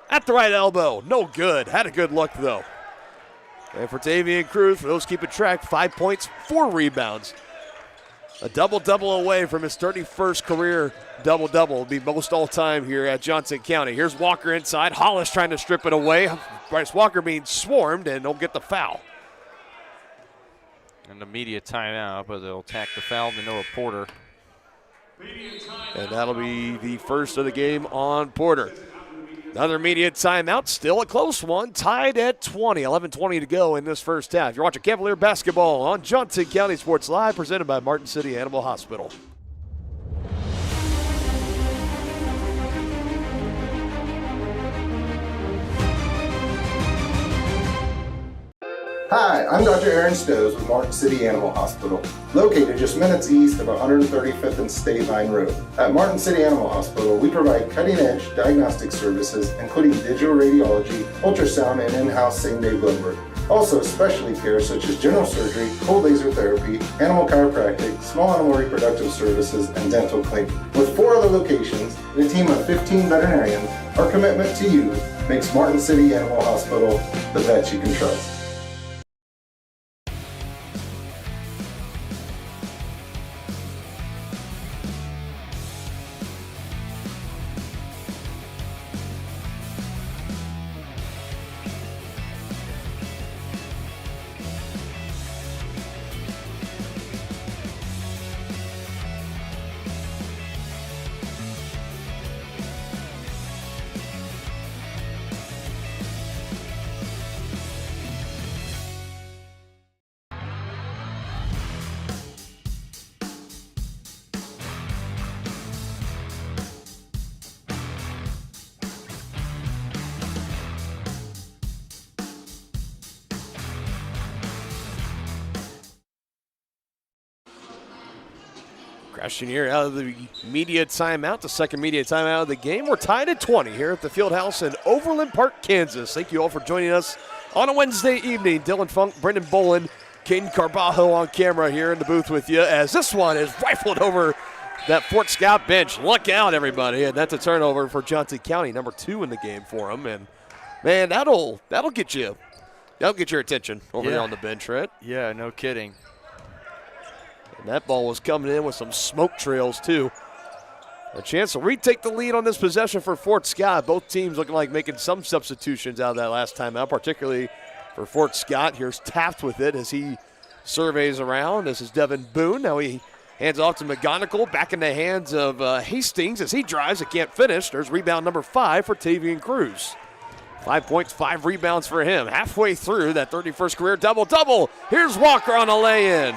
at the right elbow. No good, had a good look though. And for Tavian Cruz, for those keeping track, 5 points, 4 rebounds. A double-double away from his 31st career double-double. Will be most all-time here at Johnson County. Here's Walker inside. Hollis trying to strip it away. Bryce Walker being swarmed, and they'll get the foul. An immediate timeout, but they'll tack the foul to Noah Porter. And that'll be the first of the game on Porter. Another immediate timeout, still a close one, tied at 20. 11:20 to go in this first half. You're watching Cavalier basketball on Johnson County Sports Live, presented by Martin City Animal Hospital. Hi, I'm Dr. Aaron Stows with Martin City Animal Hospital, located just minutes east of 135th and State Line Road. At Martin City Animal Hospital, we provide cutting-edge diagnostic services, including digital radiology, ultrasound, and in-house same-day blood work. Also, specialty care such as general surgery, cold laser therapy, animal chiropractic, small animal reproductive services, and dental cleaning. With 4 other locations and a team of 15 veterinarians, our commitment to you makes Martin City Animal Hospital the vet you can trust. Crashing here out of the media timeout, the second media timeout of the game. We're tied at 20 here at the Fieldhouse in Overland Park, Kansas. Thank you all for joining us on a Wednesday evening. Dylan Funk, Brendan Bolin, Caden Carbajo on camera here in the booth with you as this one is rifled over that Fort Scott bench. Look out, everybody. And that's a turnover for Johnson County, number 2 in the game for them. And, man, that'll get you. That'll get your attention over there on the bench, right? Yeah, no kidding. And that ball was coming in with some smoke trails, too. A chance to retake the lead on this possession for Fort Scott. Both teams looking like making some substitutions out of that last time out, particularly for Fort Scott. Here's Taft with it as he surveys around. This is Devin Boone. Now he hands off to McGonigal. Back in the hands of Hastings as he drives. It can't finish. There's rebound number 5 for Tavian Cruz. 5 points, 5 rebounds for him. Halfway through that 31st career double-double. Here's Walker on a lay-in.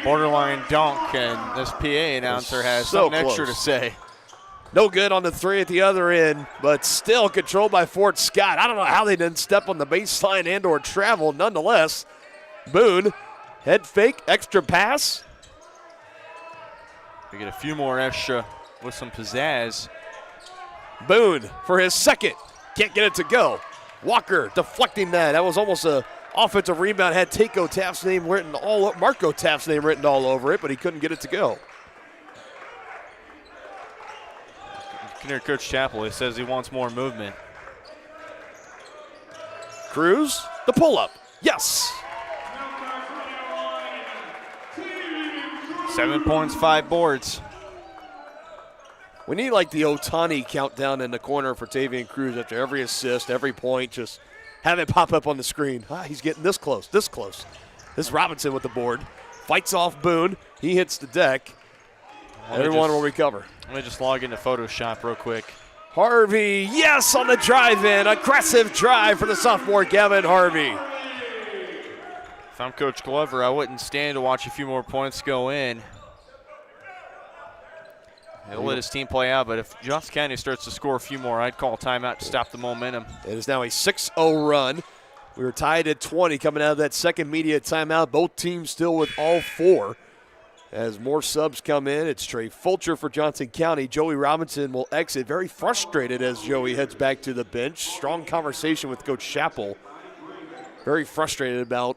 Borderline dunk, and this PA announcer has something extra to say. No good on the 3 at the other end, but still controlled by Fort Scott. I don't know how they didn't step on the baseline and or travel. Nonetheless, Boone, head fake, extra pass. We get a few more extra with some pizzazz. Boone for his second. Can't get it to go. Walker deflecting that. That was almost a offensive rebound. Had Marco Taft's name written all over it, but he couldn't get it to go. You can hear Coach Chappell. He says he wants more movement. Cruz, the pull-up. Yes. 7 points, 5 boards. We need like the Otani countdown in the corner for Tavian Cruz after every assist, every point. Just have it pop up on the screen. He's getting this close, this close. This is Robinson with the board. Fights off Boone. He hits the deck. Everyone will recover. Let me just log into Photoshop real quick. Harvey, yes, on the drive-in. Aggressive drive for the sophomore Gavin Harvey. If I'm Coach Glover, I wouldn't stand to watch a few more points go in. He'll let his team play out, but if Johnson County starts to score a few more, I'd call a timeout to stop the momentum. It is now a 6-0 run. We were tied at 20 coming out of that second media timeout. Both teams still with all 4. As more subs come in, it's Trey Fulcher for Johnson County. Joey Robinson will exit, very frustrated as Joey heads back to the bench. Strong conversation with Coach Chappell. Very frustrated about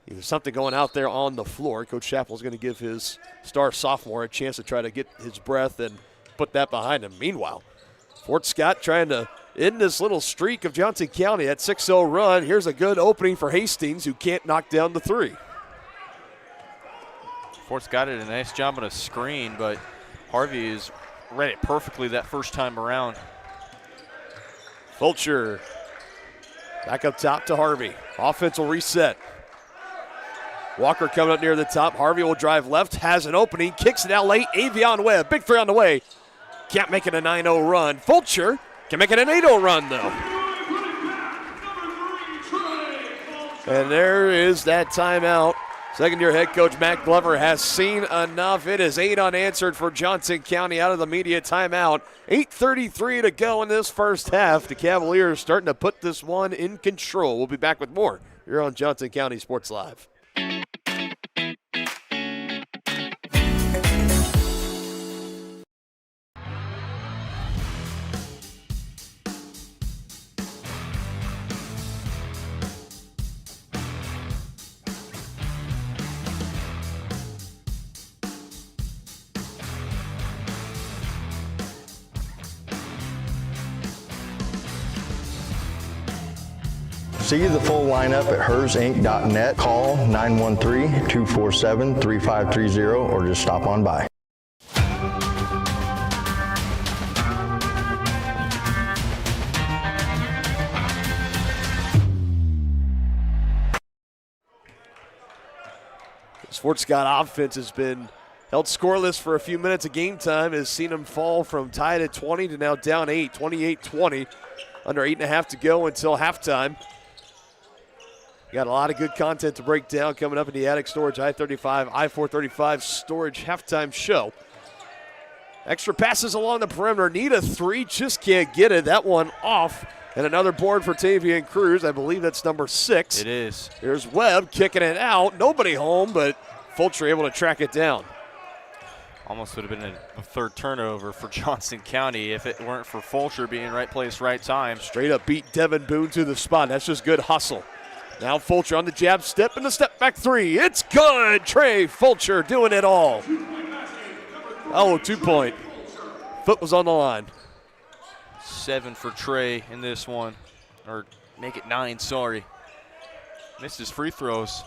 either something going out there on the floor. Coach Chappell's going to give his star sophomore a chance to try to get his breath and put that behind him. Meanwhile, Fort Scott trying to end this little streak of Johnson County at 6-0 run. Here's a good opening for Hastings, who can't knock down the 3. Fort Scott did a nice job on a screen, but Harvey has read it perfectly that first time around. Fulcher back up top to Harvey. Offense will reset. Walker coming up near the top. Harvey will drive left, has an opening, kicks it out late. Avion Webb, big three on the way. Can't make it a 9-0 run. Fulcher can make it an 8-0 run, though. And there is that timeout. Second-year head coach Matt Glover has seen enough. It is 8 unanswered for Johnson County out of the immediate timeout. 8:33 to go in this first half. The Cavaliers starting to put this one in control. We'll be back with more here on Johnson County Sports Live. See the full lineup at hersinc.net. Call 913-247-3530 or just stop on by. This Fort Scott offense has been held scoreless for a few minutes of game time. Has seen them fall from tied at 20 to now down 8, 28-20. Under 8.5 to go until halftime. Got a lot of good content to break down coming up in the Attic Storage I-435 Storage halftime show. Extra passes along the perimeter. Need a three, just can't get it. That one off. And another board for Tavian Cruz. I believe that's number 6. It is. Here's Webb kicking it out. Nobody home, but Fulcher able to track it down. Almost would have been a third turnover for Johnson County if it weren't for Fulcher being right place, right time. Straight up beat Devin Boone to the spot. That's just good hustle. Now Fulcher on the jab step and the step back three. It's good. Trey Fulcher doing it all. Oh, 2-point. Foot was on the line. 7 for Trey in this one. Or make it 9, sorry. Missed his free throws.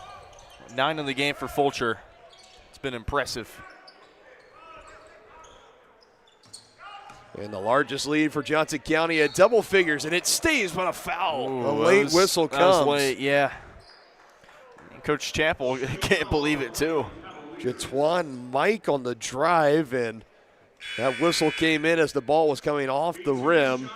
9 in the game for Fulcher. It's been impressive. And the largest lead for Johnson County at double figures, and it stays, but a foul. Ooh, a late whistle comes. That was late, yeah. Coach Chappell can't believe it, too. Jatwan Mike on the drive, and that whistle came in as the ball was coming off the rim.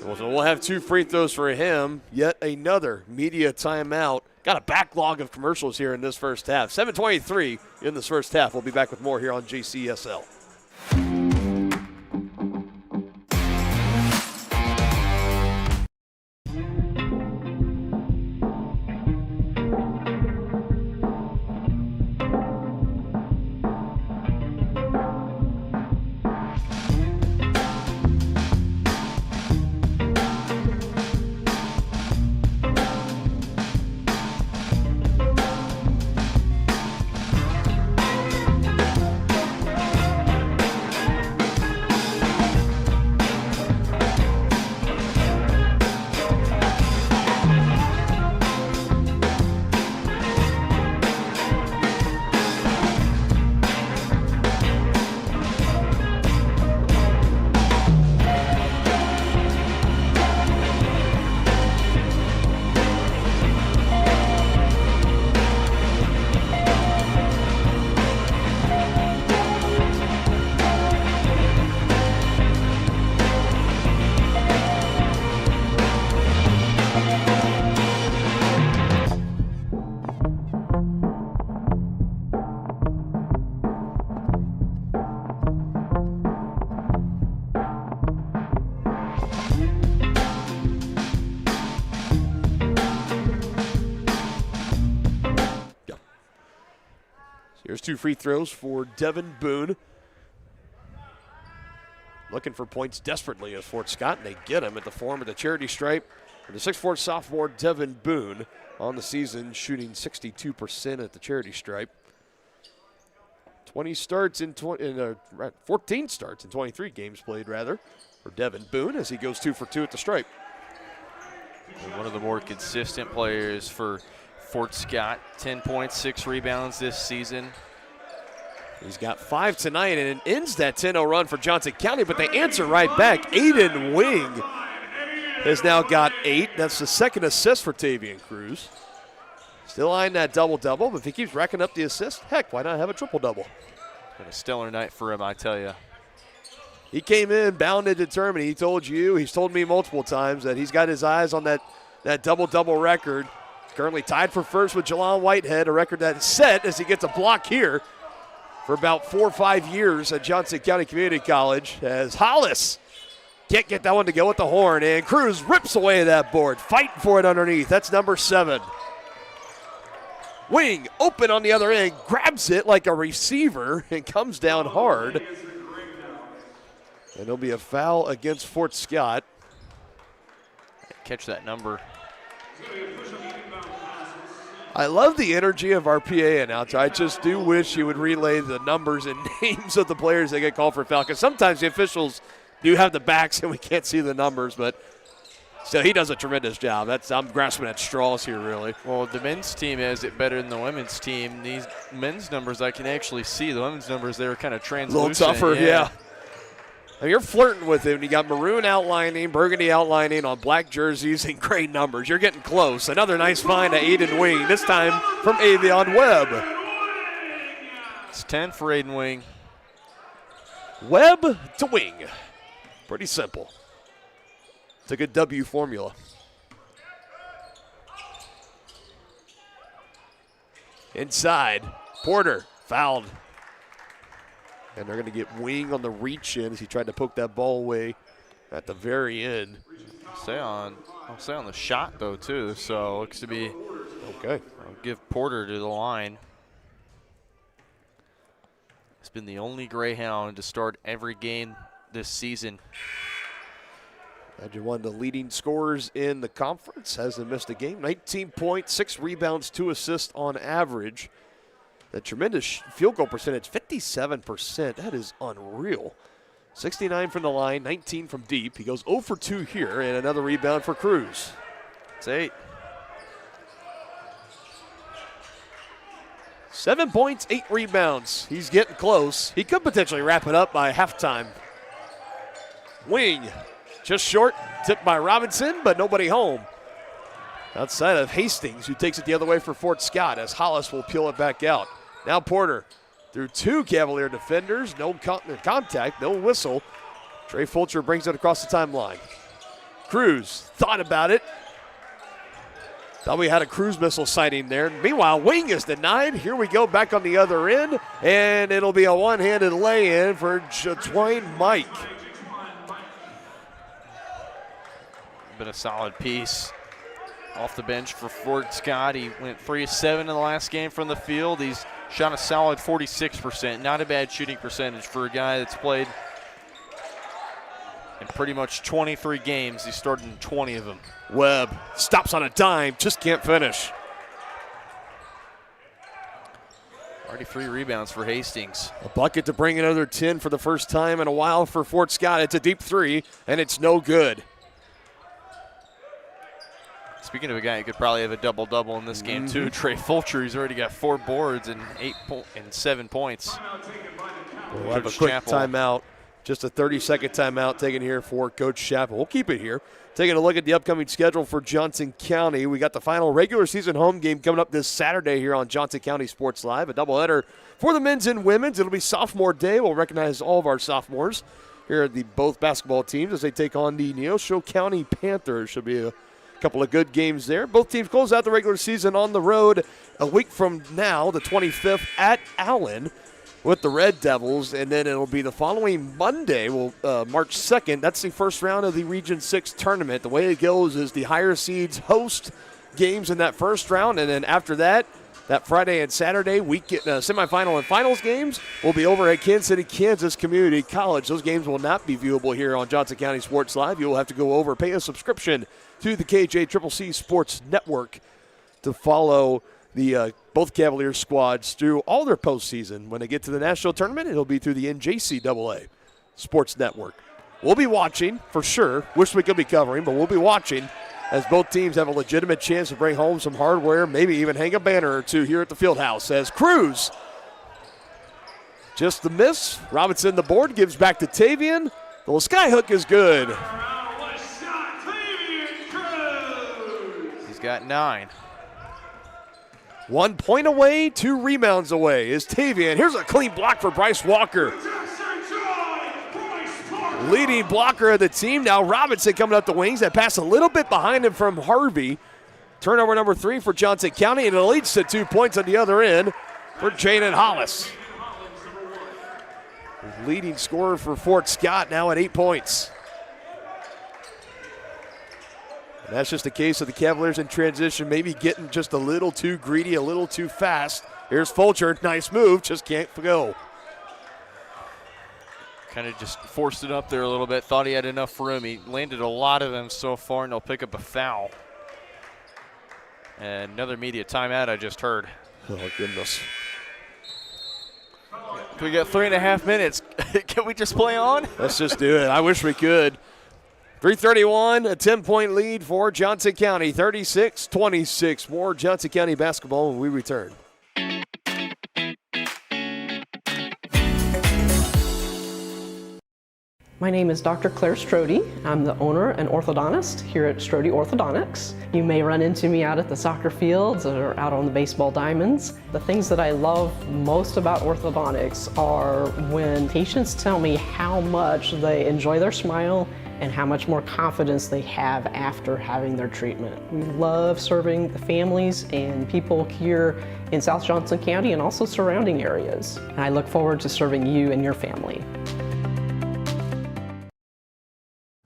So we'll have 2 free throws for him. Yet another media timeout. Got a backlog of commercials here in this first half. 7:23 in this first half. We'll be back with more here on JCSL. Here's 2 free throws for Devin Boone. Looking for points desperately as Fort Scott, and they get him at the form of the charity stripe for the 6'4" sophomore Devin Boone on the season, shooting 62% at the charity stripe. 14 starts in 23 games played, rather, for Devin Boone as he goes 2 for 2 at the stripe. And one of the more consistent players for Fort Scott. 10 points, 6 rebounds this season. He's got 5 tonight, and it ends that 10-0 run for Johnson County, but they answer right back. Aiden Wing has now got 8. That's the second assist for Tavian Cruz. Still eyeing that double-double, but if he keeps racking up the assists, heck, why not have a triple-double? Been a stellar night for him, I tell you. He came in bound and determined. He told you, he's told me multiple times that he's got his eyes on that double-double record. Currently tied for first with Jelon Whitehead, a record that is set as he gets a block here for about 4 or 5 years at Johnson County Community College, as Hollis can't get that one to go with the horn, and Cruz rips away that board, fighting for it underneath. That's number 7. Wing open on the other end, grabs it like a receiver and comes down hard. And there'll be a foul against Fort Scott. Catch that number. I love the energy of our PA announcer. I just do wish he would relay the numbers and names of the players that get called for foul, because sometimes the officials do have the backs and we can't see the numbers, but still, he does a tremendous job. I'm grasping at straws here, really. Well, the men's team has it better than the women's team. These men's numbers I can actually see. The women's numbers, they were kind of translucent. A little tougher, yeah. Now you're flirting with it. You got maroon outlining, burgundy outlining on black jerseys and gray numbers. You're getting close. Another nice find to Aiden Wing, this time from Avion Webb. It's 10 for Aiden Wing. Webb to Wing. Pretty simple. It's a good W formula. Inside, Porter fouled. And they're going to get Wing on the reach in as he tried to poke that ball away at the very end. I'll say on the shot, though, too. So looks to be okay. I'll give Porter to the line. He's been the only Greyhound to start every game this season. Imagine one of the leading scorers in the conference. Hasn't missed a game. 19 points, 6 rebounds, 2 assists on average. The tremendous field goal percentage, 57%. That is unreal. 69 from the line, 19 from deep. He goes 0 for 2 here, and another rebound for Cruz. It's 8. 7 points, 8 rebounds. He's getting close. He could potentially wrap it up by halftime. Wing, just short, tipped by Robinson, but nobody home. Outside of Hastings, who takes it the other way for Fort Scott, as Hollis will peel it back out. Now Porter through 2 Cavalier defenders. No contact, no whistle. Trey Fulcher brings it across the timeline. Cruz thought about it. Thought we had a Cruz missile sighting there. Meanwhile, Wing is denied. Here we go back on the other end, and it'll be a one-handed lay-in for Jatwain Mike. Been a solid piece. Off the bench for Fort Scott. He went 3 of 7 in the last game from the field. He's shot a solid 46%. Not a bad shooting percentage for a guy that's played in pretty much 23 games. He started in 20 of them. Webb stops on a dime, just can't finish. Already 3 rebounds for Hastings. A bucket to bring another 10 for the first time in a while for Fort Scott. It's a deep 3, and it's no good. Speaking of a guy who could probably have a double-double in this game, too, Trey Fulcher, he's already got 4 boards and 7 points. We'll have a quick timeout. Just a 30-second timeout taken here for Coach Chappell. We'll keep it here. Taking a look at the upcoming schedule for Johnson County. We got the final regular season home game coming up this Saturday here on Johnson County Sports Live. A doubleheader for the men's and women's. It'll be sophomore day. We'll recognize all of our sophomores here at the both basketball teams as they take on the Neosho County Panthers. Should be a couple of good games there. Both teams close out the regular season on the road a week from now, the 25th, at Allen with the Red Devils, and then it'll be the following Monday, March 2nd. That's the first round of the Region 6 tournament. The way it goes is the higher seeds host games in that first round, and then after that Friday and Saturday, semifinal and finals games will be over at Kansas City, Kansas Community College. Those games will not be viewable here on Johnson County Sports Live. You'll have to go over, pay a subscription to the KJCCC Sports Network to follow the both Cavaliers squads through all their postseason. When they get to the national tournament, it'll be through the NJCAA Sports Network. We'll be watching for sure. Wish we could be covering, but we'll be watching as both teams have a legitimate chance to bring home some hardware, maybe even hang a banner or two here at the Fieldhouse. As Cruz Just the miss. Robinson, the board, gives back to Tavian. The little sky hook is good. He's got 9. 1 point away, 2 rebounds away is Tavian. Here's a clean block for Bryce Walker. Leading blocker of the team. Now Robinson coming up the wings. That pass a little bit behind him from Harvey. Turnover number 3 for Johnson County, and it leads to 2 points on the other end for Jaden Hollis. Leading scorer for Fort Scott now at 8 points. And that's just a case of the Cavaliers in transition, maybe getting just a little too greedy, a little too fast. Here's Fulcher, nice move, just can't go. Kind of just forced it up there a little bit, thought he had enough room. He landed a lot of them so far, and they'll pick up a foul. And another media timeout I just heard. Oh, goodness. We got 3.5 minutes. Can we just play on? Let's just do it. I wish we could. 3:31, a 10-point lead for Johnson County, 36-26. More Johnson County basketball when we return. My name is Dr. Claire Strode. I'm the owner and orthodontist here at Strode Orthodontics. You may run into me out at the soccer fields or out on the baseball diamonds. The things that I love most about orthodontics are when patients tell me how much they enjoy their smile and how much more confidence they have after having their treatment. We love serving the families and people here in South Johnson County and also surrounding areas. And I look forward to serving you and your family.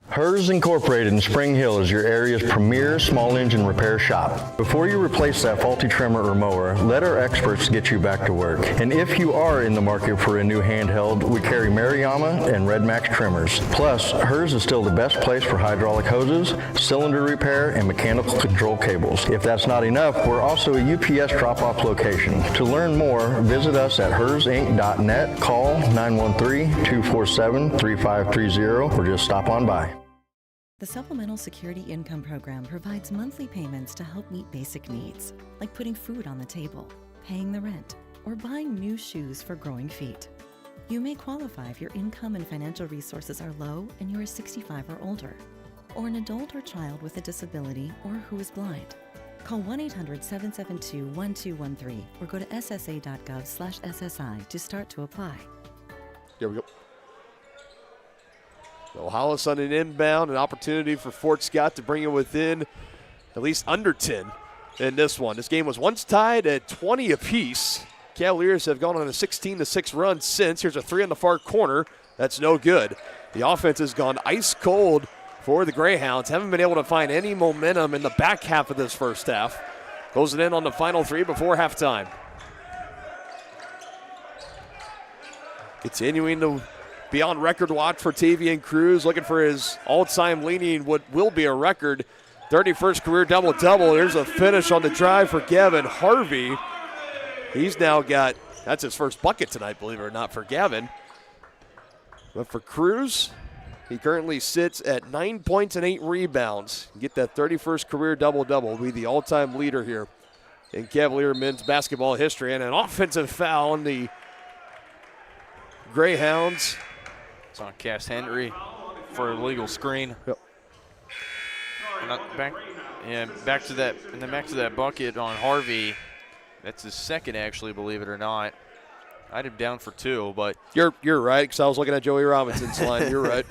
Hers Incorporated in Spring Hill is your area's premier small engine repair shop. Before you replace that faulty trimmer or mower, let our experts get you back to work. And if you are in the market for a new handheld, we carry Maruyama and Red Max trimmers. Plus, Hers is still the best place for hydraulic hoses, cylinder repair, and mechanical control cables. If that's not enough, we're also a UPS drop-off location. To learn more, visit us at hersinc.net, call 913-247-3530, or just stop on by. The Supplemental Security Income Program provides monthly payments to help meet basic needs, like putting food on the table, paying the rent, or buying new shoes for growing feet. You may qualify if your income and financial resources are low and you are 65 or older, or an adult or child with a disability or who is blind. Call 1-800-772-1213 or go to ssa.gov/SSI to start to apply. Here we go. So Hollis on an inbound, an opportunity for Fort Scott to bring it within at least under 10 in this one. This game was once tied at 20 apiece. Cavaliers have gone on a 16-6 run since. Here's a 3 on the far corner. That's no good. The offense has gone ice cold for the Greyhounds. Haven't been able to find any momentum in the back half of this first half. Goes it in on the final 3 before halftime. Continuing to be on record watch for Tavian Cruz, looking for his all-time leading what will be a record 31st career double-double. Here's a finish on the drive for Gavin Harvey. He's now got, that's his first bucket tonight, believe it or not, for Gavin. But for Cruz, he currently sits at 9 points and 8 rebounds. Get that 31st career double-double, be the all-time leader here in Cavalier men's basketball history. And an offensive foul on the Greyhounds. It's on Cass Henry for a legal screen. Yep. Back to that bucket on Harvey. That's his second, actually, believe it or not. I had him down for 2, but you're right, because I was looking at Joey Robinson's line. You're right.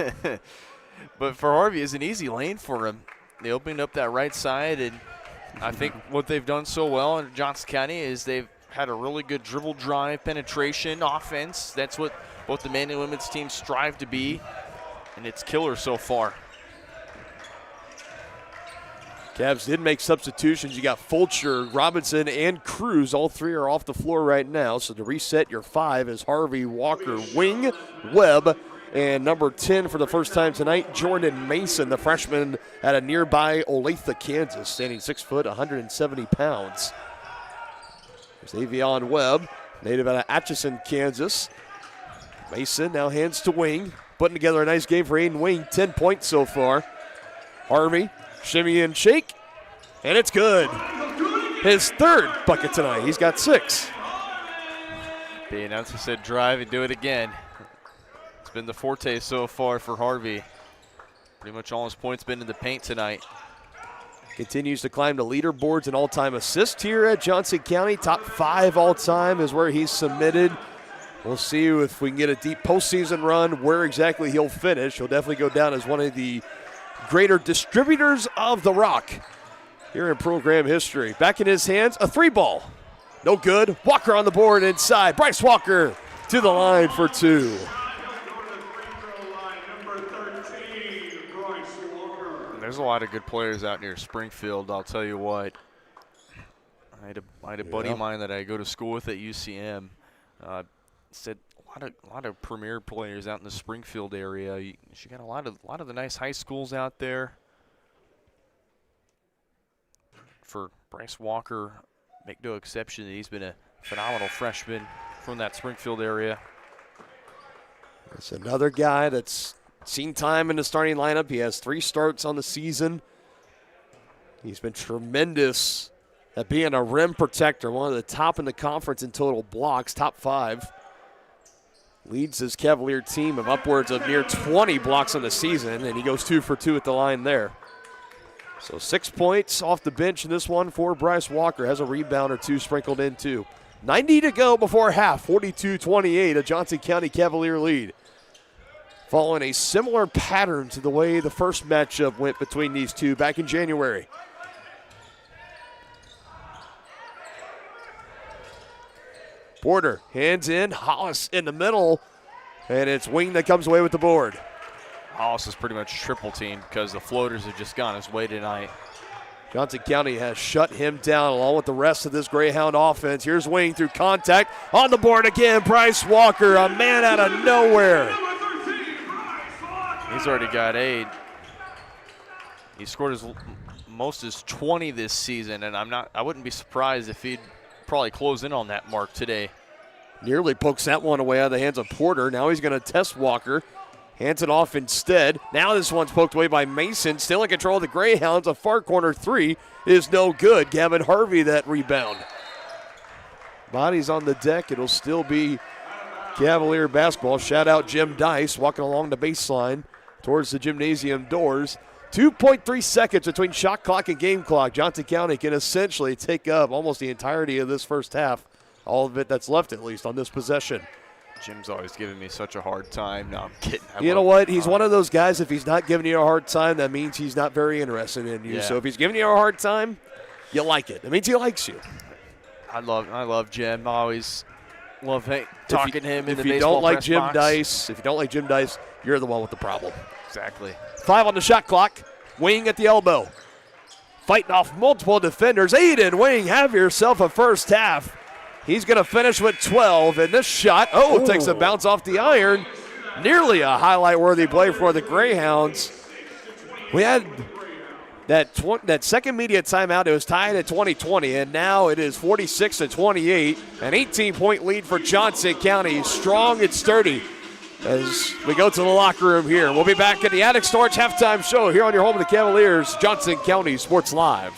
But for Harvey, it's an easy lane for him. They opened up that right side, and I think what they've done so well in Johnson County is they've had a really good dribble drive penetration offense. That's what both the men and women's teams strive to be, and it's killer so far. Cavs did make substitutions. You got Fulcher, Robinson, and Cruz. All 3 are off the floor right now. So to reset your 5 is Harvey, Walker, Wing, Webb, and number 10 for the first time tonight, Jordan Mason, the freshman at a nearby Olathe, Kansas, standing 6 foot, 170 pounds. There's Avion Webb, native out of Atchison, Kansas. Mason now hands to Wing, putting together a nice game for Aiden Wing, 10 points so far. Harvey, shimmy and shake, and it's good. His 3rd bucket tonight. He's got 6. The announcer said drive and do it again. It's been the forte so far for Harvey. Pretty much all his points been in the paint tonight. Continues to climb the leaderboards and all-time assists here at Johnson County. Top 5 all-time is where he's submitted. We'll see if we can get a deep postseason run, where exactly he'll finish. He'll definitely go down as one of the greater distributors of the rock here in program history. Back in his hands, a 3-ball. No good. Walker on the board inside. Bryce Walker to the line for 2. There's a lot of good players out near Springfield, I'll tell you what. I had a buddy of mine that I go to school with at UCM. Said a lot of premier players out in the Springfield area. You got a lot of the nice high schools out there. For Bryce Walker, make no exception that he's been a phenomenal freshman from that Springfield area. It's another guy that's seen time in the starting lineup. He has 3 starts on the season. He's been tremendous at being a rim protector, one of the top in the conference in total blocks, top 5. Leads his Cavalier team of upwards of near 20 blocks on the season, and he goes 2 for 2 at the line there. So 6 points off the bench in this one for Bryce Walker. Has a rebound or 2 sprinkled in too. 90 to go before half, 42-28, a Johnson County Cavalier lead. Following a similar pattern to the way the first matchup went between these two back in January. Porter, hands in, Hollis in the middle, and it's Wing that comes away with the board. Hollis is pretty much triple teamed because the floaters have just gone his way tonight. Johnson County has shut him down along with the rest of this Greyhound offense. Here's Wing through contact. On the board again, Bryce Walker, a man out of nowhere. He's already got 8. He scored his most is 20 this season, and I wouldn't be surprised if he'd probably close in on that mark today. Nearly pokes that one away out of the hands of Porter. Now he's going to test Walker. Hands it off instead. Now this one's poked away by Mason. Still in control of the Greyhounds. A far corner 3 is no good. Gavin Harvey that rebound. Bodies on the deck. It'll still be Cavalier basketball. Shout out Jim Dice walking along the baseline towards the gymnasium doors. 2.3 seconds between shot clock and game clock. Johnson County can essentially take up almost the entirety of this first half. All of it that's left, at least, on this possession. Jim's always giving me such a hard time. No, I'm kidding. You know what? He's one of those guys, if he's not giving you a hard time, that means he's not very interested in you. Yeah. So if he's giving you a hard time, you like it. That means he likes you. I love Jim. I always love talking to him in the baseball If you don't like press Jim box. Dice, if you don't like Jim Dice, you're the one with the problem. Exactly. 5 on the shot clock. Wing at the elbow. Fighting off multiple defenders. Aiden Wing, have yourself a first half. He's going to finish with 12, and this shot, takes a bounce off the iron. Nearly a highlight-worthy play for the Greyhounds. We had that second media timeout. It was tied at 20-20, and now it is 46-28. An 18-point lead for Johnson County. Strong and sturdy as we go to the locker room here. We'll be back at the Attic Storage halftime show here on your home of the Cavaliers, Johnson County Sports Live.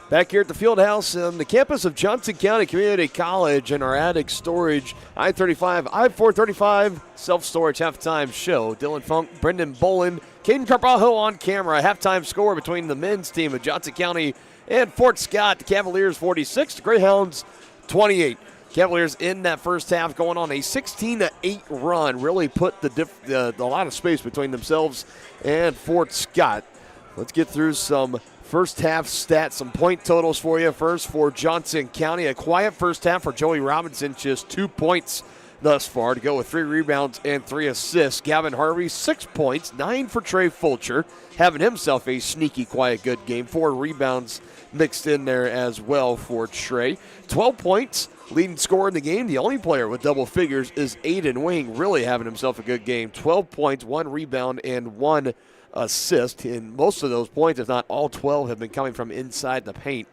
Back here at the Fieldhouse on the campus of Johnson County Community College in our attic storage, I-435 self-storage halftime show. Dylan Funk, Brendan Bolin, Caden Carbajo on camera. Halftime score between the men's team of Johnson County and Fort Scott. The Cavaliers 46, the Greyhounds 28. Cavaliers in that first half going on a 16-8 run. Really put a lot of space between themselves and Fort Scott. Let's get through some first half stats, some point totals for you. First for Johnson County, a quiet first half for Joey Robinson, just 2 points thus far to go with 3 rebounds and 3 assists. Gavin Harvey, 6 points, 9 for Trey Fulcher, having himself a sneaky, quiet, good game. 4 rebounds mixed in there as well for Trey. 12 points, leading scorer in the game. The only player with double figures is Aiden Wing, really having himself a good game. 12 points, 1 rebound, and 1 assist, and most of those points, if not all 12, have been coming from inside the paint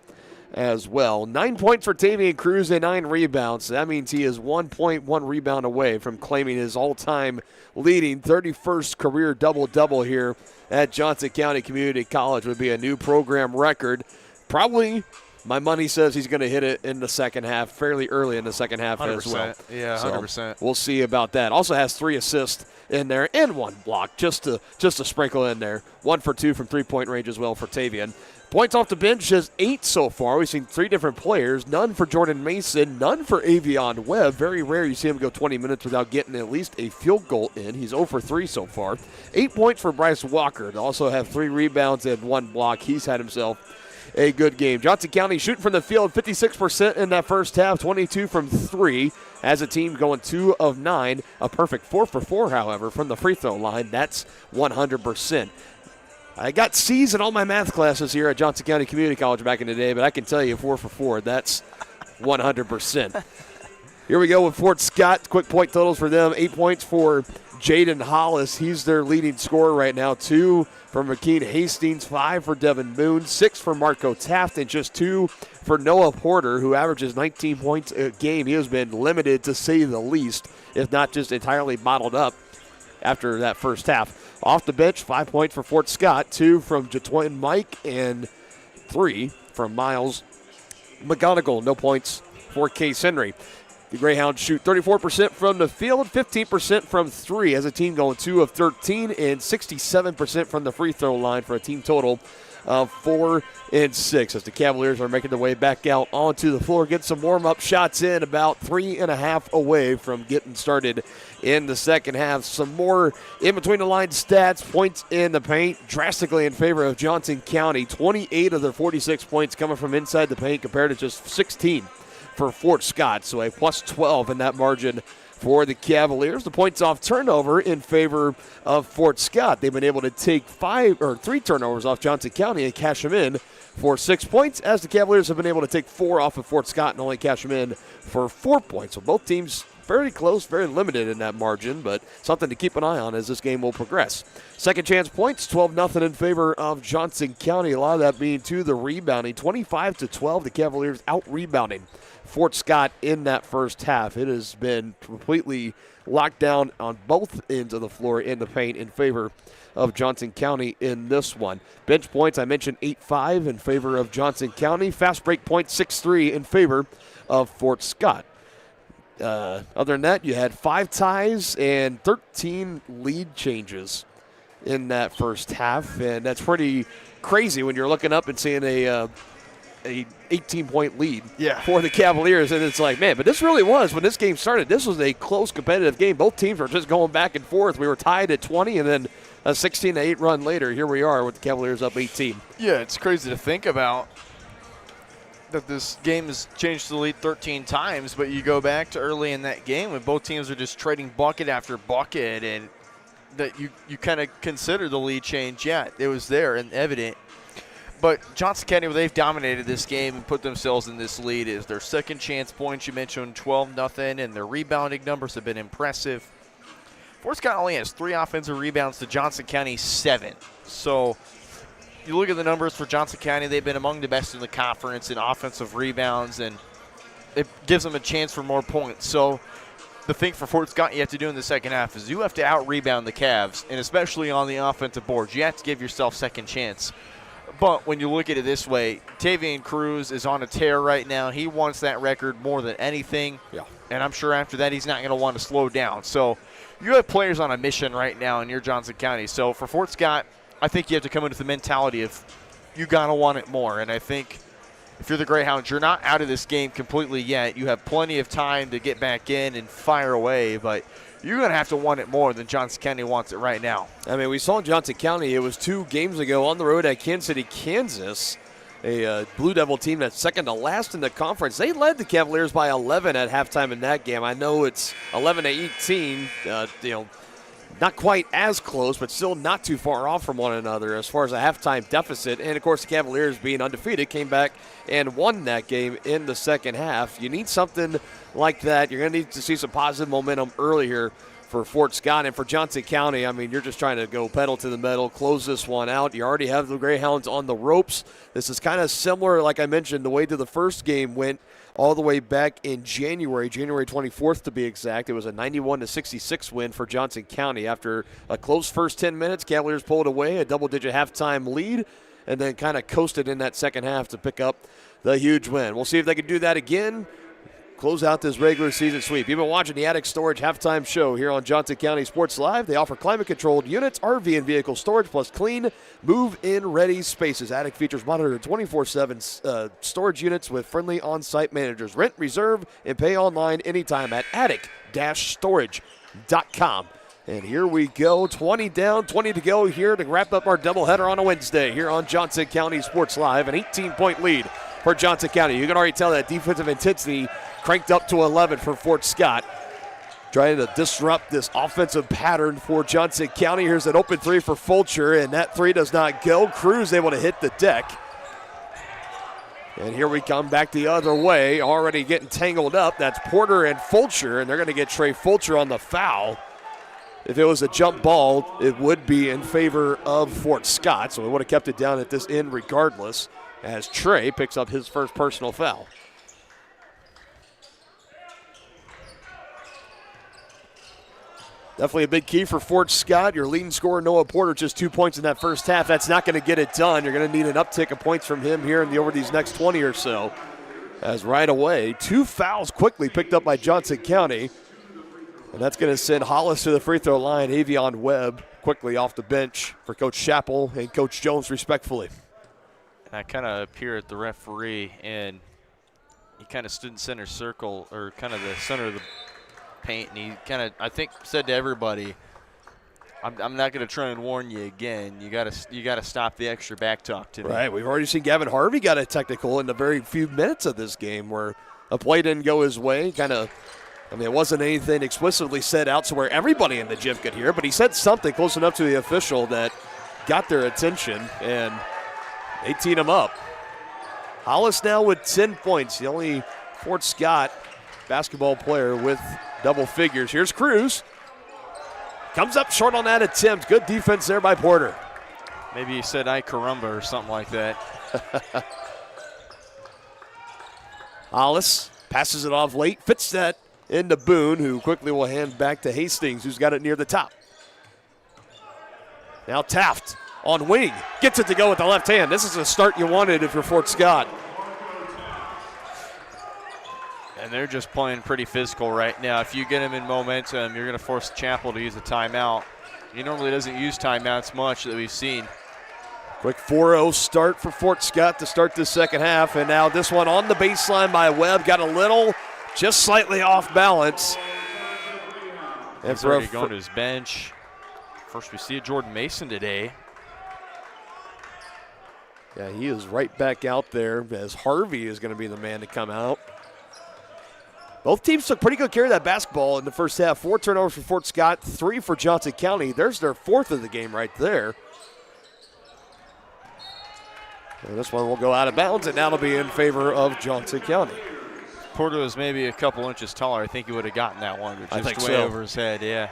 as well. 9 points for Tavian Cruz and 9 rebounds. So that means he is 1.1 rebound away from claiming his all-time leading 31st career double-double here at Johnson County Community College. Would be a new program record. Probably, my money says he's going to hit it in the second half, fairly early in the second half 100%. as well. Yeah, 100%. So we'll see about that. Also has 3 assists in there and 1 block just to sprinkle in there. 1 for 2 from three-point range as well for Tavian. Points off the bench is 8 so far. We've seen 3 different players. None for Jordan Mason, none for Avion Webb. Very rare you see him go 20 minutes without getting at least a field goal in. He's 0 for 3 so far. 8 points for Bryce Walker. To also have 3 rebounds and 1 block. He's had himself a good game. Johnson County shooting from the field 56% in that first half, 22 from 3 as a team going 2 of 9. A perfect 4 for 4, however, from the free throw line. That's 100%. I got C's in all my math classes here at Johnson County Community College back in the day, but I can tell you 4 for 4, that's 100%. Here we go with Fort Scott. Quick point totals for them. 8 points for Jaden Hollis. He's their leading scorer right now. 2 for McKean Hastings, 5 for Devin Moon, 6 for Marco Taft, and just 2 for Noah Porter, who averages 19 points a game. He has been limited, to say the least, if not just entirely bottled up after that first half. Off the bench, 5 points for Fort Scott, 2 from Jatwin Mike, and 3 from Miles McGonigal. No points for Case Henry. The Greyhounds shoot 34% from the field, 15% from 3 as a team going 2 of 13, and 67% from the free throw line for a team total of 4 and 6 as the Cavaliers are making their way back out onto the floor. Get some warm-up shots in, about 3.5 away from getting started in the second half. Some more in-between-the-line stats. Points in the paint drastically in favor of Johnson County. 28 of their 46 points coming from inside the paint compared to just 16 for Fort Scott. So a plus 12 in that margin for the Cavaliers. The points off turnover in favor of Fort Scott. They've been able to take 3 turnovers off Johnson County and cash them in for 6 points, as the Cavaliers have been able to take 4 off of Fort Scott and only cash them in for 4 points. So both teams very close, very limited in that margin, but something to keep an eye on as this game will progress. Second chance points, 12-0 in favor of Johnson County. A lot of that being to the rebounding. 25-12, the Cavaliers out-rebounding Fort Scott in that first half. It has been completely locked down on both ends of the floor in the paint in favor of Johnson County in this one. Bench points, I mentioned 8-5 in favor of Johnson County. Fast break points, 6-3 in favor of Fort Scott. Other than that, you had 5 ties and 13 lead changes in that first half, and that's pretty crazy when you're looking up and seeing a 18-point lead for the Cavaliers, and it's like, man, but this really was, when this game started, this was a close competitive game. Both teams were just going back and forth. We were tied at 20, and then a 16-8 run later, here we are with the Cavaliers up 18. Yeah, it's crazy to think about that this game has changed the lead 13 times, but you go back to early in that game when both teams are just trading bucket after bucket, and that you kind of consider the lead change. Yeah, it was there and evident. But Johnson County, they've dominated this game and put themselves in this lead, is their second chance points. You mentioned 12-0, and their rebounding numbers have been impressive. Fort Scott only has 3 offensive rebounds to Johnson County 7. So you look at the numbers for Johnson County, they've been among the best in the conference in offensive rebounds, and it gives them a chance for more points. So the thing for Fort Scott you have to do in the second half is you have to out-rebound the Cavs, and especially on the offensive boards. You have to give yourself second chance But when you look at it this way, Tavian Cruz is on a tear right now. He wants that record more than anything. Yeah. And I'm sure after that he's not going to want to slow down. So you have players on a mission right now in your Johnson County. So for Fort Scott, I think you have to come in with the mentality of you got to want it more. And I think if you're the Greyhounds, you're not out of this game completely yet. You have plenty of time to get back in and fire away, but you're going to have to want it more than Johnson County wants it right now. I mean, we saw Johnson County, it was 2 games ago on the road at Kansas City, Kansas, a Blue Devil team that's second to last in the conference. They led the Cavaliers by 11 at halftime in that game. I know it's 11-18, not quite as close, but still not too far off from one another as far as a halftime deficit. And, of course, the Cavaliers, being undefeated, came back and won that game in the second half. You need something like that. You're going to need to see some positive momentum early here for Fort Scott. And for Johnson County, I mean, you're just trying to go pedal to the metal, close this one out. You already have the Greyhounds on the ropes. This is kind of similar, like I mentioned, the way to the first game went all the way back in January 24th to be exact. It was a 91-66 win for Johnson County. After a close first 10 minutes, Cavaliers pulled away a double-digit halftime lead and then kind of coasted in that second half to pick up the huge win. We'll see if they can do that again. Close out this regular season sweep. You've been watching the Attic Storage halftime show here on Johnson County Sports Live. They offer climate-controlled units, RV and vehicle storage, plus clean, move-in-ready spaces. Attic features monitored 24/7 storage units with friendly on-site managers. Rent, reserve, and pay online anytime at attic-storage.com. And here we go, 20 down, 20 to go here to wrap up our doubleheader on a Wednesday here on Johnson County Sports Live. An 18-point lead for Johnson County. You can already tell that defensive intensity cranked up to 11 for Fort Scott. Trying to disrupt this offensive pattern for Johnson County. Here's an open 3 for Fulcher, and that 3 does not go. Cruz able to hit the deck. And here we come back the other way, already getting tangled up. That's Porter and Fulcher, and they're going to get Trey Fulcher on the foul. If it was a jump ball, it would be in favor of Fort Scott, so we would have kept it down at this end regardless, as Trey picks up his first personal foul. Definitely a big key for Fort Scott. Your leading scorer, Noah Porter, just 2 points in that first half. That's not going to get it done. You're going to need an uptick of points from him here over these next 20 or so. As right away, 2 fouls quickly picked up by Johnson County. And that's going to send Hollis to the free throw line. Avion Webb quickly off the bench for Coach Chappell and Coach Jones respectfully. I kind of appear at the referee, and he kind of stood in center circle, or kind of the center of the paint, and he kind of, I think, said to everybody, I'm not going to try and warn you again. You got to stop the extra back talk to me. Right. We've already seen Gavin Harvey got a technical in the very few minutes of this game where a play didn't go his way. It wasn't anything explicitly said out to where everybody in the gym could hear, but he said something close enough to the official that got their attention, and they teed him up. Hollis now with 10 points, the only Fort Scott basketball player with double figures. Here's Cruz. Comes up short on that attempt. Good defense there by Porter. Maybe he said "ay caramba" or something like that. Hollis passes it off late, fits that into Boone, who quickly will hand back to Hastings, who's got it near the top. Now Taft on wing, gets it to go with the left hand. This is the start you wanted if you're Fort Scott. And they're just playing pretty physical right now. If you get him in momentum, you're going to force Chappell to use a timeout. He normally doesn't use timeouts much that we've seen. Quick 4-0 start for Fort Scott to start this second half. And now this one on the baseline by Webb. Got a little, just slightly off balance. He's already going to his bench. First we see Jordan Mason today. Yeah, he is right back out there as Harvey is going to be the man to come out. Both teams took pretty good care of that basketball in the first half. 4 turnovers for Fort Scott, 3 for Johnson County. There's their 4th of the game right there. And this one will go out of bounds, and that'll be in favor of Johnson County. Porter was maybe a couple inches taller. I think he would have gotten that one, but just way over his head, yeah.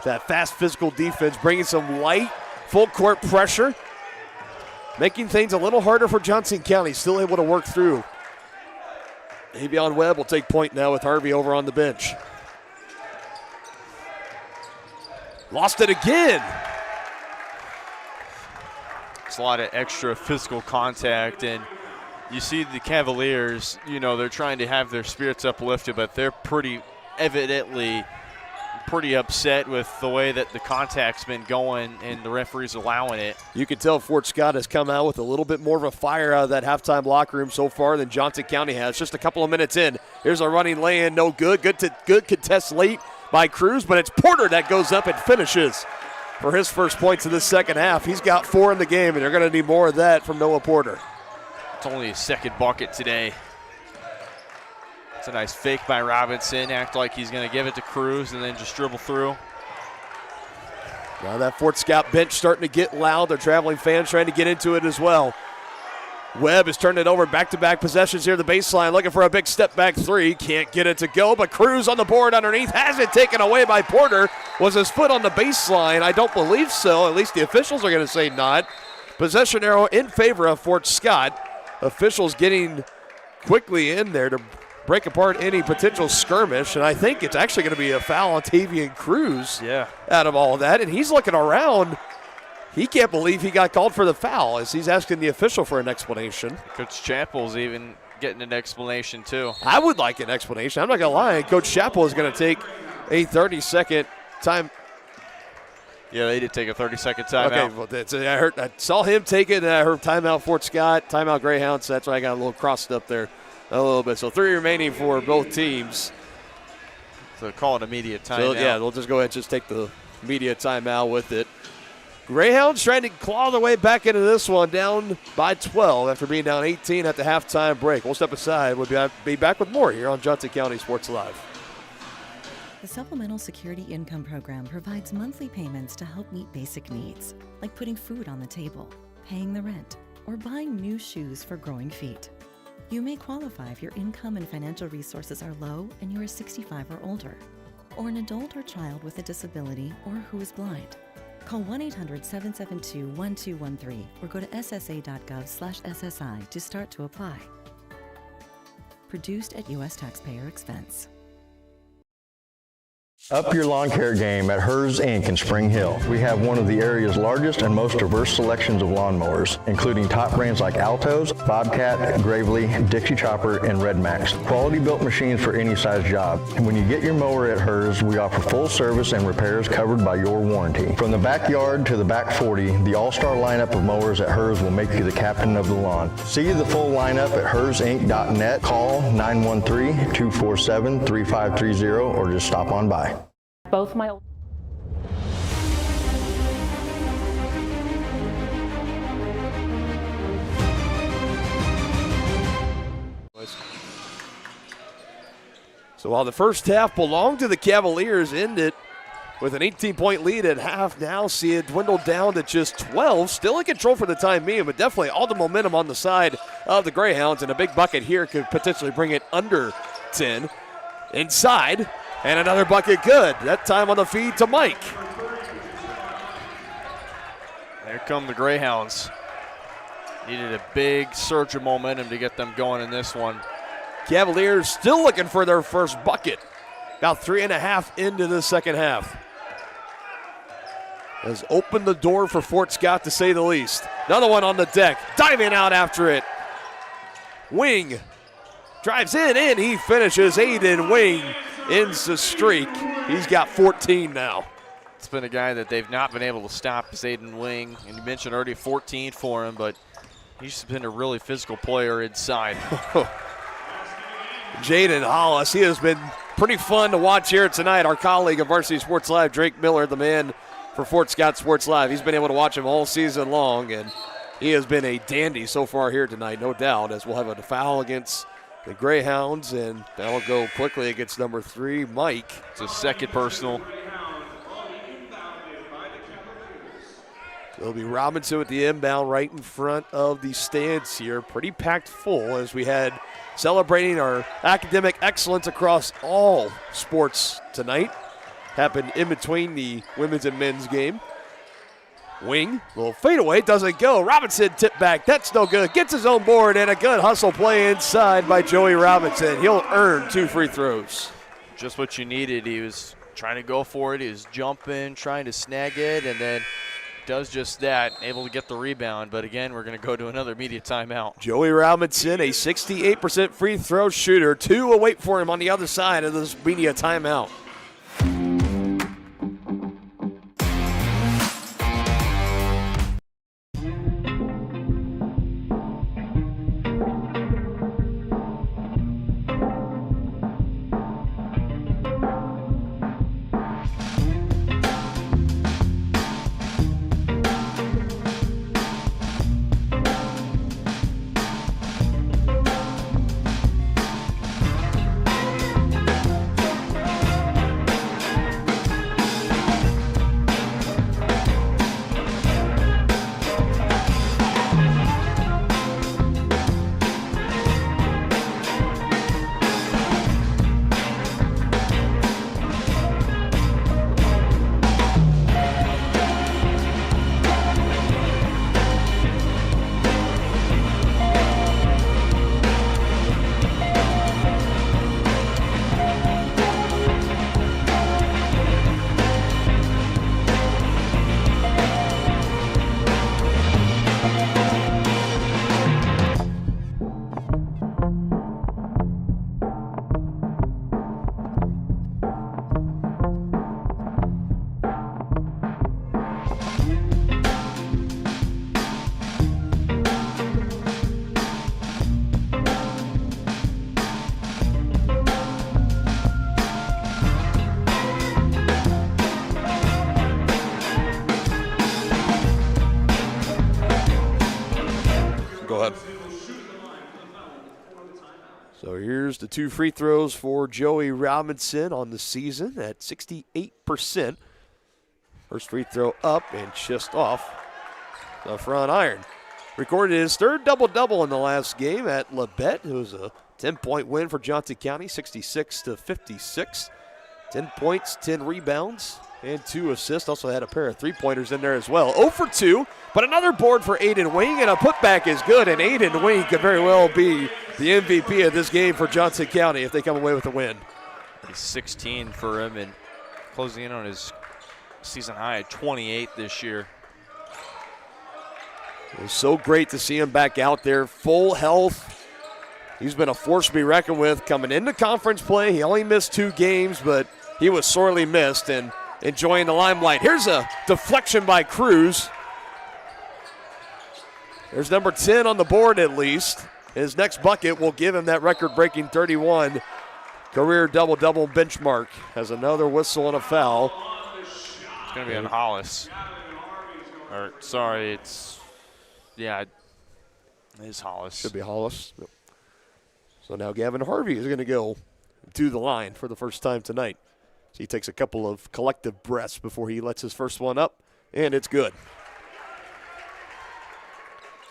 That fast physical defense bringing some light full court pressure, making things a little harder for Johnson County. Still able to work through. Avion Webb will take point now with Harvey over on the bench. Lost it again. a lot of extra physical contact, and you see the Cavaliers, they're trying to have their spirits uplifted, but they're evidently pretty upset with the way that the contact's been going and the referee's allowing it. You can tell Fort Scott has come out with a little bit more of a fire out of that halftime locker room so far than Johnson County has. Just a couple of minutes in. Here's a running lay-in, no good. Good contest late by Cruz, but it's Porter that goes up and finishes for his first points of the second half. He's got 4 in the game, and they're going to need more of that from Noah Porter. It's only his second bucket today. It's a nice fake by Robinson. Act like he's going to give it to Cruz and then just dribble through. Now that Fort Scott bench starting to get loud. They're traveling fans trying to get into it as well. Webb has turned it over, back-to-back possessions here, the baseline, looking for a big step-back three. Can't get it to go, but Cruz on the board underneath. Has it taken away by Porter. Was his foot on the baseline? I don't believe so. At least the officials are going to say not. Possession arrow in favor of Fort Scott. Officials getting quickly in there to break apart any potential skirmish, and I think it's actually going to be a foul on Tavian Cruz out of all of that, and he's looking around. He can't believe he got called for the foul as he's asking the official for an explanation. Coach Chappell's even getting an explanation too. I would like an explanation. I'm not going to lie. Coach Chappell is going to take a 30-second time. Yeah, they did take a 30-second timeout. Okay, well, I saw him take it, and I heard timeout Fort Scott, timeout Greyhounds. So that's why I got a little crossed up there a little bit. So 3 remaining for both teams. So call it immediate timeout. So, yeah, we'll just go ahead and just take the immediate timeout with it. Greyhounds trying to claw their way back into this one, down by 12 after being down 18 at the halftime break. We'll step aside. We'll be back with more here on Johnson County Sports Live. The Supplemental Security Income Program provides monthly payments to help meet basic needs, like putting food on the table, paying the rent, or buying new shoes for growing feet. You may qualify if your income and financial resources are low and you are 65 or older, or an adult or child with a disability or who is blind. Call 1-800-772-1213 or go to ssa.gov/SSI to start to apply. Produced at U.S. taxpayer expense. Up your lawn care game at Hers Inc. in Spring Hill. We have one of the area's largest and most diverse selections of lawnmowers, including top brands like Altos, Bobcat, Gravely, Dixie Chopper, and Red Max. Quality built machines for any size job. And when you get your mower at Hers, we offer full service and repairs covered by your warranty. From the backyard to the back 40, the all-star lineup of mowers at Hers will make you the captain of the lawn. See the full lineup at hersinc.net. Call 913-247-3530 or just stop on by. Both my So while the first half belonged to the Cavaliers, ended with an 18-point lead at half. Now see it dwindle down to just 12. Still in control for the time being, but definitely all the momentum on the side of the Greyhounds, and a big bucket here could potentially bring it under 10. Inside. And another bucket good. That time on the feed to Mike. There come the Greyhounds. Needed a big surge of momentum to get them going in this one. Cavaliers still looking for their first bucket. About 3.5 into the second half. Has opened the door for Fort Scott, to say the least. Another one on the deck. Diving out after it. Wing drives in, and he finishes. Aiden Wing ends the streak. He's got 14 now. It's been a guy that they've not been able to stop, is Aiden Wing. And you mentioned already 14 for him, but he's been a really physical player inside. Jaden Hollis, he has been pretty fun to watch here tonight. Our colleague of Varsity Sports Live, Drake Miller, the man for Fort Scott Sports Live. He's been able to watch him all season long, and he has been a dandy so far here tonight, no doubt, as we'll have a foul against the Greyhounds, and that'll go quickly against number 3, Mike. It's a second personal. It'll be Robinson with the inbound right in front of the stands here. Pretty packed full as we had celebrating our academic excellence across all sports tonight. Happened in between the women's and men's game. Wing, little fadeaway, doesn't go. Robinson tip back, that's no good. Gets his own board, and a good hustle play inside by Joey Robinson. He'll earn 2 free throws. Just what you needed. He was trying to go for it. He was jumping, trying to snag it, and then does just that, able to get the rebound. But again, we're going to go to another media timeout. Joey Robinson, a 68% free throw shooter. 2 will wait for him on the other side of this media timeout. So here's the 2 free throws for Joey Robinson on the season at 68%. First free throw up and just off the front iron. Recorded his 3rd double-double in the last game at Labette. It was a 10-point win for Johnson County, 66-56. 10 points, 10 rebounds, and 2 assists. Also had a pair of three-pointers in there as well. 0 for 2, but another board for Aiden Wing, and a putback is good, and Aiden Wing could very well be the MVP of this game for Johnson County if they come away with a win. He's 16 for him and closing in on his season high at 28 this year. It was so great to see him back out there, full health. He's been a force to be reckoned with coming into conference play. He only missed 2 games, but he was sorely missed and enjoying the limelight. Here's a deflection by Cruz. There's number 10 on the board at least. His next bucket will give him that record-breaking 31 career double-double benchmark. Has another whistle and a foul. It's going to be on Hollis. Or, sorry, it's, yeah, it is Hollis. Should be Hollis. So now Gavin Harvey is going to go to the line for the first time tonight. So he takes a couple of collective breaths before he lets his first one up, and it's good.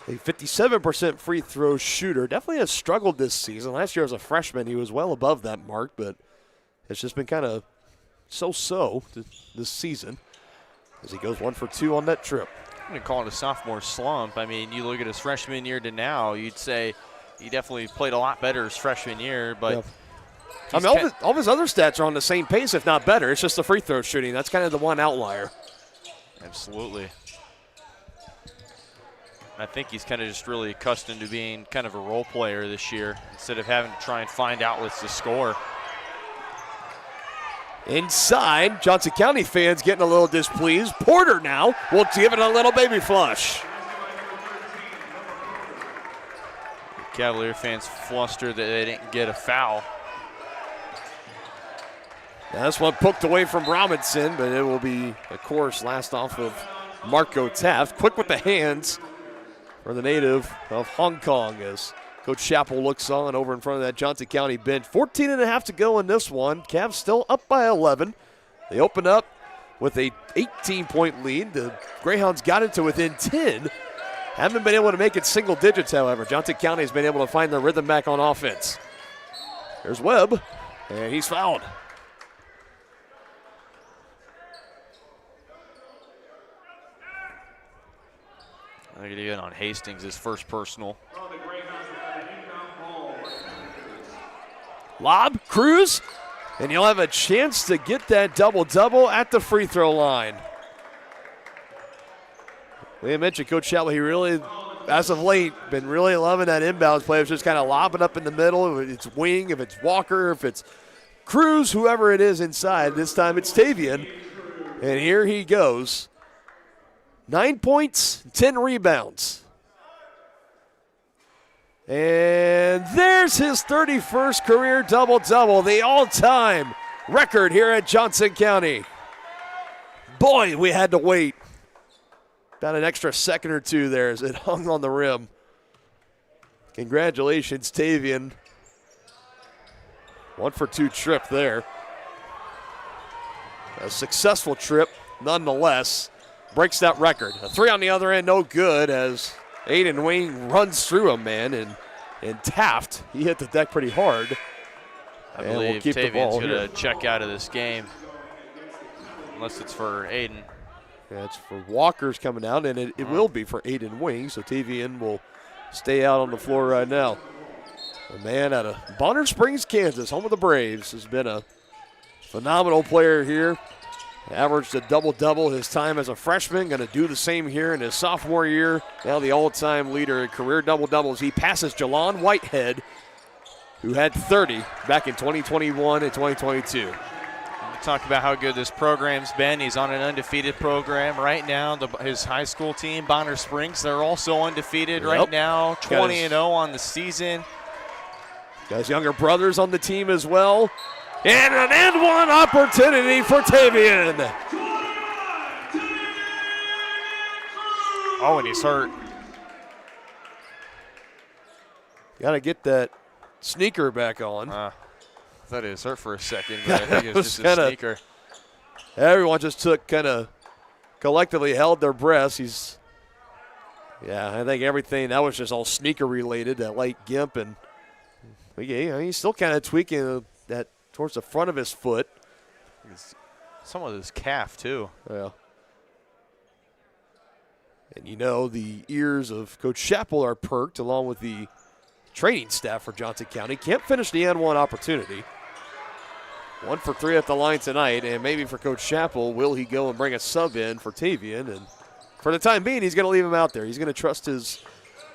A 57% free throw shooter. Definitely has struggled this season. Last year as a freshman, he was well above that mark, but it's just been kind of so-so this season as he goes 1 for 2 on that trip. I'm going to call it a sophomore slump. I mean, you look at his freshman year to now, you'd say he definitely played a lot better his freshman year, but... Yeah. I mean, all of his other stats are on the same pace, if not better. It's just the free throw shooting. That's kind of the one outlier. Absolutely. I think he's kind of just really accustomed to being kind of a role player this year instead of having to try and find outlets to score. Inside, Johnson County fans getting a little displeased. Porter now will give it a little baby flush. Cavalier fans flustered that they didn't get a foul. Now this one poked away from Robinson, but it will be, of course, last off of Marco Taft. Quick with the hands for the native of Hong Kong as Coach Chappell looks on over in front of that Johnson County bench. 14.5 to go in this one. Cavs still up by 11. They open up with a 18-point lead. The Greyhounds got it to within 10. Haven't been able to make it single digits, however. Johnson County has been able to find their rhythm back on offense. There's Webb, and he's fouled. I think again on Hastings, his first personal. Lob, Cruz, and you'll have a chance to get that double-double at the free throw line. We mentioned Coach Shettle, he really, as of late, been really loving that inbounds play. It's just kind of lobbing up in the middle. If it's Wing, if it's Walker, if it's Cruz, whoever it is inside. This time it's Tavian. And here he goes. 9 points, 10 rebounds. And there's his 31st career double-double, the all-time record here at Johnson County. Boy, we had to wait about an extra second or two there as it hung on the rim. Congratulations, Tavian. 1-for-2 trip there. A successful trip, nonetheless. Breaks that record. A three on the other end, no good as Aiden Wing runs through a man, and Taft, he hit the deck pretty hard. I believe Tavian's going to check out of this game, unless it's for Aiden. Yeah, it's for Walker's coming out, and it will be for Aiden Wing, so Tavian will stay out on the floor right now. A man out of Bonner Springs, Kansas, home of the Braves, has been a phenomenal player here. Averaged a double-double his time as a freshman. Going to do the same here in his sophomore year. Now the all-time leader in career double-doubles. He passes Jalon Whitehead, who had 30 back in 2021 and 2022. We talk about how good this program's been. He's on an undefeated program right now. His high school team, Bonner Springs, they're also undefeated right now. 20-0 on the season. Got his younger brothers on the team as well. And an and one opportunity for Tavian. Oh, and he's hurt. Got to get that sneaker back on. I thought he was hurt for a second, but I think it was just a sneaker. Everyone just took collectively held their breaths. I think everything, that was just all sneaker related, that light gimp. And he's still kind of tweaking that towards the front of his foot. Some of his calf, too. Yeah. And the ears of Coach Chappell are perked along with the training staff for Johnson County. Can't finish the N1 opportunity. 1 for 3 at the line tonight, and maybe for Coach Chappell, will he go and bring a sub in for Tavian? And for the time being, he's going to leave him out there. He's going to trust his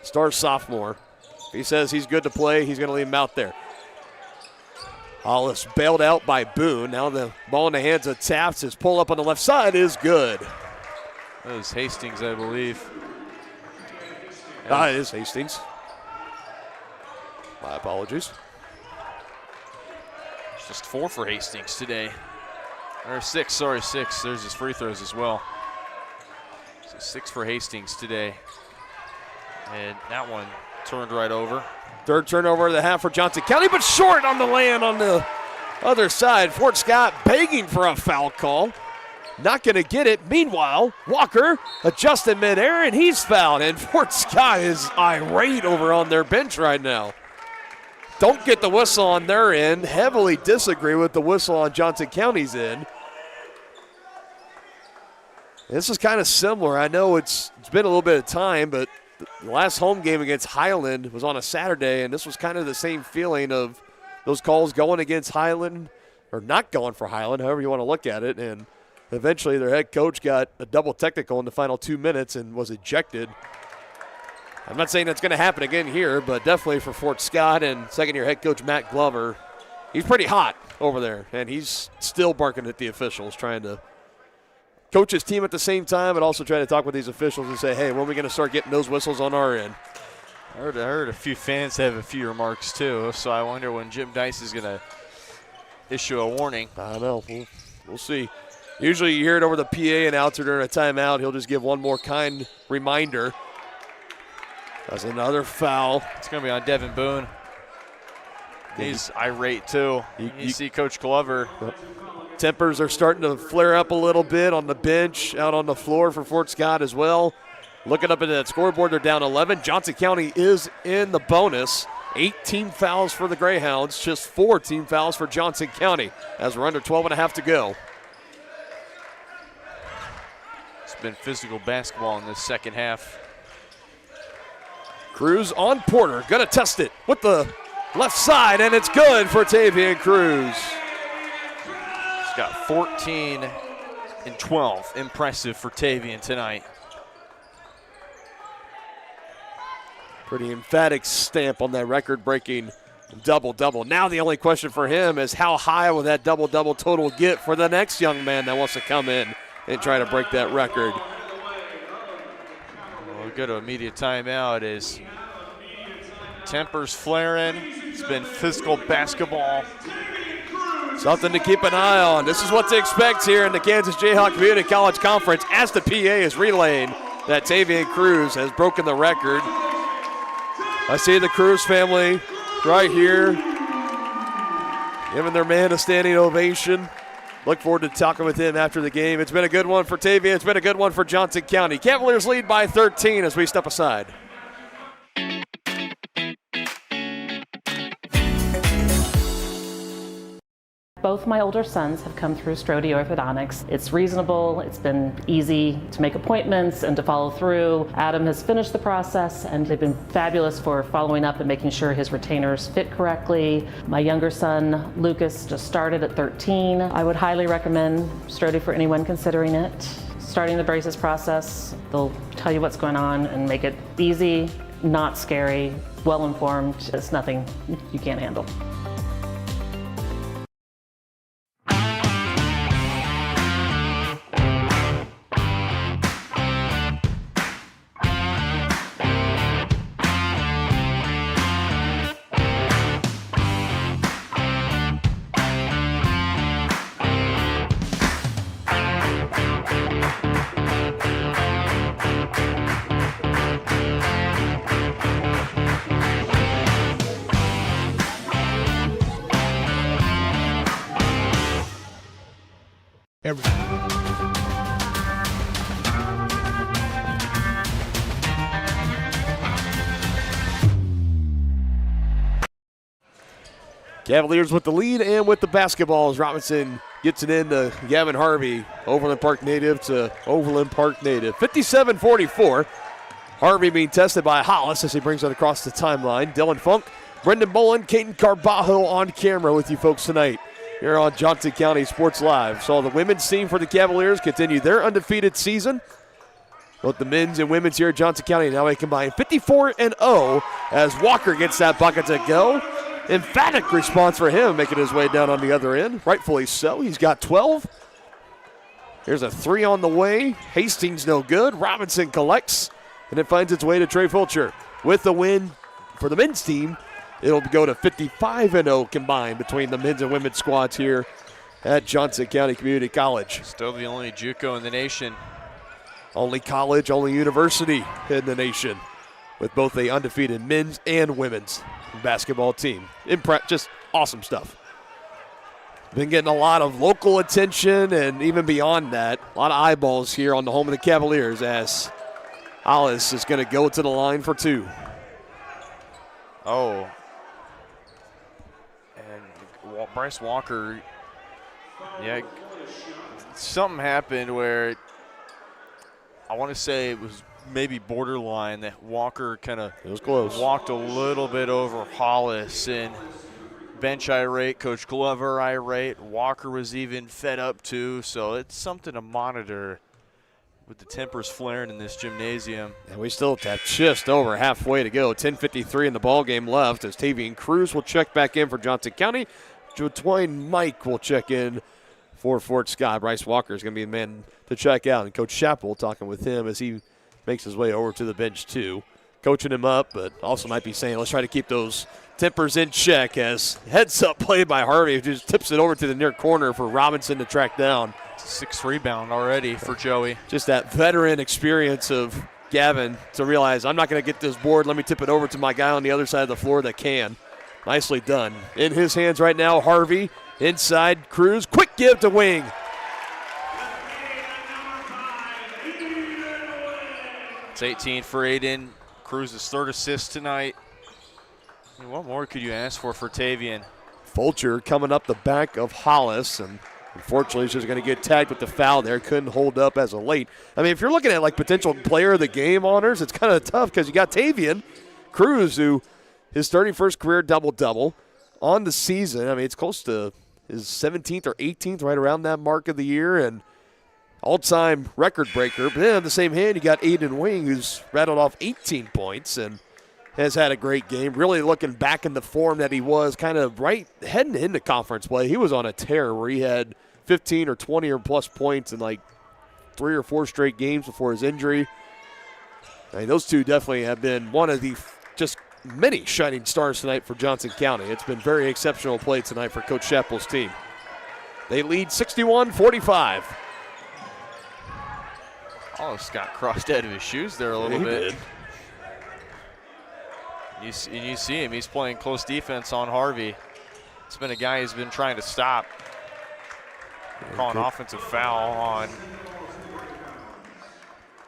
star sophomore. If he says he's good to play, he's going to leave him out there. Hollis bailed out by Boone. Now the ball in the hands of Taft. His pull-up on the left side is good. That was Hastings, I believe. It is Hastings. My apologies. It's just 4 for Hastings today. Or 6, sorry, 6. There's his free throws as well. So 6 for Hastings today. And that one turned right over. Third turnover of the half for Johnson County, but short on the land on the other side. Fort Scott begging for a foul call. Not going to get it. Meanwhile, Walker adjusted midair, and he's fouled. And Fort Scott is irate over on their bench right now. Don't get the whistle on their end. Heavily disagree with the whistle on Johnson County's end. This is kind of similar. I know it's been a little bit of time, but the last home game against Highland was on a Saturday, and this was kind of the same feeling of those calls going against Highland, or not going for Highland, however you want to look at it. And eventually their head coach got a double technical in the final 2 minutes and was ejected. I'm not saying that's going to happen again here, but definitely for Fort Scott and second-year head coach Matt Glover, he's pretty hot over there, and he's still barking at the officials, trying to coach his team at the same time, but also try to talk with these officials and say, hey, when are we going to start getting those whistles on our end? I heard a few fans have a few remarks too, so I wonder when Jim Dice is going to issue a warning. I don't know. We'll see. Usually you hear it over the PA announcer during a timeout. He'll just give one more kind reminder. That's another foul. It's going to be on Devin Boone. He's irate too. You see Coach Glover. Yep. Tempers are starting to flare up a little bit on the bench, out on the floor for Fort Scott as well. Looking up at that scoreboard, they're down 11. Johnson County is in the bonus. 8 team fouls for the Greyhounds, just 4 team fouls for Johnson County as we're under 12 and a half to go. It's been physical basketball in this second half. Cruz on Porter, gonna test it with the left side, and it's good for Tavian Cruz. He's got 14 and 12. Impressive for Tavian tonight. Pretty emphatic stamp on that record-breaking double-double. Now the only question for him is how high will that double-double total get for the next young man that wants to come in and try to break that record. We'll go to immediate timeout as tempers flaring. It's been physical basketball. Something to keep an eye on. This is what to expect here in the Kansas Jayhawk Community College Conference as the PA is relaying that Tavian Cruz has broken the record. I see the Cruz family right here giving their man a standing ovation. Look forward to talking with him after the game. It's been a good one for Tavian. It's been a good one for Johnson County. Cavaliers lead by 13 as we step aside. Both my older sons have come through Strode Orthodontics. It's reasonable, it's been easy to make appointments and to follow through. Adam has finished the process and they've been fabulous for following up and making sure his retainers fit correctly. My younger son, Lucas, just started at 13. I would highly recommend Strode for anyone considering it. Starting the braces process, they'll tell you what's going on and make it easy, not scary, well-informed. It's nothing you can't handle. Cavaliers with the lead and with the basketball as Robinson gets it in to Gavin Harvey. Overland Park native to Overland Park native. 57-44. Harvey being tested by Hollis as he brings it across the timeline. Dylan Funk, Brendan Bolin, Caden Carbajo on camera with you folks tonight here on Johnson County Sports Live. So the women's team for the Cavaliers continue their undefeated season. Both the men's and women's here at Johnson County now a combined 54-0 as Walker gets that bucket to go. Emphatic response for him, making his way down on the other end. Rightfully so. He's got 12. Here's a three on the way. Hastings no good. Robinson collects, and it finds its way to Trey Fulcher. With the win for the men's team, it'll go to 55-0 combined between the men's and women's squads here at Johnson County Community College. Still the only JUCO in the nation. Only college, only university in the nation, with both the undefeated men's and women's basketball team. Just awesome stuff. Been getting a lot of local attention and even beyond that, a lot of eyeballs here on the home of the Cavaliers as Hollis is going to go to the line for two. Oh. And Bryce Walker, yeah, something happened where I want to say it was maybe borderline that Walker kind of walked a little bit over Hollis, and bench irate, Coach Glover irate, Walker was even fed up too, so it's something to monitor with the tempers flaring in this gymnasium. And we still have just over halfway to go. 10:53 in the ball game left as Tavian Cruz will check back in for Johnson County. Jotwine Mike will check in for Fort Scott. Bryce Walker is going to be the man to check out, and Coach Chappell talking with him as he makes his way over to the bench too, coaching him up, but also might be saying, let's try to keep those tempers in check as heads-up play by Harvey, who just tips it over to the near corner for Robinson to track down. 6th rebound already for Joey. Just that veteran experience of Gavin to realize, I'm not going to get this board. Let me tip it over to my guy on the other side of the floor that can. Nicely done. In his hands right now, Harvey. Inside, Cruz. Quick give to Wing. It's 18 for Aiden. Cruz's third assist tonight. I mean, what more could you ask for Tavian? Fulcher coming up the back of Hollis, and unfortunately he's just going to get tagged with the foul there. Couldn't hold up as a late. I mean, if you're looking at like potential player of the game honors, it's kind of tough because you got Tavian Cruz, who his 31st career double-double on the season. I mean, it's close to his 17th or 18th, right around that mark of the year, and all-time record breaker. But then on the same hand, you got Aiden Wing, who's rattled off 18 points, and has had a great game. Really looking back in the form that he was kind of right heading into conference play. He was on a tear where he had 15 or 20 or plus points in like 3 or 4 straight games before his injury. I mean, those two definitely have been one of the just many shining stars tonight for Johnson County. It's been very exceptional play tonight for Coach Chappell's team. They lead 61-45. Hollis got crossed out of his shoes there a little bit. Did. You see him. He's playing close defense on Harvey. It's been a guy who's been trying to stop. Calling offensive foul on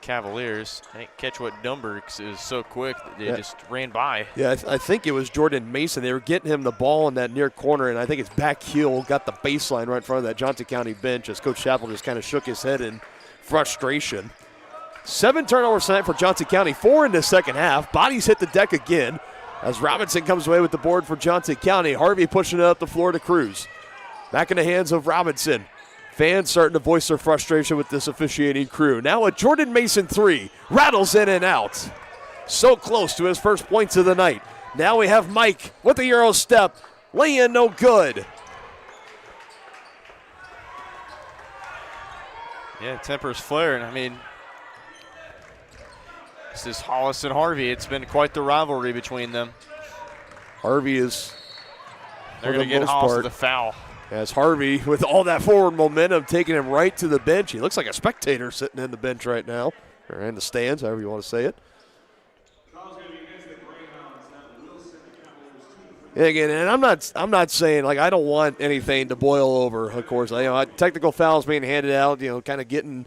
Cavaliers. I didn't catch what number because it was so quick that they just ran by. Yeah, I think it was Jordan Mason. They were getting him the ball in that near corner, and I think it's back heel, got the baseline right in front of that Johnson County bench as Coach Chappell just kind of shook his head in frustration. 7 turnovers tonight for Johnson County, 4 in the second half. Bodies hit the deck again as Robinson comes away with the board for Johnson County. Harvey pushing it up the floor to Cruz. Back in the hands of Robinson. Fans starting to voice their frustration with this officiating crew. Now a Jordan Mason 3. Rattles in and out. So close to his first points of the night. Now we have Mike with the Euro step. Lay in, no good. Yeah, tempers flaring. I mean, this is Hollis and Harvey. It's been quite the rivalry between them. Harvey is, they're going to get Hollis with the foul. As Harvey, with all that forward momentum, taking him right to the bench. He looks like a spectator sitting in the bench right now, or in the stands, however you want to say it. And again, and I'm not saying, like, I don't want anything to boil over, of course. Technical fouls being handed out, kind of getting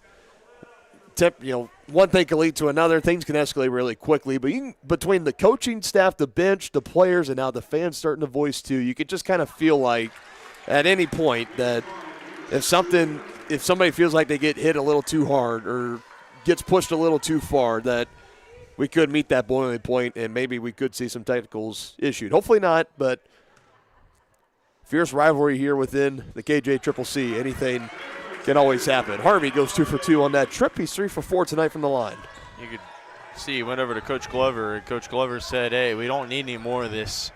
one thing can lead to another. Things can escalate really quickly. But between the coaching staff, the bench, the players, and now the fans starting to voice too, you could just kind of feel like at any point that if somebody feels like they get hit a little too hard or gets pushed a little too far, that we could meet that boiling point and maybe we could see some technicals issued. Hopefully not, but fierce rivalry here within the KJCCC. Anything can always happen. Harvey goes 2 for 2 on that trip. He's 3 for 4 tonight from the line. You could see he went over to Coach Glover, and Coach Glover said, hey, we don't need any more of this.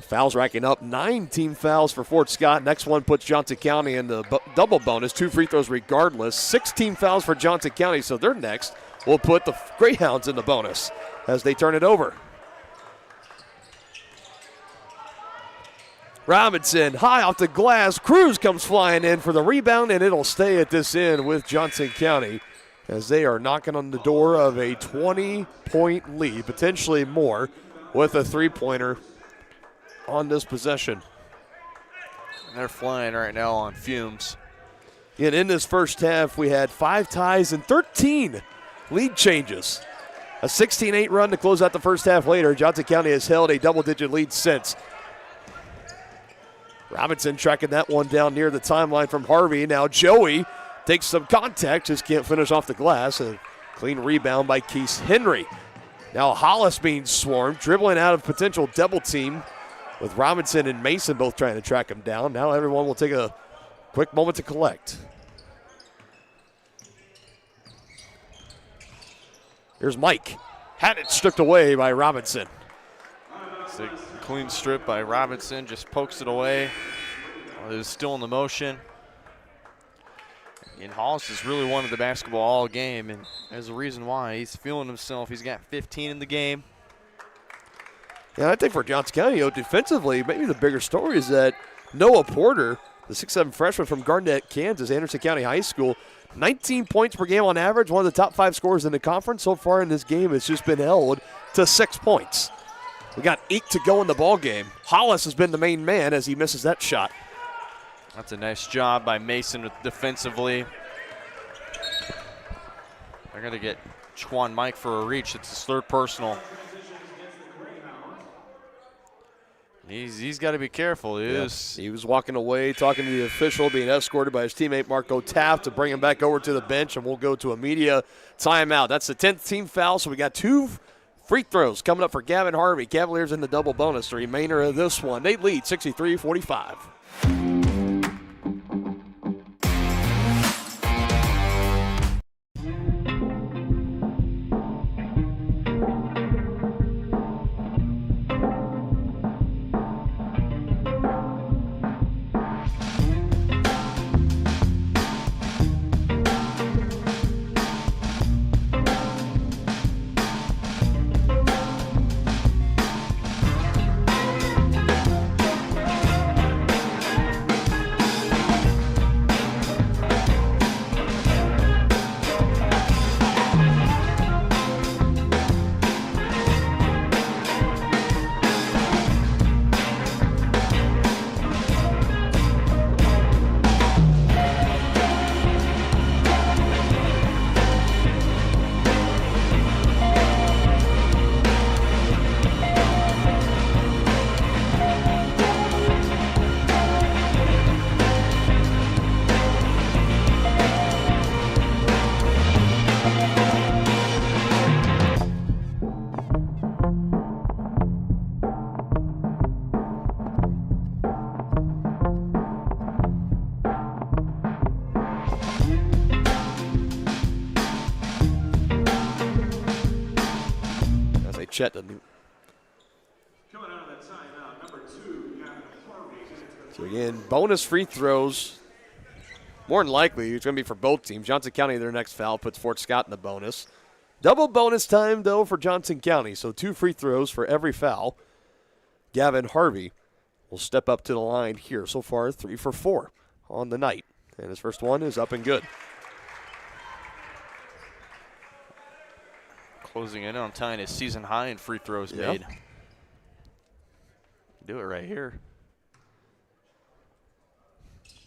Fouls racking up, 9 team fouls for Fort Scott. Next one puts Johnson County in the double bonus, 2 free throws regardless. 6 team fouls for Johnson County, so they're next. We'll put the Greyhounds in the bonus as they turn it over. Robinson high off the glass. Cruz comes flying in for the rebound, and it'll stay at this end with Johnson County as they are knocking on the door of a 20-point lead, potentially more, with a three-pointer on this possession. They're flying right now on fumes. And in this first half, we had 5 ties and 13 lead changes. A 16-8 run to close out the first half later. Johnson County has held a double-digit lead since. Robinson tracking that one down near the timeline from Harvey. Now Joey takes some contact, just can't finish off the glass. A clean rebound by Keith Henry. Now Hollis being swarmed, dribbling out of potential double team with Robinson and Mason both trying to track him down. Now everyone will take a quick moment to collect. Here's Mike. Had it stripped away by Robinson. It's a clean strip by Robinson, just pokes it away. It was still in the motion. And Hollis has really wanted the basketball all game, and there's a reason why. He's feeling himself. He's got 15 in the game. Yeah, I think for Johnson County, defensively, maybe the bigger story is that Noah Porter, the 6'7 freshman from Garnett, Kansas, Anderson County High School, 19 points per game on average, one of the top 5 scorers in the conference. So far in this game, it's just been held to 6 points. We got 8 to go in the ball game. Hollis has been the main man as he misses that shot. That's a nice job by Mason defensively. They're going to get Chwan Mike for a reach. It's his 3rd personal. He's got to be careful. He was walking away, talking to the official, being escorted by his teammate Marco Taft to bring him back over to the bench, and we'll go to a media timeout. That's the 10th team foul, so we got 2 free throws coming up for Gavin Harvey. Cavaliers in the double bonus. The remainder of this one, they lead 63-45. Chet. So again, bonus free throws. More than likely, it's going to be for both teams. Johnson County, their next foul, puts Fort Scott in the bonus. Double bonus time, though, for Johnson County. So 2 free throws for every foul. Gavin Harvey will step up to the line here. So far, 3 for 4 on the night. And his first one is up and good. Closing in on tying his season high in free throws made. Do it right here.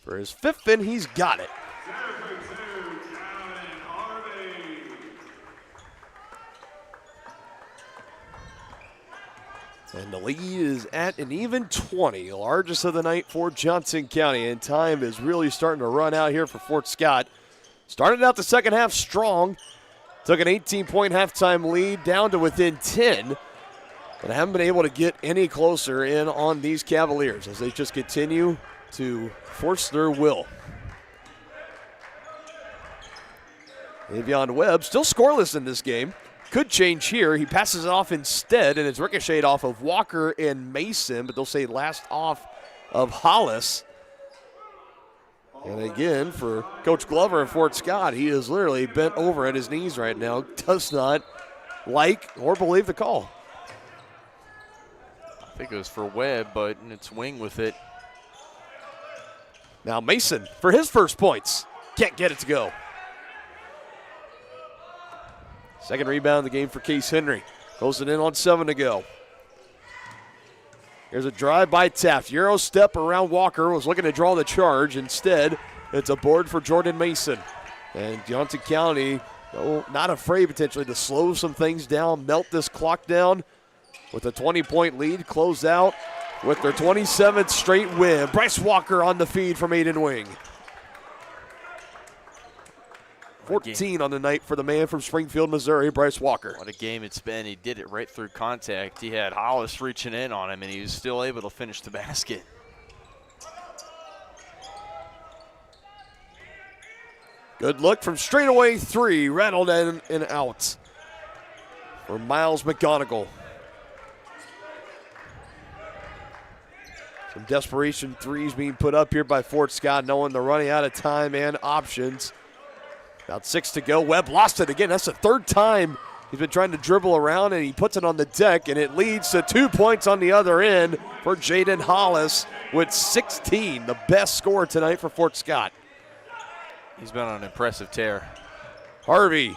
For his 5th, and he's got it. And the lead is at an even 20, largest of the night for Johnson County. And time is really starting to run out here for Fort Scott. Started out the second half strong. Took an 18-point halftime lead down to within 10. But haven't been able to get any closer in on these Cavaliers as they just continue to force their will. Avion Webb still scoreless in this game. Could change here. He passes it off instead, and it's ricocheted off of Walker and Mason, but they'll say last off of Hollis. And again, for Coach Glover at Fort Scott, he is literally bent over at his knees right now. Does not like or believe the call. I think it was for Webb, but it's Wing with it. Now Mason for his first points. Can't get it to go. Second rebound of the game for Case Henry. Goes it in on 7 to go. Here's a drive by Taft. Euro step around Walker. Was looking to draw the charge. Instead, it's a board for Jordan Mason. And Johnson County, not afraid potentially to slow some things down, melt this clock down with a 20-point lead. Close out with their 27th straight win. Bryce Walker on the feed from Aiden Wing. 14 on the night for the man from Springfield, Missouri, Bryce Walker. What a game it's been. He did it right through contact. He had Hollis reaching in on him, and he was still able to finish the basket. Good look from straight away 3, rattled in and out for Miles McGonigal. Some desperation threes being put up here by Fort Scott, knowing they're running out of time and options. About 6 to go. Webb lost it again. That's the 3rd time he's been trying to dribble around, and he puts it on the deck, and it leads to 2 points on the other end for Jaden Hollis with 16, the best score tonight for Fort Scott. He's been on an impressive tear. Harvey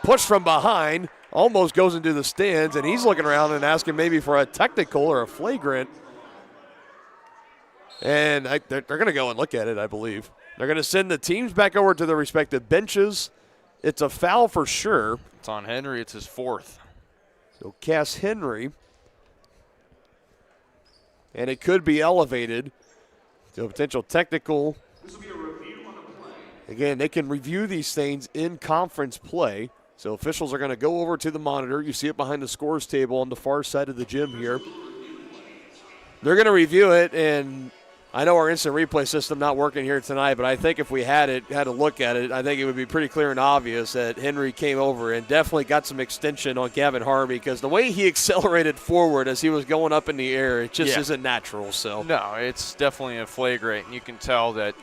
pushed from behind, almost goes into the stands, and he's looking around and asking maybe for a technical or a flagrant. And they're going to go and look at it, I believe. They're going to send the teams back over to their respective benches. It's a foul for sure. It's on Henry. It's his 4th. So Cass Henry. And it could be elevated to a potential technical. This will be a review on the play. Again, they can review these things in conference play. So officials are going to go over to the monitor. You see it behind the scores table on the far side of the gym here. They're going to review it, and I know our instant replay system not working here tonight, but I think if we had a look at it, I think it would be pretty clear and obvious that Henry came over and definitely got some extension on Gavin Harvey, because the way he accelerated forward as he was going up in the air, it just isn't natural. So no, it's definitely a flagrant, and you can tell that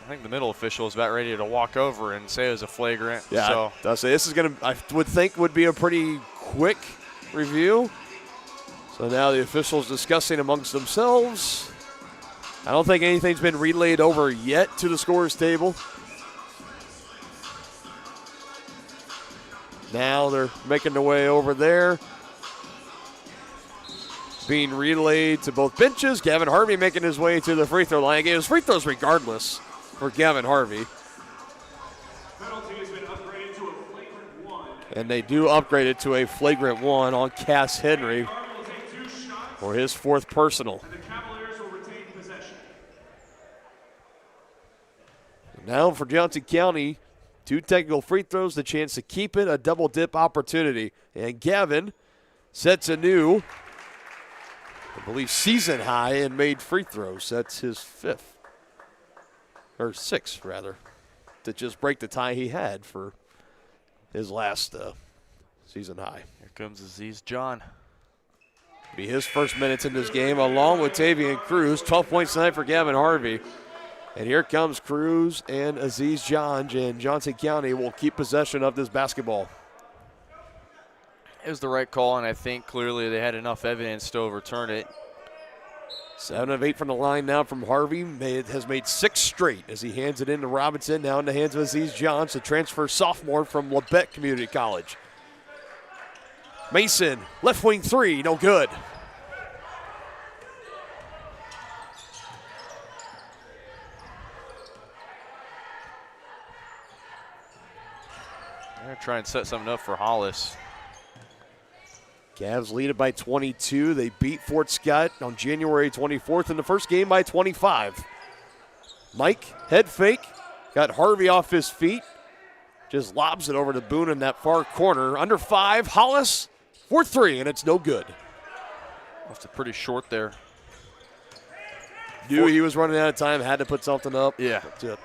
I think the middle official is about ready to walk over and say it was a flagrant. Yeah, so I'll say this is going to, I would think, would be a pretty quick review. So now the officials discussing amongst themselves. I don't think anything's been relayed over yet to the scorers table. Now they're making their way over there. Being relayed to both benches. Gavin Harvey making his way to the free throw line. Again, it was free throws regardless for Gavin Harvey. And they do upgrade it to a flagrant 1 on Cass Henry for his 4th personal. Now for Johnson County, 2 technical free throws, the chance to keep it, a double dip opportunity. And Gavin sets a new, I believe, season high in made free throws. That's his 5th, or 6th rather, to just break the tie he had for his last season high. Here comes Aziz John. Be his first minutes in this game, along with Tavian Cruz. 12 points tonight for Gavin Harvey. And here comes Cruz and Aziz John, and Johnson County will keep possession of this basketball. It was the right call, and I think clearly they had enough evidence to overturn it. 7 of 8 from the line now from Harvey. Has made 6 straight as he hands it in to Robinson. Now in the hands of Aziz John, the transfer sophomore from Labette Community College. Mason, left wing 3, no good. They're going to try and set something up for Hollis. Cavs lead it by 22. They beat Fort Scott on January 24th in the first game by 25. Mike, head fake, got Harvey off his feet. Just lobs it over to Boone in that far corner. Under 5, Hollis for 3, and it's no good. That's pretty short there. Knew he was running out of time, had to put something up. Yeah. That's it.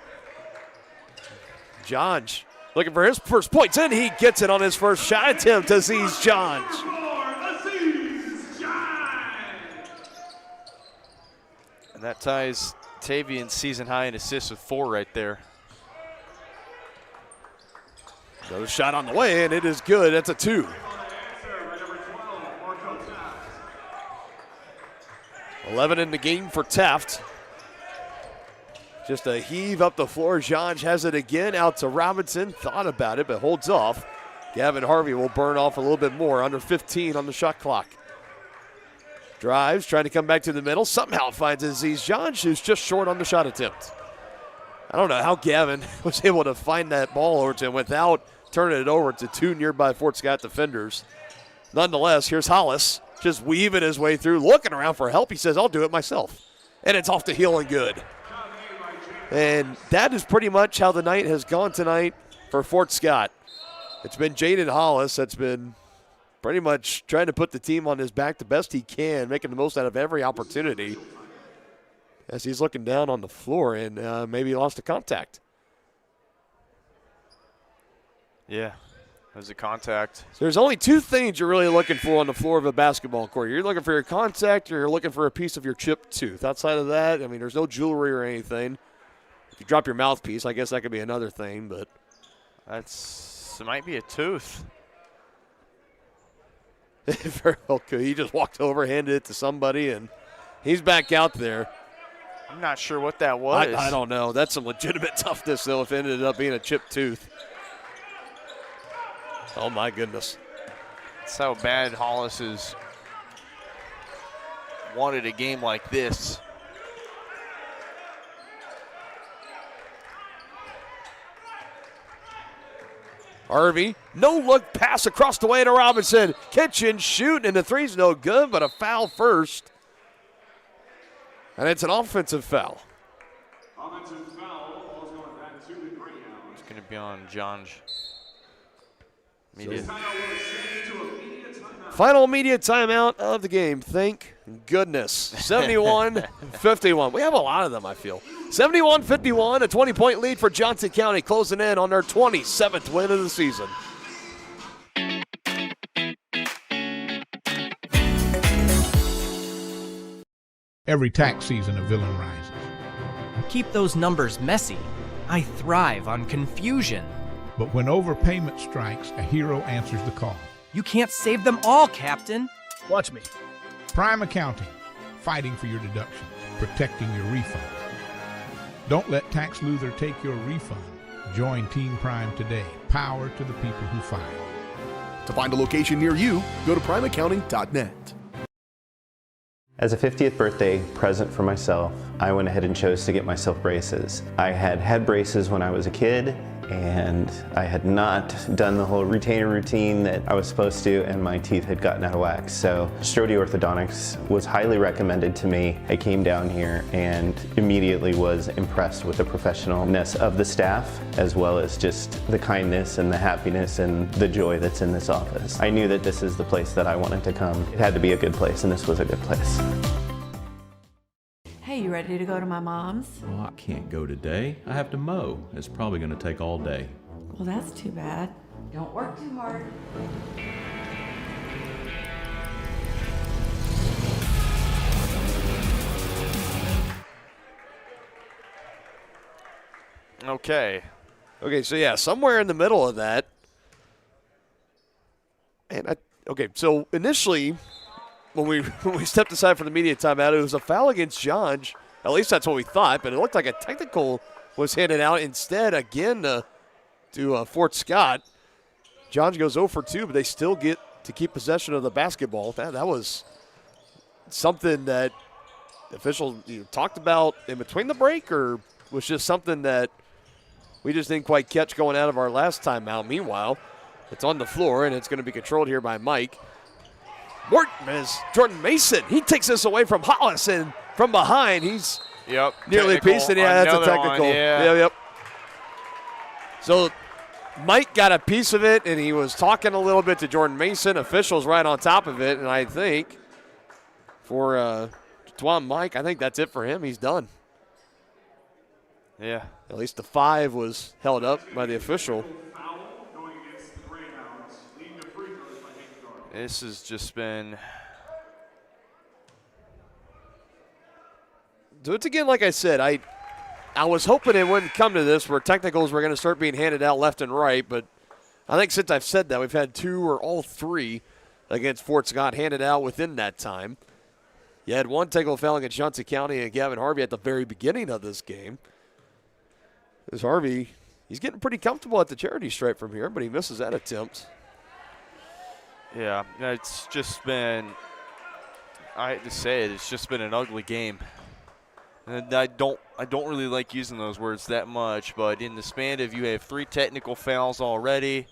Johns looking for his first points, and he gets it on his first shot attempt. Aziz Johns. And that ties Tavian's season high in assists with 4 right there. Another shot on the way, and it is good. That's a 2. $11 in the game for Taft. Just a heave up the floor. Janj has it again, out to Robinson. Thought about it, but holds off. Gavin Harvey will burn off a little bit more. Under 15 on the shot clock. Drives, trying to come back to the middle. Somehow finds Aziz Janj, who's just short on the shot attempt. I don't know how Gavin was able to find that ball over to him without turning it over to 2 nearby Fort Scott defenders. Nonetheless, here's Hollis, just weaving his way through, looking around for help. He says, I'll do it myself. And it's off the heel and good. And that is pretty much how the night has gone tonight for Fort Scott. It's been Jaden Hollis that's been pretty much trying to put the team on his back the best he can, making the most out of every opportunity as he's looking down on the floor and maybe lost a contact. Yeah, there's a contact. There's only 2 things you're really looking for on the floor of a basketball court. You're looking for your contact or you're looking for a piece of your chipped tooth. Outside of that, I mean, there's no jewelry or anything. If you drop your mouthpiece, I guess that could be another thing, but. It might be a tooth. Very well could. He just walked over, handed it to somebody, and he's back out there. I'm not sure what that was. I don't know. That's some legitimate toughness, though, if it ended up being a chipped tooth. Oh, my goodness. That's how bad Hollis has wanted a game like this. Harvey, no look pass across the way to Robinson. Catch and shoot, and the 3's no good, but a foul first. And it's an offensive foul. It's going to be on John. Final immediate timeout of the game. Thank goodness. 71-51. We have a lot of them, I feel. 71-51, a 20-point lead for Johnson County, closing in on their 27th win of the season. Every tax season, a villain rises. Keep those numbers messy. I thrive on confusion. But when overpayment strikes, a hero answers the call. You can't save them all, Captain. Watch me. Prime Accounting, fighting for your deductions, protecting your refund. Don't let Tax Luther take your refund. Join Team Prime today. Power to the people who fight. To find a location near you, go to primeaccounting.net. As a 50th birthday present for myself, I went ahead and chose to get myself braces. I had braces when I was a kid, and I had not done the whole retainer routine that I was supposed to, and my teeth had gotten out of whack. So Strode Orthodontics was highly recommended to me. I came down here and immediately was impressed with the professionalness of the staff, as well as just the kindness and the happiness and the joy that's in this office. I knew that this is the place that I wanted to come. It had to be a good place, and this was a good place. Hey, you ready to go to my mom's? Well, I can't go today. I have to mow. It's probably going to take all day. Well, that's too bad. Don't work too hard. okay. Okay, so yeah, somewhere in the middle of that. And okay, so initially, when we stepped aside for the media timeout, it was a foul against John. At least that's what we thought, but it looked like a technical was handed out instead again to Fort Scott. John goes 0 for 2, but they still get to keep possession of the basketball. That was something that the officials talked about in between the break, or was just something that we just didn't quite catch going out of our last timeout. Meanwhile, it's on the floor, and it's going to be controlled here by Mike. Morton is Jordan Mason. He takes this away from Hollis, and from behind, he's nearly a piece. And yeah, that's a technical. Yep. So Mike got a piece of it, and he was talking a little bit to Jordan Mason. Officials right on top of it, and I think for Twan Mike, I think that's it for him. He's done. Yeah. At least the 5 was held up by the official. This has just been. So it's again, like I said, I was hoping it wouldn't come to this where technicals were going to start being handed out left and right, but I think since I've said that, we've had 2 or all 3 against Fort Scott handed out within that time. You had 1 technical foul against Johnson County and Gavin Harvey at the very beginning of this game. As Harvey, he's getting pretty comfortable at the charity stripe from here, but he misses that attempt. Yeah, it's just been, I hate to say it, it's just been an ugly game. And I don't really like using those words that much, but in the span of you have 3 technical fouls already,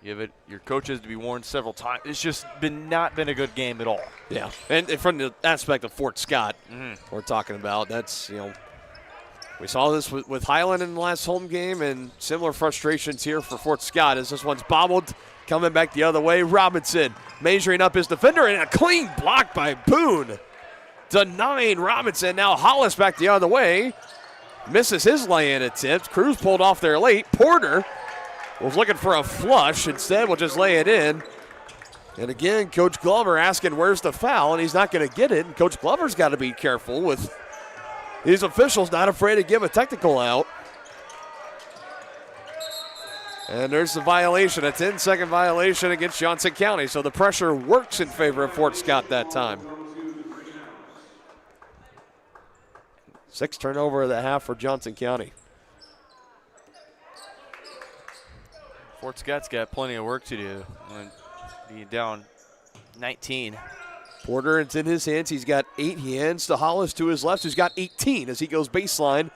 you have your coaches to be warned several times. It's just not been a good game at all. Yeah, and from the aspect of Fort Scott, we're talking about, that's, we saw this with Highland in the last home game, and similar frustrations here for Fort Scott as this one's bobbled, coming back the other way. Robinson measuring up his defender, and a clean block by Boone. Denying Robinson. Now Hollis back the other way. Misses his lay-in attempt. Cruz pulled off there late. Porter was looking for a flush. Instead, we'll just lay it in. And again, Coach Glover asking where's the foul, and he's not going to get it. And Coach Glover's got to be careful with these officials, not afraid to give a technical out. And there's the violation, a 10-second violation against Johnson County. So the pressure works in favor of Fort Scott that time. 6 turnover of the half for Johnson County. Fort Scott's got plenty of work to do when being down 19. Porter, it's in his hands. He's got 8. He hands to Hollis to his left, who's got 18 as he goes baseline.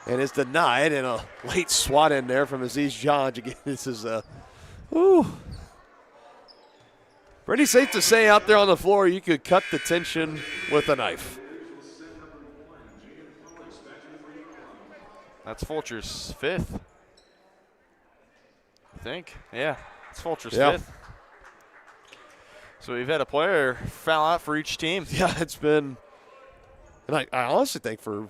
And it's denied, and a late swat in there from Aziz John. Again, this is pretty safe to say out there on the floor you could cut the tension with a knife. That's Fulcher's 5th. I think. Yeah, it's Fulcher's 5th. So we've had a player foul out for each team. Yeah, it's been, and I honestly think for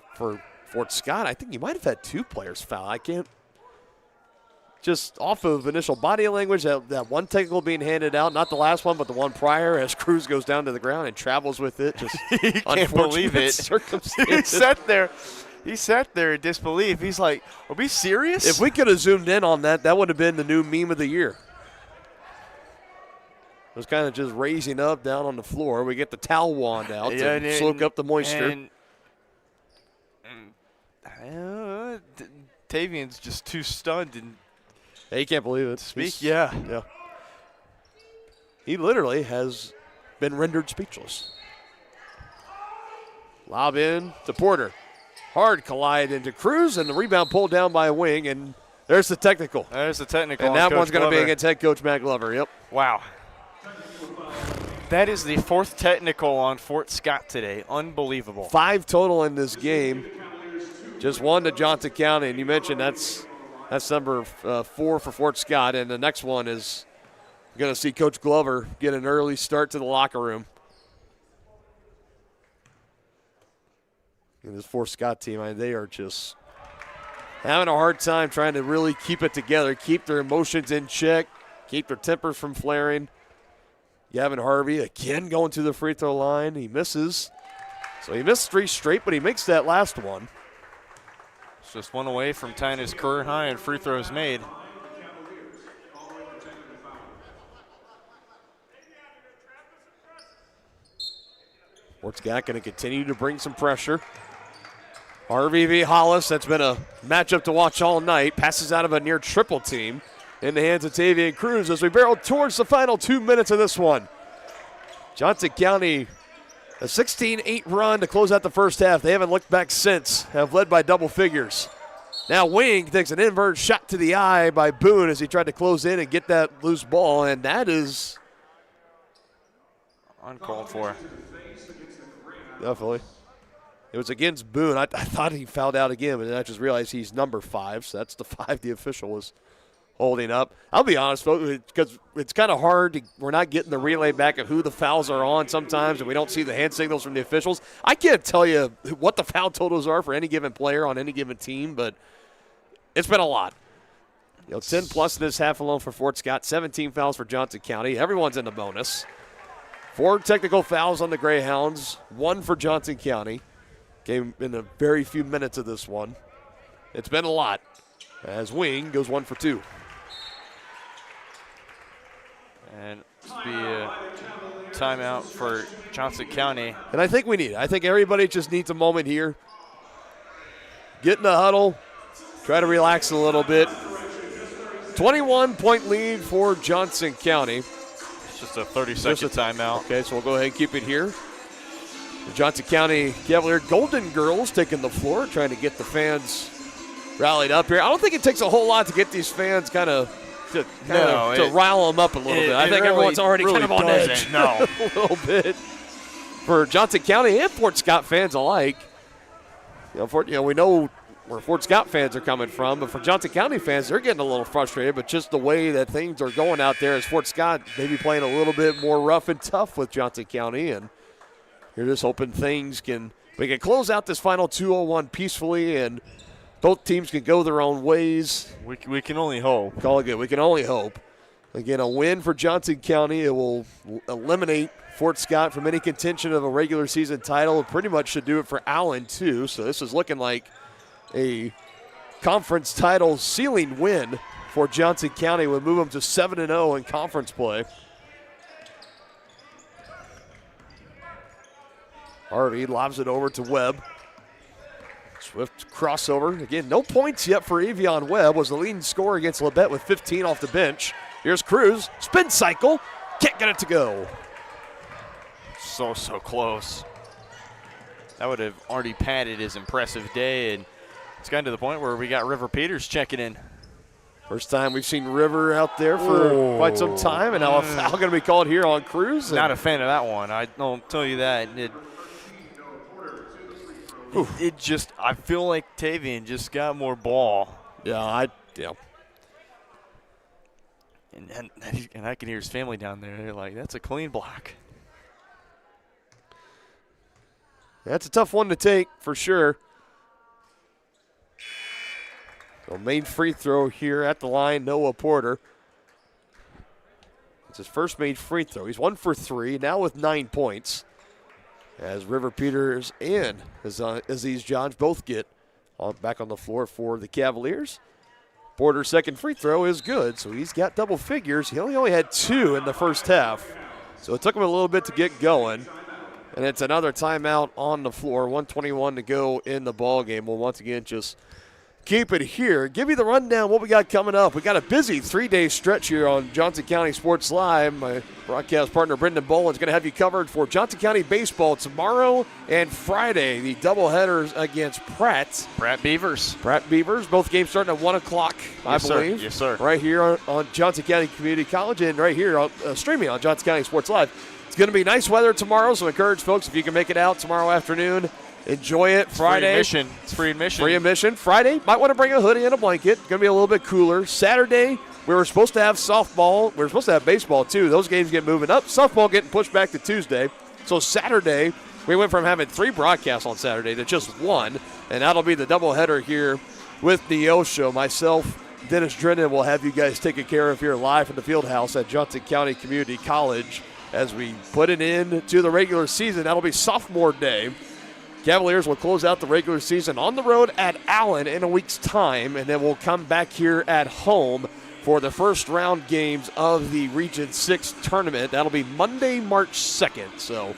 Fort Scott, I think you might have had 2 players foul. I can't, just off of initial body language, that one technical being handed out, not the last one, but the one prior, as Cruz goes down to the ground and travels with it. Just he can't believe it. He sat there in disbelief. He's like, are we serious? If we could have zoomed in on that, that would have been the new meme of the year. It was kind of just raising up down on the floor. We get the towel wand out to soak up the moisture. Tavian's just too stunned and he can't believe it. Speak, yeah. He literally has been rendered speechless. Lob in to Porter. Hard collide into Cruz, and the rebound pulled down by a wing, and there's the technical. There's the technical. And that one's going to be against head coach Matt Glover. Yep. Wow. That is the 4th technical on Fort Scott today. Unbelievable. 5 total in this game. Just 1 to Johnson County, and you mentioned that's number 4 for Fort Scott, and the next one is going to see Coach Glover get an early start to the locker room. And this Fort Scott team, they are just having a hard time trying to really keep it together, keep their emotions in check, keep their tempers from flaring. Gavin Harvey again going to the free throw line. He misses. So he missed 3 straight, but he makes that last one. Just one away from tying his career high in free throws made. Fort Scott going to continue to bring some pressure. RVV Hollis, that's been a matchup to watch all night. Passes out of a near triple team in the hands of Tavian Cruz as we barrel towards the final 2 minutes of this one. Johnson County, a 16-8 run to close out the first half. They haven't looked back since, have led by double figures. Now Wing takes an invert shot to the eye by Boone as he tried to close in and get that loose ball, and that is uncalled for. Definitely. It was against Boone. I thought he fouled out again, but then I just realized he's number 5, so that's the 5 the official was holding up. I'll be honest, folks, because it's kind of hard. We're not getting the relay back of who the fouls are on sometimes, and we don't see the hand signals from the officials. I can't tell you what the foul totals are for any given player on any given team, but it's been a lot. 10 plus in this half alone for Fort Scott, 17 fouls for Johnson County. Everyone's in the bonus. 4 technical fouls on the Greyhounds, 1 for Johnson County. Came in a very few minutes of this one. It's been a lot as Wing goes 1 for 2. And this will be a timeout for Johnson County. And I think we need it. I think everybody just needs a moment here. Get in the huddle. Try to relax a little bit. 21-point lead for Johnson County. It's just a 30-second timeout. Okay, so we'll go ahead and keep it here. The Johnson County Cavalier Golden Girls taking the floor, trying to get the fans rallied up here. I don't think it takes a whole lot to get these fans to rile them up a little bit. I think everyone's already kind of on edge. No. A little bit. For Johnson County and Fort Scott fans alike. We know where Fort Scott fans are coming from, but for Johnson County fans, they're getting a little frustrated, but just the way that things are going out there is Fort Scott maybe playing a little bit more rough and tough with Johnson County, and you're just hoping we can close out this final 2:01 peacefully, and both teams can go their own ways. We can only hope. Call it good. We can only hope. Again, a win for Johnson County. It will eliminate Fort Scott from any contention of a regular season title. It pretty much should do it for Allen, too. So this is looking like a conference title ceiling win for Johnson County. Would move them to 7-0 in conference play. Harvey lobs it over to Webb. Swift crossover. Again, no points yet for Evion Webb. Was the leading scorer against Labette with 15 off the bench. Here's Cruz. Spin cycle. Can't get it to go. So close. That would have already padded his impressive day, and it's gotten to the point where we got River Peters checking in. First time we've seen River out there for quite some time, and now a foul going to be called here on Cruz. Not a fan of that one. I don't tell you that. It just, I feel like Tavian just got more ball. Yeah. And I can hear his family down there. They're like, that's a clean block. That's a tough one to take for sure. So main free throw here at the line, Noah Porter. It's his first made free throw. He's 1 for 3, now with 9 points. As River Peters and Aziz Johns both get back on the floor for the Cavaliers. Porter's second free throw is good, so he's got double figures. He only had 2 in the first half, so it took him a little bit to get going. And it's another timeout on the floor, 1:21 to go in the ball game. We'll once again just keep it here. Give you the rundown what we got coming up. We got a busy 3-day stretch here on Johnson County Sports Live. My broadcast partner Brendan Boland's going to have you covered for Johnson County baseball tomorrow and Friday. The doubleheaders against Pratt. Pratt Beavers. Both games starting at 1 o'clock, I believe. Yes, sir. Right here on Johnson County Community College and right here streaming on Johnson County Sports Live. It's going to be nice weather tomorrow, so encourage folks if you can make it out tomorrow afternoon. Enjoy it. Friday. It's free admission. Free admission. Friday, might want to bring a hoodie and a blanket. Going to be a little bit cooler. Saturday, we were supposed to have softball. We were supposed to have baseball, too. Those games get moving up. Softball getting pushed back to Tuesday. So Saturday, we went from having 3 broadcasts on Saturday to just 1. And that'll be the doubleheader here with Neosho. Myself, Dennis Drennan will have you guys taken care of here live from the field house at Johnson County Community College as we put it into the regular season. That'll be sophomore day. Cavaliers will close out the regular season on the road at Allen in a week's time, and then we'll come back here at home for the first round games of the Region 6 tournament. That'll be Monday, March 2nd. So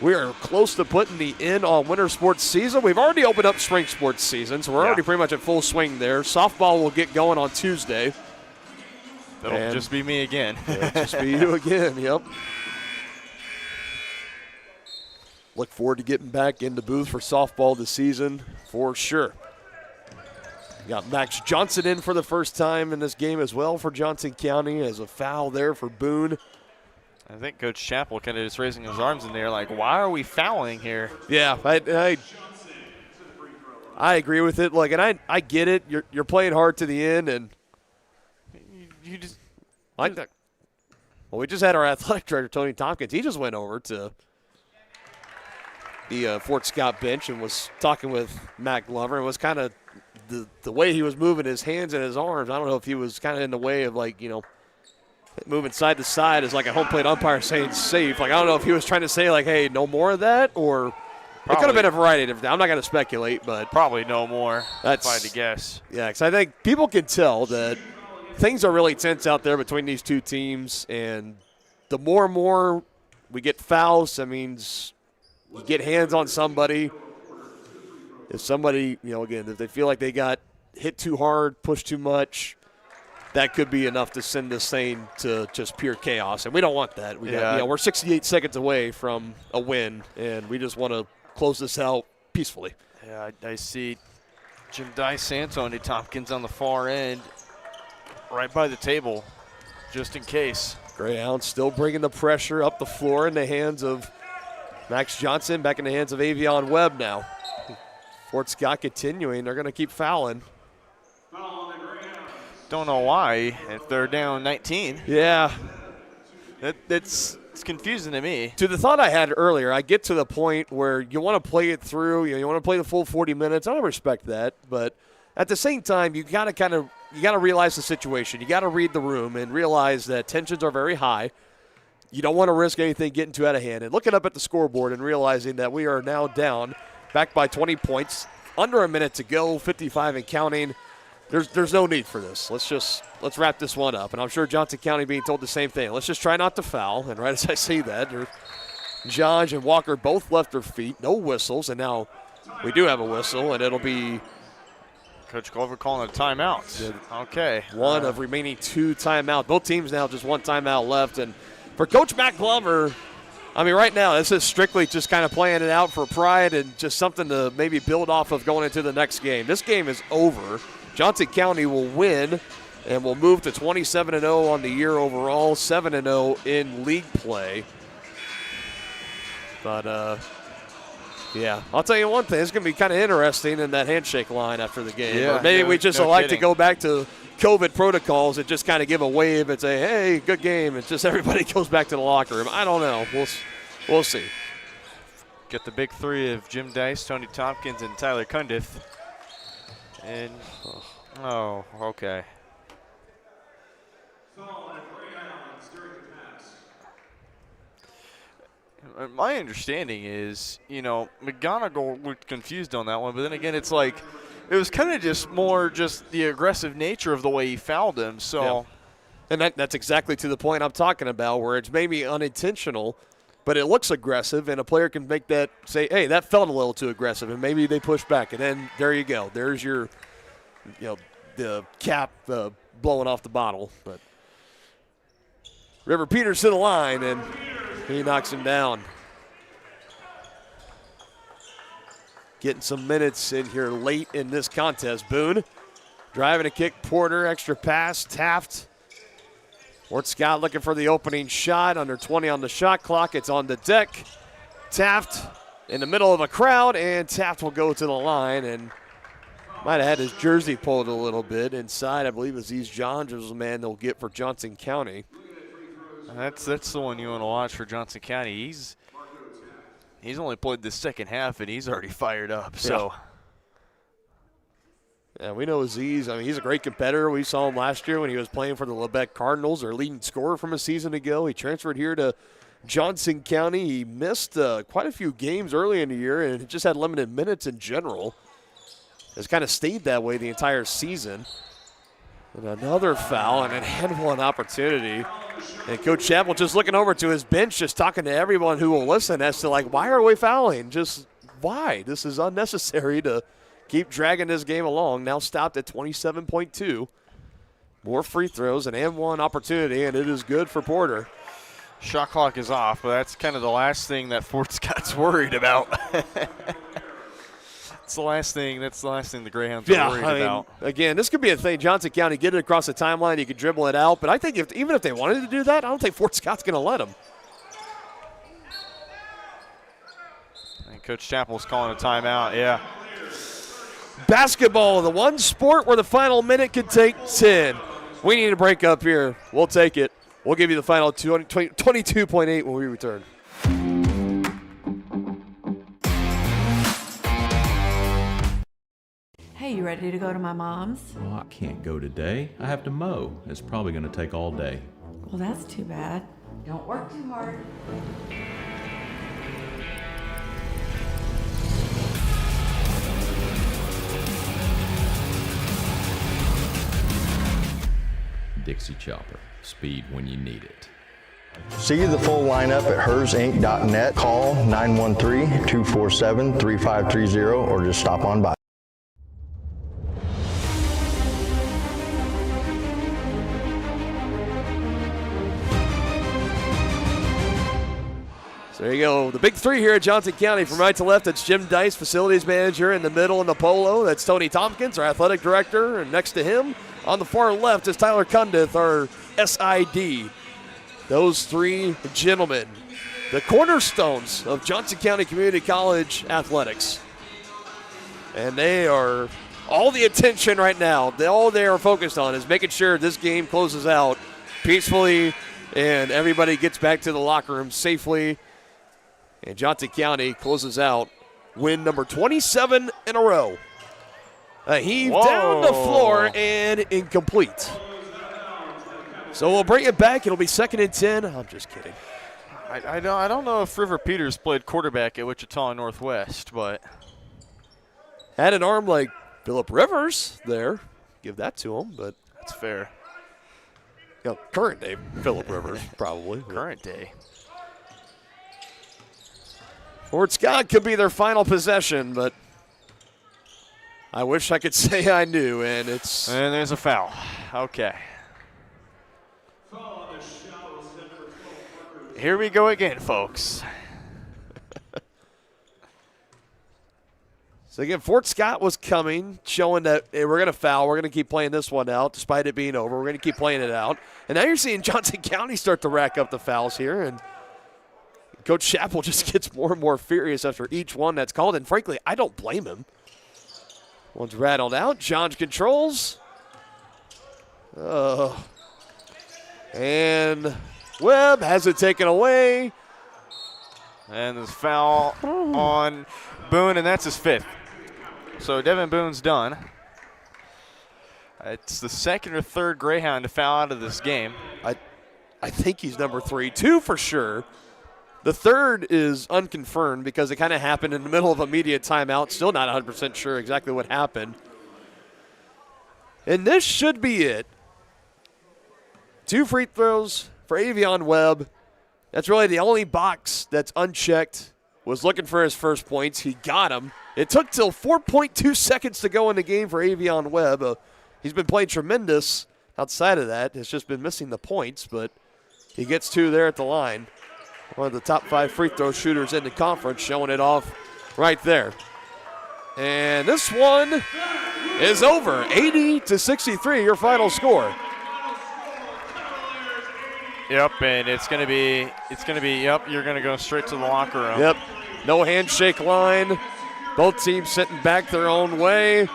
we are close to putting the end on winter sports season. We've already opened up spring sports season, so we're already pretty much at full swing there. Softball will get going on Tuesday. That'll just be me again. It'll just be you again, yep. Look forward to getting back in the booth for softball this season for sure. Got Max Johnson in for the first time in this game as well for Johnson County as a foul there for Boone. I think Coach Chappell kind of just raising his arms in there like, why are we fouling here? Yeah, I agree with it. Like, and I get it. You're playing hard to the end, and you just like that. Well, we just had our athletic director Tony Tompkins. He just went over to the Fort Scott bench and was talking with Matt Glover, and was kind of the way he was moving his hands and his arms. I don't know if he was kind of in the way of, like, moving side to side as like a home plate umpire saying safe. Like, I don't know if he was trying to say, like, hey, no more of that, or it could have been a variety of different. I'm not going to speculate, but probably no more. That's, if I had to guess. Yeah, because I think people can tell that things are really tense out there between these two teams, and the more and more we get fouls, that means you get hands on somebody. If somebody, again, if they feel like they got hit too hard, pushed too much, that could be enough to send this thing to just pure chaos, and we don't want that. We're 68 seconds away from a win, and we just want to close this out peacefully. Yeah, I see Jim Dice and Tony Tompkins on the far end, right by the table, just in case. Greyhounds still bringing the pressure up the floor in the hands of Max Johnson, back in the hands of Avion Webb now. Fort Scott continuing. They're going to keep fouling. Don't know why if they're down 19. Yeah. It's confusing to me. To the thought I had earlier, I get to the point where you want to play it through. You want to play the full 40 minutes. I respect that. But at the same time, you got to realize the situation. You got to read the room and realize that tensions are very high. You don't want to risk anything getting too out of hand. And looking up at the scoreboard and realizing that we are now down, back by 20 points, under a minute to go, 55 and counting. There's no need for this. Let's wrap this one up. And I'm sure Johnson County being told the same thing. Let's just try not to foul. And right as I say that, Jaj and Walker both left their feet. No whistles. And now we do have a whistle, and it'll be Coach Glover calling a timeout. Okay. One of remaining 2 timeouts. Both teams now just 1 timeout left. And for Coach Matt Glover, I mean, right now, this is strictly just kind of playing it out for pride and just something to maybe build off of going into the next game. This game is over. Johnson County will win and will move to 27-0 on the year overall, 7-0 in league play. But, yeah, I'll tell you one thing. It's going to be kind of interesting in that handshake line after the game. Yeah, or maybe we just like to go back to COVID protocols and just kind of give a wave and say, hey, good game, and just everybody goes back to the locker room. I don't know. We'll see. Get the big 3 of Jim Dice, Tony Tompkins, and Tyler Cundiff. And, oh, okay. My understanding is, McGonigal looked confused on that one, but then again, it's like, it was kind of just more just the aggressive nature of the way he fouled him. So, yeah. And that's exactly to the point I'm talking about, where it's maybe unintentional, but it looks aggressive, and a player can make that, say, hey, that felt a little too aggressive, and maybe they push back, and then there you go. There's your, the cap blowing off the bottle. But River Peters to the line, and he knocks him down. Getting some minutes in here late in this contest. Boone driving a kick. Porter, extra pass. Taft. Fort Scott looking for the opening shot. Under 20 on the shot clock. It's on the deck. Taft in the middle of a crowd, and Taft will go to the line and might have had his jersey pulled a little bit inside. I believe Aziz Johns was the man they'll get for Johnson County. That's the one you want to watch for Johnson County. He's only played the second half, and he's already fired up. So, yeah, we know Aziz. I mean, he's a great competitor. We saw him last year when he was playing for the Lebec Cardinals, their leading scorer from a season ago. He transferred here to Johnson County. He missed quite a few games early in the year and just had limited minutes in general. Has kind of stayed that way the entire season. And another foul and a hand-one opportunity. And Coach Chappell just looking over to his bench, just talking to everyone who will listen as to, like, why are we fouling? Just why? This is unnecessary to keep dragging this game along. Now stopped at 27.2. More free throws, an and-one opportunity, and it is good for Porter. Shot clock is off, but that's kind of the last thing that Fort Scott's worried about. That's the last thing the Greyhounds are worried about. Again, this could be a thing. Johnson County, get it across the timeline, you could dribble it out. But I think even if they wanted to do that, I don't think Fort Scott's going to let them. And Coach Chappell's calling a timeout, yeah. Basketball, the one sport where the final minute could take 10. We need a break up here. We'll take it. We'll give you the final 22.8 when we return. Hey, you ready to go to my mom's? Well, I can't go today. I have to mow. It's probably going to take all day. Well, that's too bad. Don't work too hard. Dixie Chopper. Speed when you need it. See the full lineup at hersinc.net. Call 913-247-3530 or just stop on by. So there you go. The big three here at Johnson County. From right to left, that's Jim Dice, facilities manager. In the middle in the polo, that's Tony Tompkins, our athletic director. And next to him, on the far left, is Tyler Cundith, our SID. Those three gentlemen, the cornerstones of Johnson County Community College athletics. And they are all the attention right now. All they are focused on is making sure this game closes out peacefully and everybody gets back to the locker room safely. And Johnson County closes out win number 27 in a row. A heave down the floor and incomplete. So we'll bring it back. It'll be 2nd and 10. I'm just kidding. I don't know if River Peters played quarterback at Wichita Northwest, but had an arm like Phillip Rivers there. Give that to him, but that's fair. You know, current day Phillip Rivers, probably. Current day. Fort Scott could be their final possession, but I wish I could say I knew, and it's... And there's a foul. Okay. Here we go again, folks. So again, Fort Scott was coming, showing that hey, we're going to foul. We're going to keep playing this one out, despite it being over. We're going to keep playing it out. And now you're seeing Johnson County start to rack up the fouls here, and Coach Chappell just gets more and more furious after each one that's called. And frankly, I don't blame him. One's rattled out. Johns controls. And Webb has it taken away. And there's foul on Boone, and that's his 5th. So Devin Boone's done. It's the 2nd or 3rd Greyhound to foul out of this game. I think he's number 3, 2 for sure. The 3rd is unconfirmed because it kind of happened in the middle of a media timeout. Still not 100% sure exactly what happened. And this should be it. 2 free throws for Avion Webb. That's really the only box that's unchecked. Was looking for his first points. He got them. It took till 4.2 seconds to go in the game for Avion Webb. He's been playing tremendous outside of that. Has just been missing the points, but he gets 2 there at the line. One of the top 5 free throw shooters in the conference, showing it off right there. And this one is over. 80-63, your final score. Yep, and it's gonna be, yep, you're gonna go straight to the locker room. Yep, no handshake line. Both teams sitting back their own way.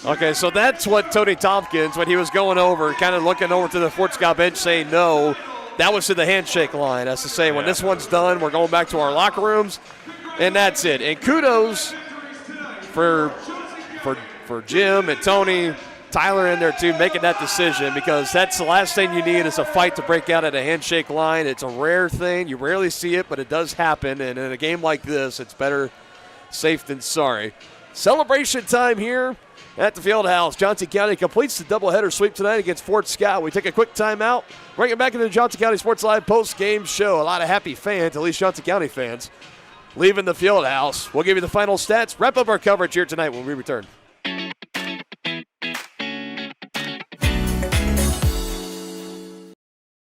Okay, so that's what Tony Tompkins, when he was going over, kind of looking over to the Fort Scott bench saying no, that was to the handshake line. That's to say, when this one's done, we're going back to our locker rooms, and that's it. And kudos for Jim and Tony Tyler in there too, making that decision, because that's the last thing you need is a fight to break out at a handshake line. It's a rare thing. You rarely see it, but it does happen. And in a game like this, it's better safe than sorry. Celebration time here at the Fieldhouse. Johnson County completes the doubleheader sweep tonight against Fort Scott. We take a quick timeout, bring it back into the Johnson County Sports Live post-game show. A lot of happy fans, at least Johnson County fans, leaving the Fieldhouse. We'll give you the final stats, wrap up our coverage here tonight when we return.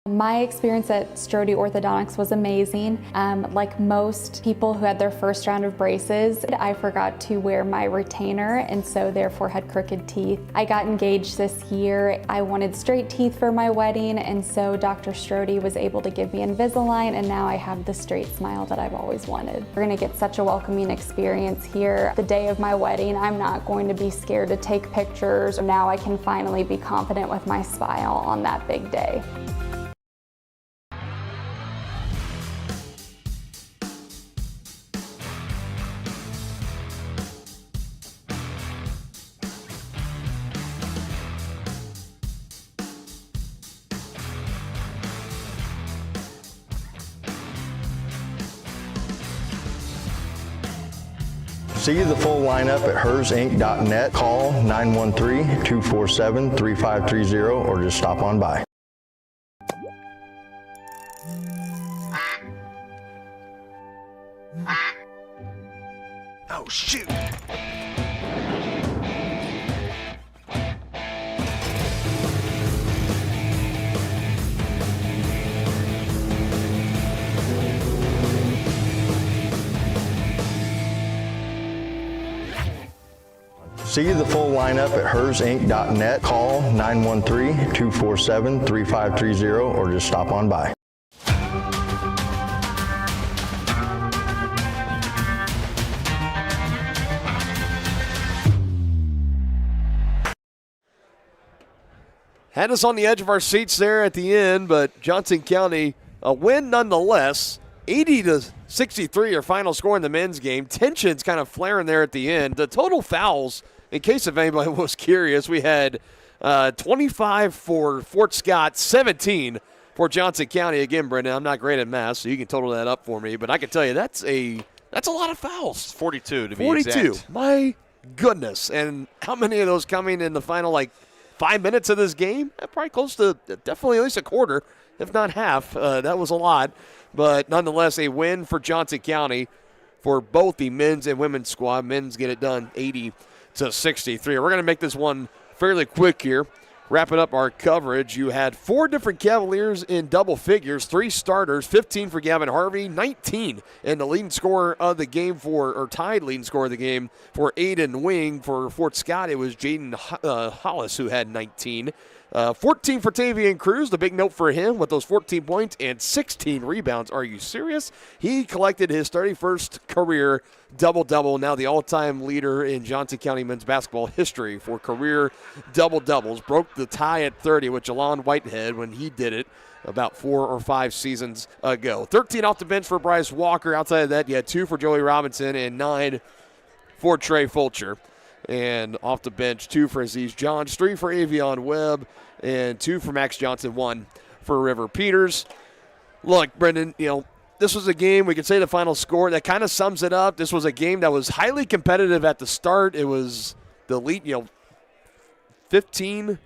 My experience at Strode Orthodontics was amazing. Like most people who had their first round of braces, I forgot to wear my retainer and so therefore had crooked teeth. I got engaged this year. I wanted straight teeth for my wedding, and so Dr. Strode was able to give me Invisalign, and now I have the straight smile that I've always wanted. We're gonna get such a welcoming experience here. The day of my wedding, I'm not going to be scared to take pictures. Now I can finally be confident with my smile on that big day. See the full lineup at hersinc.net. Call 913-247-3530 or just stop on by. Oh, shoot. See the full lineup at hersinc.net. Call 913-247-3530 or just stop on by. Had us on the edge of our seats there at the end, but Johnson County, a win nonetheless. 80-63, our final score in the men's game. Tensions kind of flaring there at the end. The total fouls, in case if anybody was curious, we had 25 for Fort Scott, 17 for Johnson County. Again, Brendan, I'm not great at math, so you can total that up for me. But I can tell you that's a lot of fouls. 42 to be 42. exact. My goodness. And how many of those coming in the final, 5 minutes of this game? Probably close to definitely at least a quarter, if not half. That was a lot. But nonetheless, a win for Johnson County for both the men's and women's squad. Men's get it done 80-63. We're going to make this one fairly quick here. Wrapping up our coverage, you had 4 different Cavaliers in double figures, 3 starters, 15 for Gavin Harvey, 19 in the leading scorer of the game tied leading scorer of the game for Aiden Wing. For Fort Scott, it was Jaden Hollis who had 19. 14 for Tavian Cruz, the big note for him with those 14 points and 16 rebounds. Are you serious? He collected his 31st career double-double, now the all-time leader in Johnson County men's basketball history for career double-doubles. Broke the tie at 30 with Jalon Whitehead when he did it about 4 or 5 seasons ago. 13 off the bench for Bryce Walker. Outside of that, you had 2 for Joey Robinson and 9 for Trey Fulcher. And off the bench, 2 for Aziz Johns, 3 for Avion Webb, and 2 for Max Johnson, 1 for River Peters. Look, Brendan, this was a game, we could say the final score, that kind of sums it up. This was a game that was highly competitive at the start. It was the lead, 13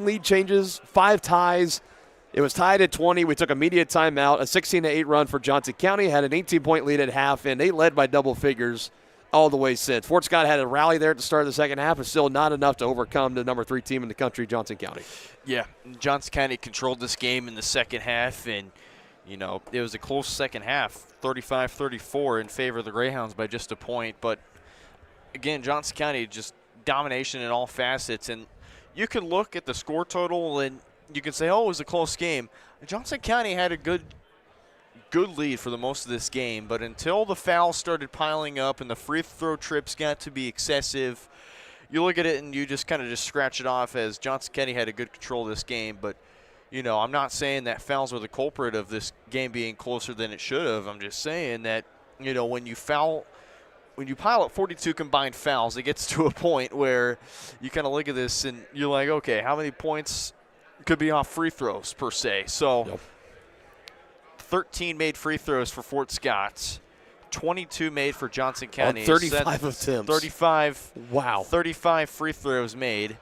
lead changes, 5 ties. It was tied at 20. We took immediate timeout. A 16-8 run for Johnson County, had an 18-point lead at half, and they led by double figures all the way since. Fort Scott had a rally there at the start of the second half, but still not enough to overcome the number 3 team in the country, Johnson County. Yeah, Johnson County controlled this game in the second half, and, it was a close second half, 35-34 in favor of the Greyhounds by just a point. But, again, Johnson County just domination in all facets. And you can look at the score total, and you can say, oh, it was a close game. Johnson County had a good lead for the most of this game, but until the fouls started piling up and the free throw trips got to be excessive, you look at it and you just kind of scratch it off as Johnson County had a good control of this game. But, I'm not saying that fouls were the culprit of this game being closer than it should have. I'm just saying that, when you foul when you pile up 42 combined fouls, it gets to a point where you kind of look at this and you're like, okay, how many points could be off free throws per se? So 13 made free throws for Fort Scott, 22 made for Johnson County. On 35 attempts. 35. Wow. 35 free throws made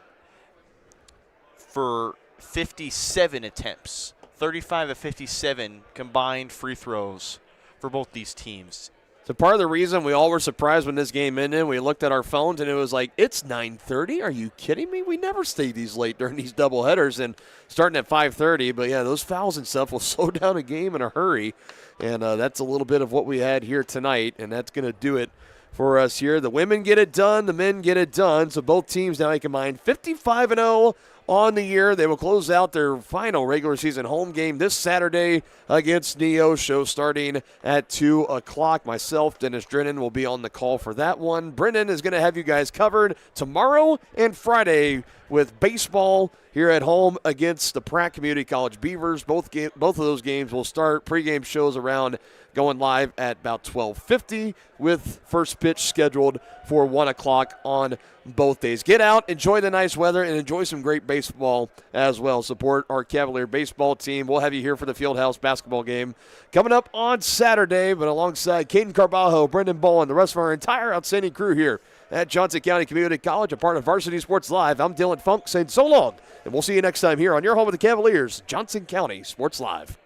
for 57 attempts. 35 of 57 combined free throws for both these teams. So part of the reason we all were surprised when this game ended, we looked at our phones and it was like, it's 9:30? Are you kidding me? We never stay these late during these doubleheaders and starting at 5:30. But, yeah, those fouls and stuff will slow down a game in a hurry. And that's a little bit of what we had here tonight, and that's going to do it for us here. The women get it done. The men get it done. So both teams now combined 55-0 on the year. They will close out their final regular season home game this Saturday against Neosho starting at 2 o'clock. Myself, Dennis Drennan, will be on the call for that one. Brendan is going to have you guys covered tomorrow and Friday with baseball here at home against the Pratt Community College Beavers. Both of those games will start. Pregame shows around going live at about 12:50 with first pitch scheduled for 1 o'clock on both days. Get out, enjoy the nice weather, and enjoy some great baseball as well. Support our Cavalier baseball team. We'll have you here for the Fieldhouse basketball game coming up on Saturday, but alongside Caden Carbajo, Brendan Bowen, the rest of our entire outstanding crew here at Johnson County Community College, a part of Varsity Sports Live. I'm Dylan Funk saying so long, and we'll see you next time here on your home of the Cavaliers, Johnson County Sports Live.